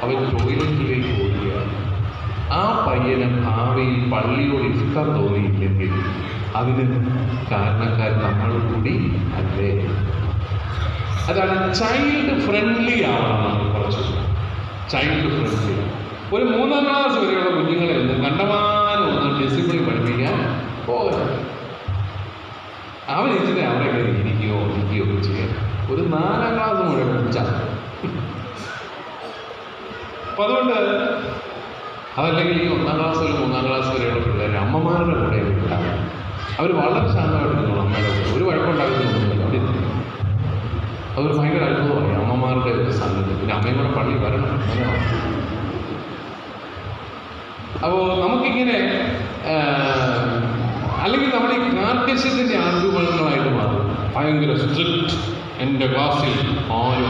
അവൻ ടോയ്ലറ്റിലേക്ക് ഓടുകയാണ്. ആ പയ്യന് ഭാവിയിൽ പള്ളിയോട് ഇഷ്ടം തോന്നിയില്ലെങ്കിൽ അതിന് കാരണക്കാർ നമ്മൾ കൂടി അല്ലേ. അതാണ് ചൈൽഡ് ഫ്രണ്ട്ലി ആവണം. നമ്മൾ കുറച്ച് ചൈൽഡ് ഫ്രണ്ട്ലി. ഒരു 3ാം ക്ലാസ് വരെയുള്ള കുഞ്ഞുങ്ങളെ ഒന്നും കണ്ടമാനം ഒന്നും ഡിസിപ്ലിൻ പഠിപ്പിക്കാൻ പോകരുത്. അവൻ ഇച്ചിരി അവിടെ ഇരിക്കുകയോ ചെയ്യാം. ഒരു 4ാം ക്ലാസ് മുഴുവൻ പഠിച്ചാൽ. അപ്പം അതുകൊണ്ട് അതല്ലെങ്കിൽ ഈ 1ാം ക്ലാസ് ഒരു 3ാം ക്ലാസ് വരെയുള്ള പിള്ളേർ അമ്മമാരുടെ കൂടെ വിട്ടാൽ അവർ വളരെ ശാന്തമായിട്ട് നിൽക്കണം. അമ്മയുടെ കൂടെ ഒരു വഴക്കുണ്ടാകുന്നൊന്നുമില്ല. അവിടെ അതൊരു ഭയങ്കര അത്ഭുതമായി അമ്മമാരുടെ ഒരു സാന്നിധ്യം. പിന്നെ അമ്മയും കൂടെ പള്ളി വരണം. അപ്പോൾ നമുക്കിങ്ങനെ അല്ലെങ്കിൽ നമ്മുടെ ഈ കാർക്കശ്യത്തിൻ്റെ ആർഗ്യുമെന്റുകളായിട്ട് മാറും. ഭയങ്കര സ്ട്രിക്റ്റ്, എൻ്റെ ക്ലാസ്സിൽ ആരും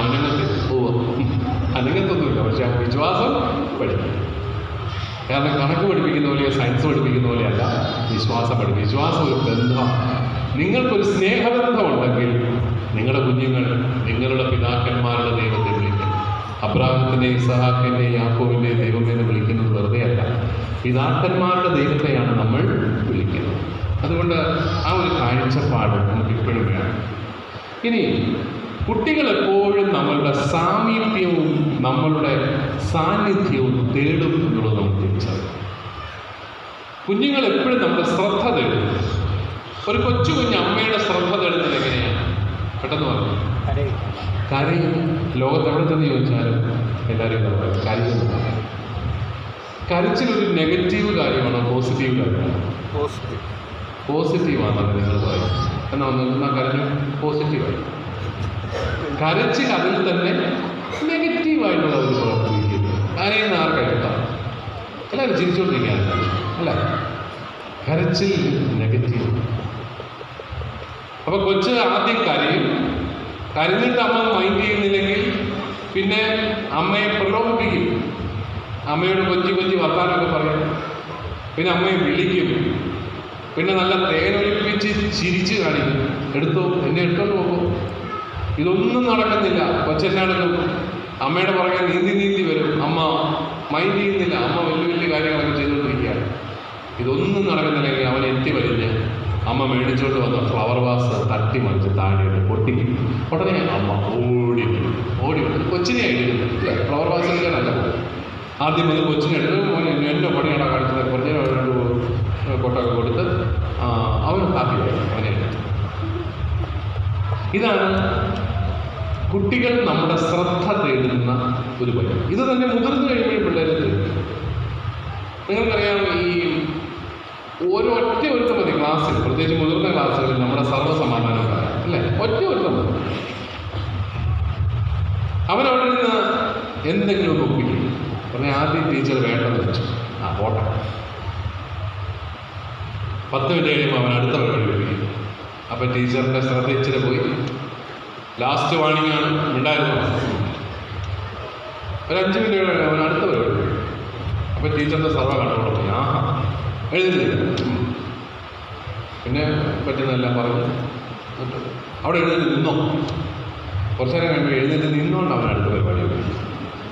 അനങ്ങത്തൊന്നുമില്ല. പക്ഷെ ആ വിശ്വാസം പഠിക്കും. കാരണം കണക്ക് പഠിപ്പിക്കുന്ന പോലെയോ സയൻസ് പഠിപ്പിക്കുന്ന പോലെയല്ല വിശ്വാസം പഠിക്കും. വിശ്വാസം ഒരു ബന്ധമാണ്. നിങ്ങൾക്കൊരു സ്നേഹബന്ധം ഉണ്ടെങ്കിൽ നിങ്ങളുടെ കുഞ്ഞുങ്ങൾ നിങ്ങളുടെ പിതാക്കന്മാരുടെ ദൈവത്തെ വിളിക്കും. അബ്രാഹത്തിൻ്റെ, ഇസഹാക്കിൻ്റെ, യാക്കോബിൻ്റെ ദൈവമെന്ന് വിളിക്കുന്നത് വെറുതെ അല്ല, പിതാക്കന്മാരുടെ ദൈവത്തെയാണ് നമ്മൾ വിളിക്കുന്നത്. അതുകൊണ്ട് ആ ഒരു കാഴ്ചപ്പാട് നമുക്കിപ്പോഴും വേണം. ഇനി കുട്ടികൾ എപ്പോഴും നമ്മളുടെ സാമീപ്യവും നമ്മളുടെ സാന്നിധ്യവും തേടും എന്നുള്ളത് നമുക്ക് തിരിച്ചറിയാം. കുഞ്ഞുങ്ങൾ എപ്പോഴും നമ്മുടെ ശ്രദ്ധ തേടും. ഒരു കൊച്ചു കുഞ്ഞ് അമ്മയുടെ ശ്രദ്ധ തേടുന്നത് എങ്ങനെയാണ്? പെട്ടെന്ന് പറഞ്ഞു കരയും. ലോകത്ത് എവിടെ ചെന്ന് ചോദിച്ചാലും എല്ലാവരും കരയുന്നു. കരച്ചിലൊരു നെഗറ്റീവ് കാര്യമാണോ പോസിറ്റീവ് കാര്യമാണോ? പോസിറ്റീവാണെന്ന് നിങ്ങൾ പറയും. എന്നാൽ കരഞ്ഞു പോസിറ്റീവായി. കരച്ചിൽ അതിൽ തന്നെ നെഗറ്റീവായിട്ടുള്ള ഒരു പ്രവർത്തിക്കുന്നു. കരയുന്ന ആർക്കെടുത്താണ് എല്ലാവരും ചിരിച്ചുകൊണ്ടിരിക്കുകയാണ് അല്ല, കരച്ചിൽ നെഗറ്റീവ്. അപ്പോൾ കൊച്ച് ആദ്യം കരയും. കരഞ്ഞിട്ട് അമ്മ മൈൻഡ് ചെയ്യുന്നില്ലെങ്കിൽ പിന്നെ അമ്മയെ പ്രലോഭിപ്പിക്കും. അമ്മയോട് കൊഞ്ചി വർത്താനമൊക്കെ പറയും. പിന്നെ അമ്മയെ വിളിക്കും. പിന്നെ നല്ല തേനൊലിപ്പിച്ച് ചിരിച്ച് കാണിക്കും. എന്നെ എടുത്തോണ്ട് പോകും. ഇതൊന്നും നടക്കുന്നില്ല. കൊച്ചെന്നാണെങ്കിലും അമ്മയുടെ പുറകെ നീന്തി വരും. അമ്മ മൈൻഡ് ചെയ്യുന്നില്ല. അമ്മ വലിയ കാര്യങ്ങളൊക്കെ ചെയ്തുകൊണ്ടിരിക്കുകയാണ്. ഇതൊന്നും നടക്കുന്നില്ലെങ്കിൽ അവൻ എത്തി വലിഞ്ഞ് അമ്മ മേടിച്ചുകൊണ്ട് വന്ന ഫ്ലവർ വാസ് തട്ടി മറിച്ച് താഴെയിട്ട് പൊട്ടിക്കും. ഉടനെ അമ്മ ഓടി വരും. കൊച്ചിനെ ആയിരുന്നു അല്ലേ, ഫ്ലവർ വാസ് എടുക്കാനല്ല. ആദ്യം അത് കൊച്ചിനെ എടുത്ത് മോനെ എൻ്റെ പണിയാണ് കാണിച്ചത് കുറച്ച് 2 കൊട്ടൊക്കെ കൊടുത്ത് അവന് ഹാപ്പിയായി. അവനെ ഇതാണ് കുട്ടികൾ നമ്മുടെ ശ്രദ്ധ തേടുന്ന ഒരു വഴി. ഇത് തന്നെ മുതിർന്നു കഴിയുമ്പോൾ പിള്ളേർ തേടും. നിങ്ങൾക്കറിയാം, ഈ ഒറ്റ ഒരുത്തം മതി ക്ലാസ്സിൽ, പ്രത്യേകിച്ച് മുതിർന്ന ക്ലാസ്സുകളിൽ നമ്മുടെ സർവ്വസമാധാനം പറയാം അല്ലേ? ഒറ്റ ഒരുത്തം മതി. അവനവിടെ നിന്ന് എന്തെങ്കിലും ഒക്കെ ഒപ്പിക്കും. പറഞ്ഞാൽ ആദ്യം ടീച്ചർ വേണ്ടെന്ന് വെച്ചു, പോട്ടെ. 10 മിനിറ്റ് കഴിയുമ്പോൾ അവൻ അടുത്ത പരിപാടി ഒപ്പിക്കും. അപ്പം ടീച്ചറിൻ്റെ ശ്രദ്ധ ഇച്ചിരി പോയി. ലാസ്റ്റ് വാണിംഗ് ആണ്, ഉണ്ടായിരുന്നു. ഒരു 5 മിനിറ്റ് കഴിഞ്ഞാൽ അവൻ അടുത്ത പരിപാടി. അപ്പം ടീച്ചറിൻ്റെ സർവ്വ കണ്ടോളം പോയി, എഴുതുന്നില്ല. പിന്നെ പറ്റുന്നതെല്ലാം പറഞ്ഞു അവിടെ എഴുന്നേറ്റ് നിന്നോ. കുറച്ചു നേരം കഴിയുമ്പോൾ എഴുന്നേറ്റ് നിന്നോണ്ട് അവൻ അടുത്ത പരിപാടി പോയി.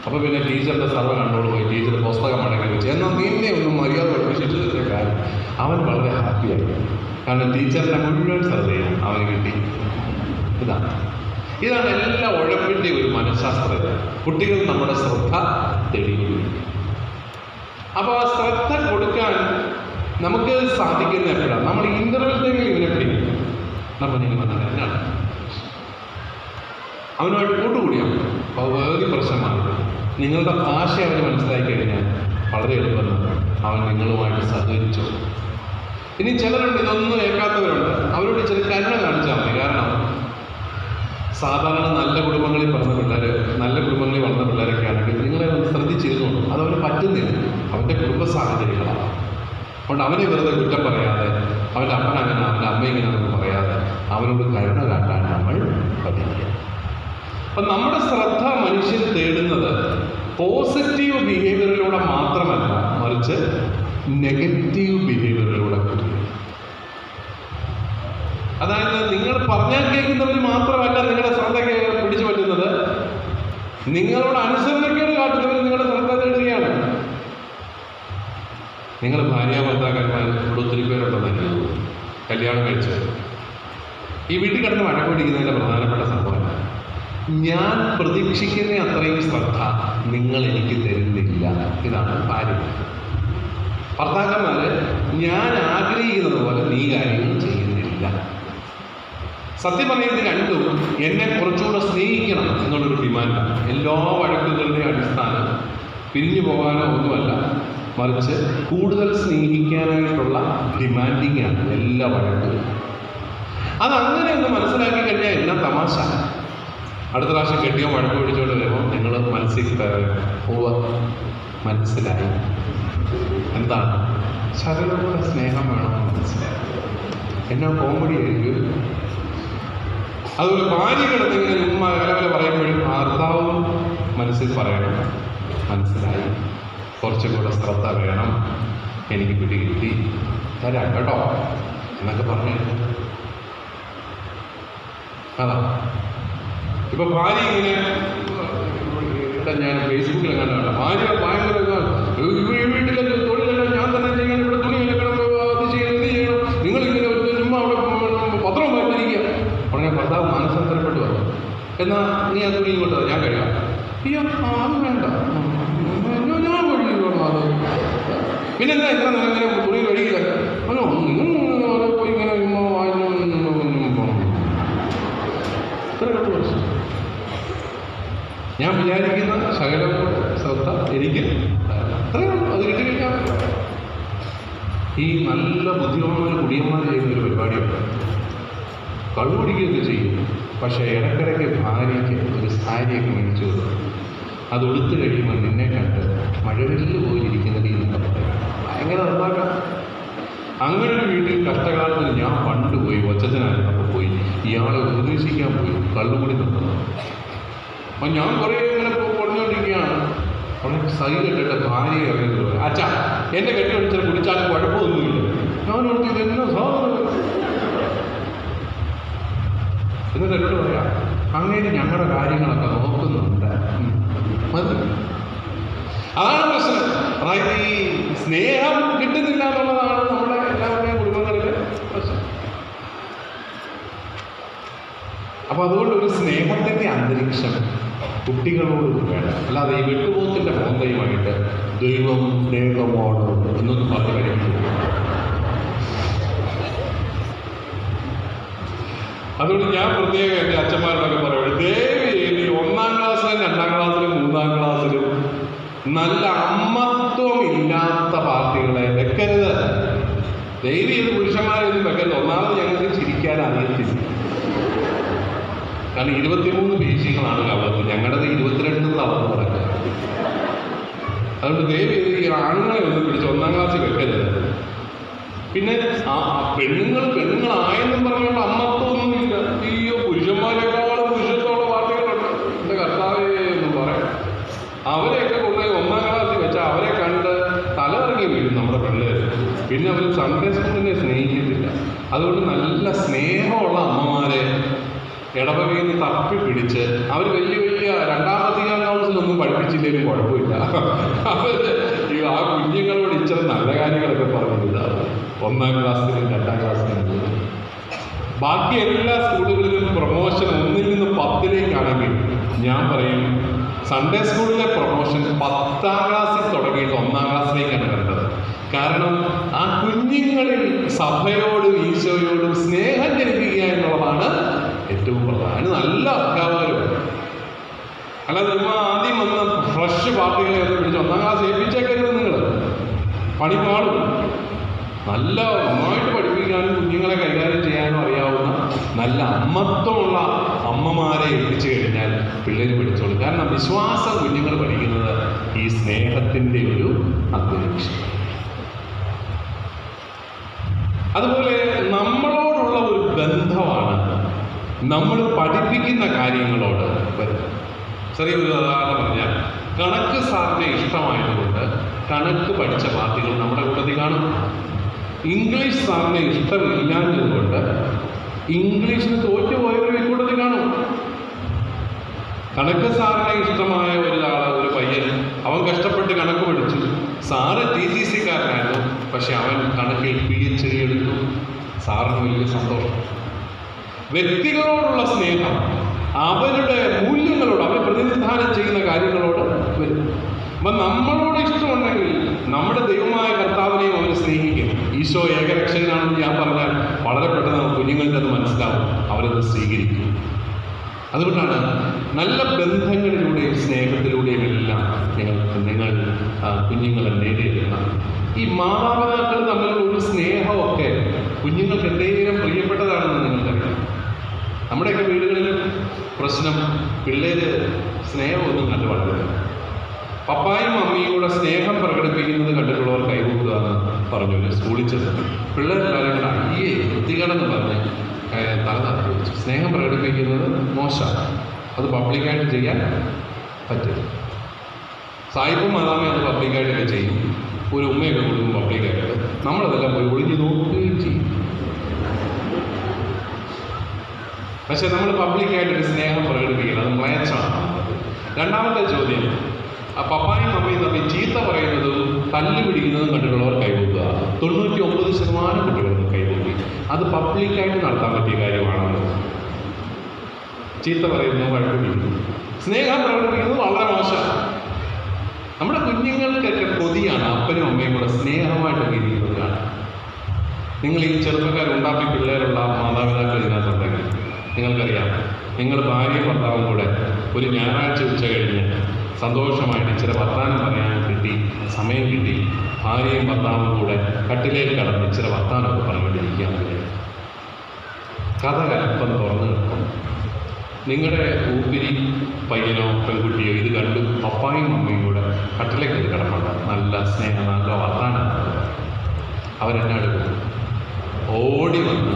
അപ്പോൾ പിന്നെ ടീച്ചറിൻ്റെ സർവ്വ കണ്ടോട് പോയി. ടീച്ചർ പുസ്തകം മടങ്ങി വെച്ച്, എന്നാൽ നിന്നെ ഒന്നും മര്യാദ പഠിപ്പിച്ചിട്ട് കാര്യം. അവൻ വളരെ ഹാപ്പിയായി. കാരണം ടീച്ചറിൻ്റെ മുഴുവൻ ശ്രദ്ധയാണ് അവന് കിട്ടി. ഇതാണ് എല്ലാ ഉഴപ്പിൻ്റെ ഒരു മനഃശാസ്ത്രം. കുട്ടികൾ നമ്മുടെ ശ്രദ്ധ തെളിയുകയും. അപ്പോൾ ആ ശ്രദ്ധ കൊടുക്കാൻ നമുക്ക് സാധിക്കുന്ന എപ്പോഴാണ്? നമ്മൾ ഇന്റർവെൽ ടൈമിൽ ഇവനെ പിടിക്കും. നമ്മൾ വന്നാൽ എന്നാണ് അവനുമായിട്ട് കൂട്ടുകൂടിയാണ്. അപ്പോൾ വേറെ പ്രശ്നമാണ്. നിങ്ങളുടെ ഭാഷ അവന് മനസ്സിലാക്കി കഴിഞ്ഞാൽ വളരെ എളുപ്പമാണ്. അവൻ നിങ്ങളുമായിട്ട് സഹകരിച്ചു. ഇനി ചിലരുണ്ട് ഇതൊന്നും ഏൽക്കാത്തവരുണ്ട്. അവരോട് ചെറിയ കരുണ കാണിച്ചാൽ മതി. കാരണം സാധാരണ നല്ല കുടുംബങ്ങളിൽ വളർന്ന പിള്ളേരൊക്കെ ആണെങ്കിൽ നിങ്ങളെ ഒന്ന് ശ്രദ്ധിച്ചിരുന്നു. അതവന് പറ്റുന്നില്ല, അവൻ്റെ കുടുംബ സാഹചര്യങ്ങളാണ്. അതുകൊണ്ട് അവനെ വെറുതെ കുറ്റം പറയാതെ, അവൻ്റെ അപ്പൻ അങ്ങനെ, അവൻ്റെ അമ്മ ഇങ്ങനെയാണെന്ന് പറയാതെ അവനോട് കരുണ കാട്ടാൻ നമ്മൾ പഠിക്കുക. അപ്പം നമ്മുടെ ശ്രദ്ധ മനുഷ്യൻ തേടുന്നത് പോസിറ്റീവ് ബിഹേവിയറിലൂടെ മാത്രമല്ല, മറിച്ച് നെഗറ്റീവ് ബിഹേവിയറിലൂടെ കൂടി. അതായത് നിങ്ങൾ പറഞ്ഞാൽ കേൾക്കുന്നവർ മാത്രമല്ല നിങ്ങളുടെ ശ്രദ്ധ പിടിച്ചു പറ്റുന്നത്, നിങ്ങളോട് അനുസരണക്കേട് കാട്ടുന്നവർ നിങ്ങളുടെ ശ്രദ്ധ തേടുകയാണ്. നിങ്ങൾ ഭാര്യാഭർത്താക്കന്മാർ ഇവിടെ ഒത്തിരി പേരുണ്ടെന്ന് കല്യാണം കഴിച്ചത് ഈ വീട്ടിൽ കിടന്ന് വഴക്കൊടിക്കുന്നതിൻ്റെ പ്രധാനപ്പെട്ട സംഭവം, ഞാൻ പ്രതീക്ഷിക്കുന്ന അത്രയും ശ്രദ്ധ നിങ്ങൾ എനിക്ക് തരുന്നില്ല. ഇതാണ് ഭാര്യ. ഭർത്താക്കന്മാർ ഞാൻ ആഗ്രഹിക്കുന്നത് പോലെ നീ കാര്യങ്ങൾ ചെയ്യുന്നില്ല. സത്യം പറയുന്നത് രണ്ടും എന്നെ കുറച്ചുകൂടെ സ്നേഹിക്കണം എന്നുള്ളൊരു ഡിമാൻഡാണ്. എല്ലാ വഴക്കുകളുടെയും അടിസ്ഥാനം പിരിഞ്ഞു പോകാനോ ഒന്നുമല്ല, മറിച്ച് കൂടുതൽ സ്നേഹിക്കാനായിട്ടുള്ള ഡിമാൻഡിങ് ആണ് എല്ലാ വഴക്കുകളും. അതങ്ങനെ ഒന്ന് മനസ്സിലാക്കി കഴിഞ്ഞാൽ എല്ലാം തമാശ. അടുത്ത പ്രാവശ്യം കെട്ടിയോ വഴക്ക് പിടിച്ചോണ്ട് വരുമ്പോൾ നിങ്ങൾ മനസ്സിൽ മനസ്സിലായി എന്താണ് ശകലകൂടെ സ്നേഹം വേണമെന്ന് മനസ്സിലായി. എന്നാ കോമഡി ആയിരിക്കും. അതുപോലെ ഭാര്യകൾ എന്തെങ്കിലും കലവല പറയുമ്പോഴും ഭർത്താവും മനസ്സിൽ പറയണം, മനസ്സിലായി, കുറച്ചുകൂടെ ശ്രദ്ധ വേണം, എനിക്ക് പിടികിട്ടി, തരാം കേട്ടോ എന്നൊക്കെ പറഞ്ഞു. അതാ ഇപ്പൊ ഭാര്യ ഇങ്ങനെ ഞാൻ ഫേസ്ബുക്കിൽ കണ്ടാണ്. ഭാര്യ ഭയങ്കര വീട്ടിലെ തൊഴിലെല്ലാം ഞാൻ തന്നെ ചെയ്യണം, ഇവിടെ തുണി അലക്കണം, അത് ചെയ്യണം, ഇത് ചെയ്യണം, നിങ്ങളിങ്ങനെ ചുമ്മാ അവിടെ പത്രം വായിച്ചിരിക്കുക. ഉടനെ ഭർത്താവ് മാനസാന്തരപ്പെട്ടു വന്നു. എന്നാൽ നീ ആ തുണി ഇങ്ങോട്ട് ഞാൻ കഴിയാം. അയ്യോ അത് വേണ്ട, ഞാൻ കഴിക്കണം. അത് പിന്നെന്താ ഇത്ര നിലങ്ങനെ തുണി കഴിയില്ല. അല്ലോ നിങ്ങൾ പോയി ഇങ്ങനെ ഞാൻ വിചാരിക്കുന്ന ശകലം ശ്രദ്ധ എനിക്ക് അത്രയും അത് കിട്ടിക്കഴിഞ്ഞാൽ ഈ നല്ല ബുദ്ധിമാന്മാർ കുടിയന്മാർ ചെയ്യുന്ന ഒരു പരിപാടിയുണ്ട്. കള്ളുപിടിക്കുകയൊക്കെ ചെയ്യും. പക്ഷേ ഇടയ്ക്കിടയ്ക്ക് ഭാര്യയ്ക്ക് ഒരു സാരിയൊക്കെ മേടിച്ചു കൊടുക്കും. അത് ഉടുത്ത് കഴിയുമ്പോൾ നിന്നെ കണ്ട് മഴവില്ല് പോയിരിക്കുന്നത് എന്നൊക്കെ പറയും. ഭയങ്കര നന്നാക്കാം. അങ്ങനെ ഒരു വീട്ടിൽ കഷ്ടകാലത്തിന് ഞാൻ പണ്ട് പോയി ഒച്ചനായിരുന്നപ്പോൾ പോയി ഇയാളെ ഉപദേശിക്കാൻ പോയി കള്ളുകൂടി നിർത്തുന്നത്. അപ്പം ഞാൻ കുറേ ഇങ്ങനെ പറഞ്ഞുകൊണ്ടിരിക്കുകയാണ്. വളരെ സൈ കെട്ടിട്ട് ഭാര്യയെ ഇറങ്ങുന്നത്, അച്ഛാ എന്നെ കെട്ടിയൊടിച്ചാൽ കുടിച്ചാൽ കുഴപ്പമൊന്നുമില്ല. ഞാനോർത്ത് ഇതെന്നാ സാധനം എന്നിട്ട് എന്നോട് പറയാം, അങ്ങനെ ഞങ്ങളുടെ കാര്യങ്ങളൊക്കെ നോക്കുന്നുണ്ട്. മതി. അതാണ് പ്രശ്നം. അതായത് ഈ സ്നേഹം കിട്ടുന്നില്ല എന്നുള്ളതാണ് നമ്മുടെ എല്ലാവരുടെയും കുടുംബങ്ങളിലെ പ്രശ്നം. അപ്പോൾ അതുകൊണ്ട് ഒരു സ്നേഹത്തിൻ്റെ അന്തരീക്ഷം കുട്ടികളോട് വേണം. അല്ലാതെ ഈ വെട്ടുപോത്തിൻ്റെ മോന്തയുമായിട്ട് ദൈവം സ്നേഹമോട് എന്നൊന്നും പറഞ്ഞു കഴിയുന്നു. അതുകൊണ്ട് ഞാൻ പ്രത്യേകം എൻ്റെ അച്ഛന്മാരോടൊക്കെ പറയുന്നത്, ദയവ് ചെയ്ത് 1-ാം ക്ലാസ്സിലും 2-ാം ക്ലാസ്സിലും 3-ാം ക്ലാസ്സിലും നല്ല അമ്മത്വം ഇല്ലാത്ത പാർട്ടികളെ വെക്കരുത്. ദയവ് ചെയ്ത് പുരുഷന്മാരെയൊന്നും വെക്കരുത്. ഒന്നാമത് ഞങ്ങൾക്ക് ചിരിക്കാൻ അറിയത്തില്ല. കാരണം 23 പേശികളാണ് കവർക്ക്, ഞങ്ങളുടേത് 22 തളർന്ന് കിടക്കുക. അതുകൊണ്ട് ദയവ് ചെയ്ത് ഈ ആണുങ്ങളെ ഒന്നും പിടിച്ച് 1-ാം ക്ലാസ്സിൽ വെക്കരുത്. പിന്നെ പെണ്ണുങ്ങളായെന്നും പറഞ്ഞുകൊണ്ട് അമ്മത്വമൊന്നുമില്ല. അയ്യോ, പുരുഷന്മാരെക്കാളും പുരുഷത്തോളം പാർട്ടികളുണ്ട്. എൻ്റെ കർത്താവേ എന്നും പറയാം. അവരെയൊക്കെ കൊണ്ടുപോയി 1-ാം ക്ലാസ്സിൽ വെച്ചാൽ അവരെ കണ്ട് തലയിറങ്ങി വീഴും നമ്മുടെ പിള്ളേർ. പിന്നെ അവർ സൺഡേ സ്കൂളിനെ സ്നേഹിക്കത്തില്ല. അതുകൊണ്ട് നല്ല സ്നേഹമുള്ള അമ്മമാരെ ഇടവകയിൽ നിന്ന് തപ്പി പിടിച്ച് അവർ വലിയ 2-ാം വത്തിക്കാൻ കൗൺസിലൊന്നും പഠിപ്പിച്ചില്ലെങ്കിലും കുഴപ്പമില്ല. അവർ ആ കുഞ്ഞുങ്ങളോട് ഇച്ചിരി നല്ല കാര്യങ്ങളൊക്കെ പറഞ്ഞിട്ടാണ് 1-ാം ക്ലാസ്സിലും 2-ാം ക്ലാസ്സിലും. ബാക്കി എല്ലാ സ്കൂളുകളിലും പ്രൊമോഷൻ 1-ൽ നിന്ന് 10ലേക്കാണെങ്കിൽ ഞാൻ പറയും സൺഡേ സ്കൂളിലെ പ്രൊമോഷൻ 10-ാം ക്ലാസ്സിൽ തുടങ്ങിയിട്ട് 1-ാം ക്ലാസ്സിലേക്കാണ് വരേണ്ടത്. കാരണം ആ കുഞ്ഞുങ്ങളിൽ സഭയോടും ഈശോയോടും സ്നേഹം ജനിപ്പിക്കുക എന്നുള്ളതാണ് ഏറ്റവും പ്രധാനം. നല്ല അധ്യാപകരും അല്ലാതെ നിങ്ങൾ ആദ്യം വന്ന ഫ്രഷ് പാർട്ടികളെ ഒന്ന് പിടിച്ച് 1-ാം ക്ലാസ് ഏൽപ്പിച്ചേക്കരുത്. നിങ്ങൾ പണി പാടും. നല്ല നന്നായിട്ട് പഠിപ്പിക്കാനും കുഞ്ഞുങ്ങളെ കൈകാര്യം ചെയ്യാനും അറിയാവുന്ന നല്ല അമ്മത്വമുള്ള അമ്മമാരെ ഏൽപ്പിച്ചു കഴിഞ്ഞാൽ പിള്ളേർ പഠിച്ചോളും. കാരണം വിശ്വാസം കുഞ്ഞുങ്ങൾ പഠിക്കുന്നത് ഈ സ്നേഹത്തിൻ്റെ ഒരു അന്തരീക്ഷം. അതുപോലെ നമ്മളോടുള്ള ഒരു ബന്ധമാണ് നമ്മൾ പഠിപ്പിക്കുന്ന കാര്യങ്ങളോട് വരുന്നത്. ചെറിയൊരു ഉദാഹരണം പറഞ്ഞാൽ, കണക്ക് സാറിന് ഇഷ്ടമായതുകൊണ്ട് കണക്ക് പഠിച്ച പാർട്ടികൾ നമ്മുടെ കൂട്ടത്തിൽ കാണും. ഇംഗ്ലീഷ് സാറിന് ഇഷ്ടമില്ലാഞ്ഞതുകൊണ്ട് ഇംഗ്ലീഷിന് തോറ്റുപോയവരും ഈ കൂട്ടത്തിൽ കാണും. കണക്ക് സാറിനെ ഇഷ്ടമായ ഒരു പയ്യൻ, അവൻ കഷ്ടപ്പെട്ട് കണക്ക് പഠിച്ചു. സാറ് TTC-കാരനായിരുന്നു, പക്ഷെ അവൻ കണക്കിൽ PhD എടുത്തു. സാറിന് വലിയ സന്തോഷം. വ്യക്തികളോടുള്ള സ്നേഹം അവരുടെ മൂല്യങ്ങളോട്, അവർ പ്രതിനിധാനം ചെയ്യുന്ന കാര്യങ്ങളോട് വരും. അപ്പം നമ്മളോട് ഇഷ്ടമുണ്ടെങ്കിൽ നമ്മുടെ ദൈവമായ കർത്താവിനെയും അവർ സ്നേഹിക്കും. ഈശോ ഏകരക്ഷകനാണെന്ന് ഞാൻ പറഞ്ഞാൽ വളരെ പെട്ടെന്ന് കുഞ്ഞുങ്ങൾക്ക് അത് മനസ്സിലാവും, അവരത് സ്വീകരിക്കും. അതുകൊണ്ടാണ് നല്ല ബന്ധങ്ങളിലൂടെയും സ്നേഹത്തിലൂടെയും എല്ലാം നിങ്ങൾ കുഞ്ഞുങ്ങളെ നേടിയെടുക്കണം. ഈ മാതാപിതാക്കൾ തമ്മിലുള്ള ഒരു സ്നേഹമൊക്കെ കുഞ്ഞുങ്ങൾക്ക് എന്തെങ്കിലും പ്രിയപ്പെട്ടതാണെന്ന് നിങ്ങൾക്കറിയാം. നമ്മുടെയൊക്കെ വീടുകളിൽ പ്രശ്നം പിള്ളേർ സ്നേഹമൊന്നും കണ്ടു വളരുന്നത്. പപ്പായും മമ്മിയും കൂടെ സ്നേഹം പ്രകടിപ്പിക്കുന്നത് കണ്ടിട്ടുള്ളവർ കൈവക്കുക എന്ന് പറഞ്ഞു. സ്കൂളിൽ ചെന്ന് പിള്ളേരെല്ലാവരും കൂടെ അയ്യേ വൃത്തികേടെന്ന് പറഞ്ഞ് തല നടത്തി വെച്ചു. സ്നേഹം പ്രകടിപ്പിക്കുന്നത് മോശമാണ്, അത് പബ്ലിക്കായിട്ട് ചെയ്യാൻ പറ്റില്ല. സായിപ്പും മാതാമയും അത് പബ്ലിക്കായിട്ടൊക്കെ ചെയ്യും. ഒരു ഉമ്മയൊക്കെ കൊടുക്കും പബ്ലിക്കായിട്ട്. നമ്മളതെല്ലാം പോയി ഒളിഞ്ഞു നോക്കുകയും ചെയ്യും. പക്ഷെ നമ്മൾ പബ്ലിക്കായിട്ടൊരു സ്നേഹം പ്രകടിപ്പിക്കണം, അത് മ്ലേച്ഛമാണ്. രണ്ടാമത്തെ ചോദ്യം, പപ്പായും മമ്മിയും തമ്മിൽ ചീത്ത പറയുന്നതും തല്ലു പിടിക്കുന്നതും കണ്ടിട്ടുള്ളവർ കൈവക്കുക. 99% കുട്ടികൾക്ക് കൈവക്കി. അത് പബ്ലിക്കായിട്ട് നടത്താൻ പറ്റിയ കാര്യമാണല്ലോ. ചീത്ത പറയുന്നു, വഴക്കുപിടിക്കുന്നു. സ്നേഹം പ്രകടിപ്പിക്കുന്നത് വളരെ മോശമാണ്. നമ്മുടെ കുഞ്ഞുങ്ങൾക്കൊക്കെ കൊതിയാണ് അപ്പനും അമ്മയും കൂടെ സ്നേഹമായിട്ടൊക്കെ ഇരിക്കുന്നത് കാണാൻ. നിങ്ങൾ ഈ ചെറുപ്പക്കാരുണ്ടാക്കി പിള്ളേരുള്ള മാതാപിതാക്കൾ ഇതിനകത്തുണ്ടെങ്കിൽ നിങ്ങൾക്കറിയാം, നിങ്ങൾ ഭാര്യയും ഭർത്താവും കൂടെ ഒരു ഞായറാഴ്ച ഉച്ച കഴിഞ്ഞ് സന്തോഷമായിട്ട് ഇച്ചിരി വർത്താനം പറയാൻ കിട്ടി, സമയം കിട്ടി, ഭാര്യയും ഭർത്താവും കൂടെ കട്ടിലേക്ക് കടന്ന് ഇച്ചിരി വർത്താനമൊക്കെ പറഞ്ഞുകൊണ്ടിരിക്കാൻ മതി. കഥ കൽപ്പം തുറന്നു കിടക്കും. നിങ്ങളുടെ ഊപ്പിരി പയ്യനോ പെൺകുട്ടിയോ ഇത് കണ്ടു പപ്പായും മമ്മിയും കൂടെ കട്ടിലേക്ക് കിടപ്പുണ്ട്, നല്ല സ്നേഹം, നല്ല വർത്താനം. അവരെന്നെ എടുക്കും, ഓടി വന്ന്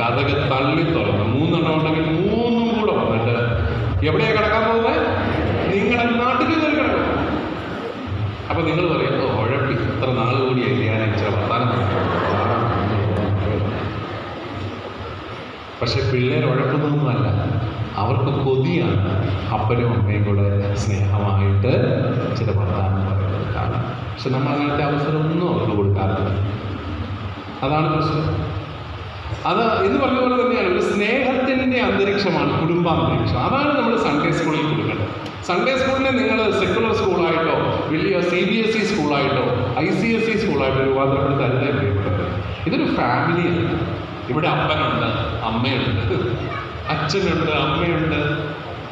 കഥക് തള്ളി തുറന്ന് 3 എണ്ണം ഉണ്ടെങ്കിൽ 3 കൂടെ വന്നിട്ട് എവിടെയാണ് കിടക്കാൻ പോകുന്നത്? നിങ്ങളുടെ നാട്ടിൽ കയറി കിടക്കും. അപ്പം നിങ്ങൾ പറയുന്നത് ഉഴപ്പി, എത്ര നാൾ കൂടിയായി ഞാൻ ഇച്ചിരി വർത്താനം. പക്ഷെ പിള്ളേർ ഉഴക്കുന്നതൊന്നുമല്ല, അവർക്ക് കൊതിയാണ് അപ്പനും അമ്മയും കൂടെ സ്നേഹമായിട്ട് ചില വർത്താനം പറയുന്നത് കാണാം. പക്ഷെ നമ്മൾ അങ്ങനത്തെ അവസരമൊന്നും അവർക്ക് കൊടുക്കാറില്ല. അതാണ് പ്രശ്നം. അത് എന്ന് പറഞ്ഞ പോലെ തന്നെയാണ് ഒരു സ്നേഹത്തിൻ്റെ അന്തരീക്ഷമാണ് കുടുംബാന്തരീക്ഷം. അതാണ് നമ്മൾ സൺഡേ സ്കൂളിൽ കൊടുക്കേണ്ടത്. സൺഡേ സ്കൂളിനെ നിങ്ങൾ സെക്കുലർ സ്കൂളായിട്ടോ വലിയ CBSE സ്കൂളായിട്ടോ ICSE സ്കൂളായിട്ടോ രൂപാന്തരപ്പെടുത്തരുതേ പ്രിയപ്പെട്ടത്. ഇതൊരു ഫാമിലിയാണ്. ഇവിടെ അപ്പനുണ്ട്, അമ്മയുണ്ട്, അച്ഛനുണ്ട്, അമ്മയുണ്ട്,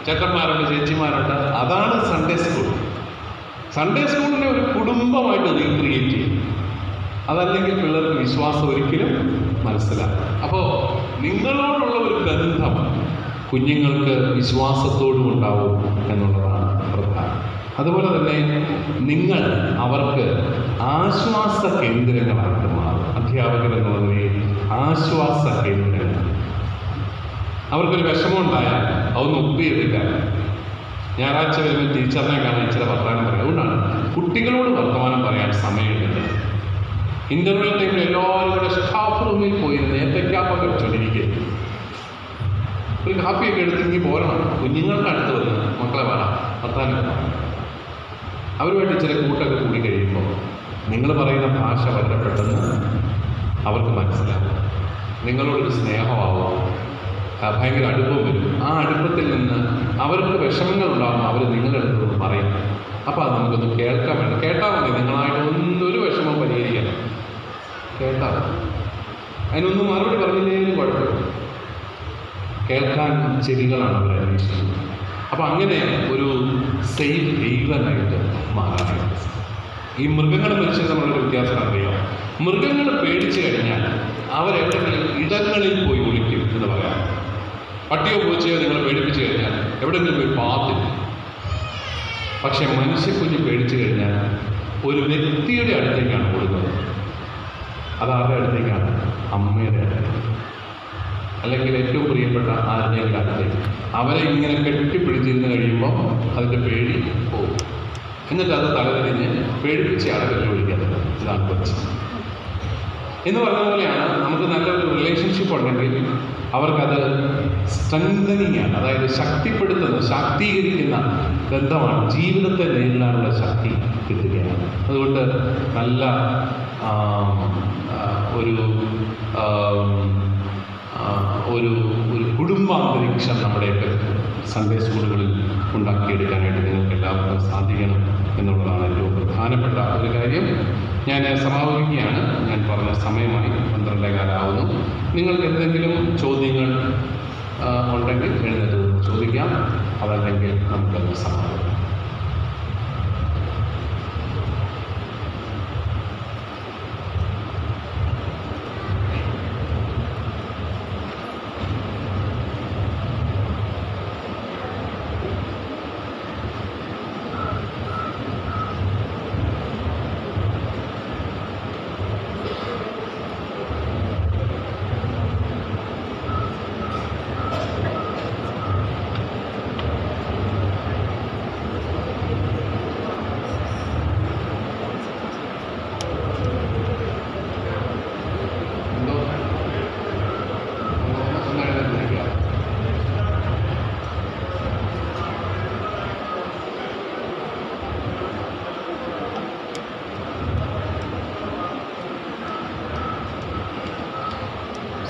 ചേട്ടന്മാരുണ്ട്, ചേച്ചിമാരുണ്ട്. അതാണ് സൺഡേ സ്കൂൾ. സൺഡേ സ്കൂളിനെ ഒരു കുടുംബമായിട്ട് റീക്രിയേറ്റ് ചെയ്യും. അതല്ലെങ്കിൽ പിള്ളേർക്ക് വിശ്വാസം ഒരിക്കലും മനസ്സിലാക്കും. അപ്പോൾ നിങ്ങളോടുള്ള ഒരു ബന്ധം കുഞ്ഞുങ്ങൾക്ക് വിശ്വാസത്തോടും ഉണ്ടാവും എന്നുള്ളതാണ് പ്രധാനം. അതുപോലെ തന്നെ നിങ്ങൾ അവർക്ക് ആശ്വാസ കേന്ദ്രങ്ങളായിട്ട് മാറും. അധ്യാപകരെന്ന് പറഞ്ഞാൽ ആശ്വാസ കേന്ദ്രങ്ങൾ. അവർക്കൊരു വിഷമം ഉണ്ടായാൽ അതൊന്ന് ഒപ്പിയെടുക്കാൻ ഞായറാഴ്ച വരുമ്പോൾ ടീച്ചറിനെ കാണാൻ ഇച്ചിരി വർത്തമാനം പറയാം. അതുകൊണ്ടാണ് കുട്ടികളോട് വർത്തമാനം പറയാൻ സമയമുണ്ട്. ഇന്റർവെൽ ടൈമിൽ എല്ലാവരും കൂടെ സ്റ്റാഫ് റൂമിൽ പോയി നേരത്തേക്കാപ്പൊക്കെ വെച്ചോണ്ടിരിക്കുക. ഒരു കാപ്പിയൊക്കെ എടുത്ത് ഇങ്ങനെ പോരണം. കുഞ്ഞുങ്ങൾക്ക് അടുത്ത് വന്ന് മക്കളെ വേണം വർത്തമാനം. അവരുമായിട്ട് ഇച്ചിരി കൂട്ടൊക്കെ കൂടി കഴിയുമ്പോൾ നിങ്ങൾ പറയുന്ന ഭാഷ വളരെ പെട്ടെന്ന് അവർക്ക് മനസ്സിലാവും. നിങ്ങളോടൊരു സ്നേഹമാവും, ഭയങ്കര അടുപ്പം വരും. ആ അടുപ്പത്തിൽ നിന്ന് അവർക്ക് വിഷമങ്ങൾ ഉണ്ടാകുമ്പോൾ അവർ നിങ്ങളുടെ അടുത്ത് പറയും. അപ്പോൾ അത് നമുക്കൊന്ന് കേൾക്കാൻ വേണം. കേട്ടാൽ മതി. നിങ്ങളായിട്ട് ഒന്നൊരു വിഷമം പരിഹരിക്കണം. കേട്ടാൽ അതിനൊന്നും മറുപടി പറഞ്ഞില്ലെങ്കിലും കുഴപ്പമില്ല. കേൾക്കാൻ ചെവികളാണ് അവർ അന്വേഷിക്കുന്നത്. അപ്പോൾ അങ്ങനെ ഒരു സേഫ് ഹെയ്വനായിട്ട് മാറാനായിട്ട്. ഈ മൃഗങ്ങൾ മനുഷ്യർ നമ്മളൊരു വ്യത്യാസം അറിയാം. മൃഗങ്ങൾ പേടിച്ചു കഴിഞ്ഞാൽ അവരെവിടെയെങ്കിലും ഇടങ്ങളിൽ പോയി ഒളിക്കും എന്ന് പറയാം. പട്ടിയോ പൂച്ചയോ നിങ്ങൾ പേടിപ്പിച്ചു കഴിഞ്ഞാൽ എവിടെയെങ്കിലും പോയി പാത്തില്ല. പക്ഷെ മനുഷ്യക്കുഞ്ഞ് പേടിച്ചു കഴിഞ്ഞാൽ ഒരു വ്യക്തിയുടെ അടുത്തേക്കാണ് കൊടുക്കുന്നത്. അതാരുടെ അടുത്തേക്കാണ്? അമ്മയുടെ അടുത്തേക്ക്, അല്ലെങ്കിൽ ഏറ്റവും പ്രിയപ്പെട്ട ആരുടെയും അടുത്തേക്ക്. അവരെ ഇങ്ങനെ കെട്ടിപ്പിടിച്ചിരുന്ന് കഴിയുമ്പോൾ അതിൻ്റെ പേടി പോകും. എന്നിട്ട് അത് തലതിരിഞ്ഞ് പേടിപ്പിച്ച ആളെ വെല്ലുവിളിക്കാത്തത്. ഇതാണ് കൊച്ചി എന്ന് പറഞ്ഞ പോലെയാണ്. നമുക്ക് നല്ലൊരു റിലേഷൻഷിപ്പ് ഉണ്ടെങ്കിൽ അവർക്കത് സ്ട്രെങ്തനിങ് ആണ്, അതായത് ശക്തിപ്പെടുത്തുന്ന, ശാക്തീകരിക്കുന്ന ബന്ധമാണ്. ജീവിതത്തെ നേരിടാനുള്ള ശക്തി കിട്ടുകയാണ്. അതുകൊണ്ട് നല്ല ഒരു കുടുംബാന്തരീക്ഷം നമ്മുടെയൊക്കെ സൺഡേ സ്കൂളുകളിൽ ഉണ്ടാക്കിയെടുക്കാനായിട്ട് നിങ്ങൾക്ക് എല്ലാവർക്കും സാധിക്കണം എന്നുള്ളതാണ് ഏറ്റവും പ്രധാനപ്പെട്ട ഒരു കാര്യം. ഞാൻ സമാപിക്കുകയാണ്. ഞാൻ പറഞ്ഞ സമയമായി 12:15 നിങ്ങൾക്ക് എന്തെങ്കിലും ചോദ്യങ്ങൾ ഉണ്ടെങ്കിൽ എഴുന്നേറ്റ് ചോദിക്കാം. അതല്ലെങ്കിൽ നമുക്കത് സമാപിക്കാം.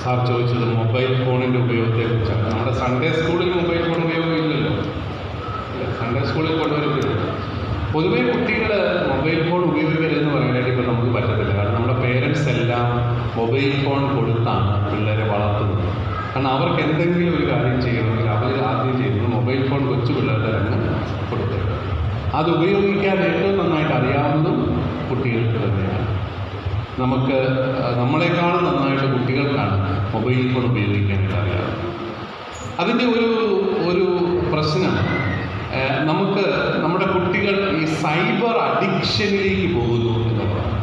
സാർ ചോദിച്ചത് മൊബൈൽ ഫോണിൻ്റെ ഉപയോഗത്തെക്കുറിച്ചാണ്. നമ്മുടെ സൺഡേ സ്കൂളിൽ മൊബൈൽ ഫോൺ ഉപയോഗം ഇല്ലല്ലോ. സൺഡേ സ്കൂളിൽ കൊണ്ടുവരുന്നില്ല. പൊതുവേ കുട്ടികൾ മൊബൈൽ ഫോൺ ഉപയോഗിക്കരുതെന്ന് പറയാനായിട്ട് ഇപ്പോൾ നമുക്ക് പറ്റത്തില്ല. കാരണം നമ്മുടെ പേരൻസ് എല്ലാം മൊബൈൽ ഫോൺ കൊടുത്താണ് പിള്ളേരെ വളർത്തുന്നത്. കാരണം അവർക്ക് എന്തെങ്കിലും ഒരു കാര്യം ചെയ്യണമെങ്കിൽ അവർ ആദ്യം ചെയ്യുന്നത് മൊബൈൽ ഫോൺ കൊച്ചു പിള്ളേരുടെ തന്നെ കൊടുത്തത്. അത് ഉപയോഗിക്കാൻ ഏറ്റവും നന്നായിട്ട് അറിയാവുന്നതും കുട്ടികൾക്ക് തന്നെയാണ്. നമുക്ക് നമ്മളെക്കാളും നന്നായിട്ട് കുട്ടികൾക്കാണ് മൊബൈൽ ഫോൺ ഉപയോഗിക്കാനായിട്ട് അറിയാം. അതിൻ്റെ ഒരു പ്രശ്നം, നമുക്ക് നമ്മുടെ കുട്ടികൾ ഈ സൈബർ അഡിക്ഷനിലേക്ക് പോകുന്നു എന്നുള്ളതാണ്.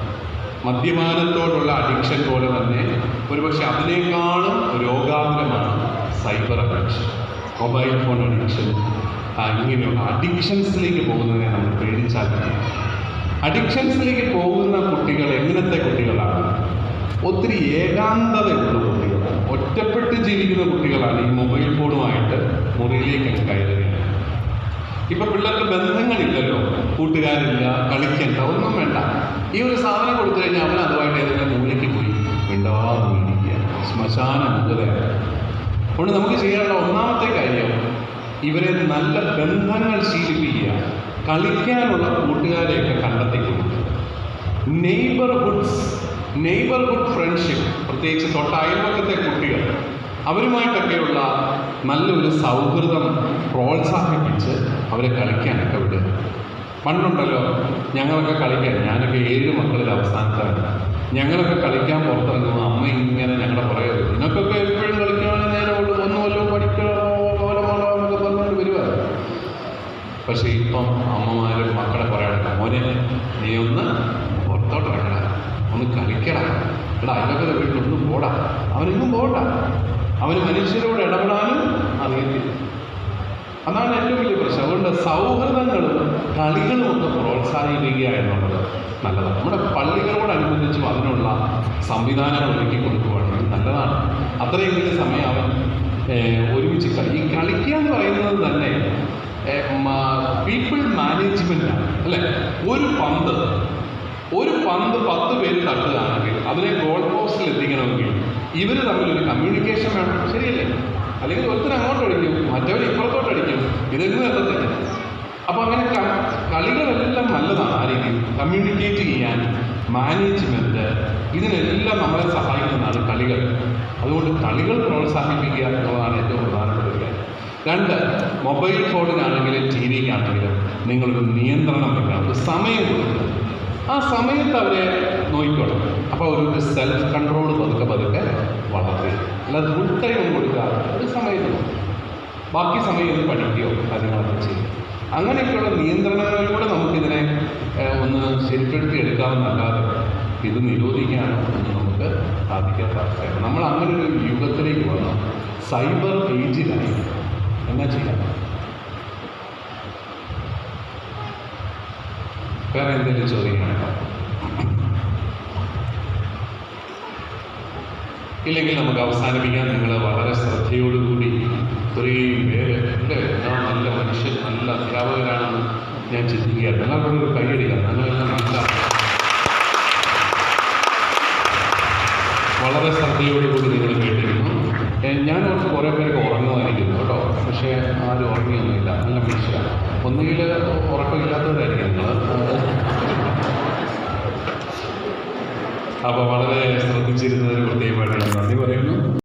മദ്യപാനത്തോടുള്ള അഡിക്ഷൻ പോലെ തന്നെ ഒരുപക്ഷെ അതിനേക്കാളും രോഗാതുരമാണ് cyber addiction, mobile phone addiction. ഇങ്ങനെയുള്ള അഡിക്ഷൻസിലേക്ക് പോകുന്നതിനെ നമ്മൾ പേടിച്ചാൽ അഡിക്ഷൻസിലേക്ക് പോകുന്ന കുട്ടികൾ എങ്ങനത്തെ കുട്ടികളാണ്? ഒത്തിരി ഏകാന്തതയുള്ള കുട്ടികളാണ്, ഒറ്റപ്പെട്ട് ജീവിക്കുന്ന കുട്ടികളാണ്. ഈ മൊബൈൽ ഫോണുമായിട്ട് മുറിയിലേക്ക് കയറുകയാണ്. ഇപ്പം പിള്ളേർക്ക് ബന്ധങ്ങളില്ലല്ലോ, കൂട്ടുകാരില്ല, കളിക്കണ്ട, ഒന്നും വേണ്ട. ഈ ഒരു സാധനം കൊടുത്തു കഴിഞ്ഞാൽ അവൻ അതുമായിട്ട് ഏതെങ്കിലും മൂലയ്ക്ക് പോയി മിണ്ടാതെ ഇരിക്കുക, ശ്മശാന മുഖതയാണ്. അതുകൊണ്ട് നമുക്ക് ചെയ്യാനുള്ള ഒന്നാമത്തെ കാര്യം ഇവരെ നല്ല ബന്ധങ്ങൾ ശീലിപ്പിക്കുക, കളിക്കാനുള്ള കൂട്ടുകാരെയൊക്കെ കണ്ടെത്തിക്കുന്നു. നെയ്ബർഹുഡ് ഫ്രണ്ട്ഷിപ്പ്, പ്രത്യേകിച്ച് തൊട്ട അയൽപക്കത്തെ കുട്ടികൾ അവരുമായിട്ടൊക്കെയുള്ള നല്ലൊരു സൗഹൃദം പ്രോത്സാഹിപ്പിച്ച് അവരെ കളിക്കാനൊക്കെ വിടുക. പണ്ടുണ്ടല്ലോ ഞങ്ങളൊക്കെ കളിക്കാൻ, ഞാനൊക്കെ 7 മക്കളിൽ അവസാനത്താണ്. ഞങ്ങളൊക്കെ കളിക്കാൻ പുറത്തിറങ്ങുമ്പോൾ അമ്മ ഇങ്ങനെ ഞങ്ങളുടെ പുറകെ വരും, നിനക്കൊക്കെ എപ്പോഴും കളിക്കുകയാണെങ്കിൽ നേരെ ഉള്ളൂ, ഒന്നുമല്ലോ പഠിക്കണോ എന്നൊക്കെ പറഞ്ഞുകൊണ്ട് വരുവാണ്. പക്ഷേ ഇപ്പം അമ്മമാരും മക്കളെ പറയാനുള്ള മോനെ നീ ഒന്ന് പുറത്തോട്ട് ഇറങ്ങണ, ഒന്ന് കളിക്കടാ, എടാ അതിനൊക്കെ വീട്ടിലൊന്നും പോടാ, അവനെങ്ങും പോകണ്ട, അവന് മനുഷ്യരോട് ഇടപെടാനും അറിയത്തില്ല. അതാണ് ഏറ്റവും വലിയ പ്രശ്നം. അതുകൊണ്ട് സൗഹൃദങ്ങളും കളികളും ഒക്കെ പ്രോത്സാഹിപ്പിക്കുക എന്നുള്ളത് നല്ലതാണ്. നമ്മുടെ പള്ളികളോടനുബന്ധിച്ചും അതിനുള്ള സംവിധാനങ്ങൾ ഒരുക്കി കൊടുക്കുകയാണെങ്കിൽ നല്ലതാണ്. അത്രയെങ്കിലും സമയം അവൻ ഒരുമിച്ച് ഈ കളിക്കുക എന്ന് പറയുന്നത് തന്നെ പീപ്പിൾ മാനേജ്മെൻറ്റാണ് അല്ലേ. ഒരു പന്ത് 10 പേര് തട്ടുകയാണെങ്കിൽ അതിനെ ഗോൾ പോസ്റ്റിൽ എത്തിക്കണമെങ്കിൽ ഇവർ തമ്മിലൊരു കമ്മ്യൂണിക്കേഷൻ വേണം, ശരിയല്ലേ? അല്ലെങ്കിൽ ഒരുത്തർ അങ്ങോട്ട് അടിക്കും, മറ്റവർ ഇപ്പുറത്തോട്ട് അടിക്കും, ഇതൊന്നും എത്തത്തില്ല. അപ്പോൾ അങ്ങനെ കളികളെല്ലാം നല്ലതാണ്. ആ രീതിയിൽ കമ്മ്യൂണിക്കേറ്റ് ചെയ്യാൻ, മാനേജ്മെൻറ്റ്, ഇതിനെല്ലാം നമ്മളെ സഹായിക്കുന്നതാണ് കളികൾ. അതുകൊണ്ട് കളികൾ പ്രോത്സാഹിപ്പിക്കുക എന്നുള്ളതാണ് ഏറ്റവും പ്രധാനപ്പെട്ട ഒരു കാര്യം. 2, മൊബൈൽ ഫോണിനാണെങ്കിലും ടി വിക്കാണെങ്കിലും നിങ്ങളൊരു നിയന്ത്രണം വെക്കണം, ഒരു സമയം കൊടുക്കുക. ആ സമയത്ത് അവരെ നോക്കിക്കോളും. അപ്പോൾ ഒരു സെൽഫ് കൺട്രോൾ പതുക്കെ വളർത്തുക. അല്ലാതെ ഫുൾ ടൈം കൊടുക്കാതെ ഒരു സമയത്ത് നോക്കും, ബാക്കി സമയം പഠിക്കുകയോ കാര്യങ്ങളൊക്കെ ചെയ്യും. അങ്ങനെയൊക്കെയുള്ള നിയന്ത്രണങ്ങളിലൂടെ നമുക്കിതിനെ ഒന്ന് ശരിപ്പെടുത്തി എടുക്കാമെന്നല്ലാതെ ഇത് നിരോധിക്കാനോ ഒന്നും നമുക്ക് സാധിക്കാത്ത അവസ്ഥയാണ്. നമ്മൾ അങ്ങനെ ഒരു യുഗത്തിലേക്ക് വന്നു, സൈബർ ഏജിലായി. എന്നാ ചെയ്യാം? വേറെ എന്തെങ്കിലും ചോദിക്കാനുണ്ടോ? ഇല്ലെങ്കിൽ നമുക്ക് അവസാനിപ്പിക്കാൻ. നിങ്ങൾ വളരെ ശ്രദ്ധയോടുകൂടി ഇത്രയും പേര് അല്ലേ, ഞാൻ നല്ല മനുഷ്യൻ, നല്ല അധ്യാപകരാണെന്ന് ഞാൻ ചിന്തിക്കുകയായിരുന്നു. എല്ലാവരോടും ഒരു കൈയടിക്കാം. ഞങ്ങളെല്ലാം നല്ല വളരെ ശ്രദ്ധയോടുകൂടി നിങ്ങൾ കേട്ടിരുന്നു. ഞാൻ ഓർത്ത് കുറേ പേരൊക്കെ ഉറങ്ങുമായിരിക്കുന്നു കേട്ടോ, പക്ഷേ ആരും ഉറങ്ങിയൊന്നുമില്ല. നല്ല മനുഷ്യരാണ്. ഒന്നുകിൽ ഉറക്കമില്ലാത്തവരായിരിക്കും നിങ്ങൾ. അപ്പോൾ വളരെ ശ്രദ്ധിച്ചിരുന്നതിന് പ്രത്യേകമായിട്ടുള്ള നന്ദി പറയുന്നു.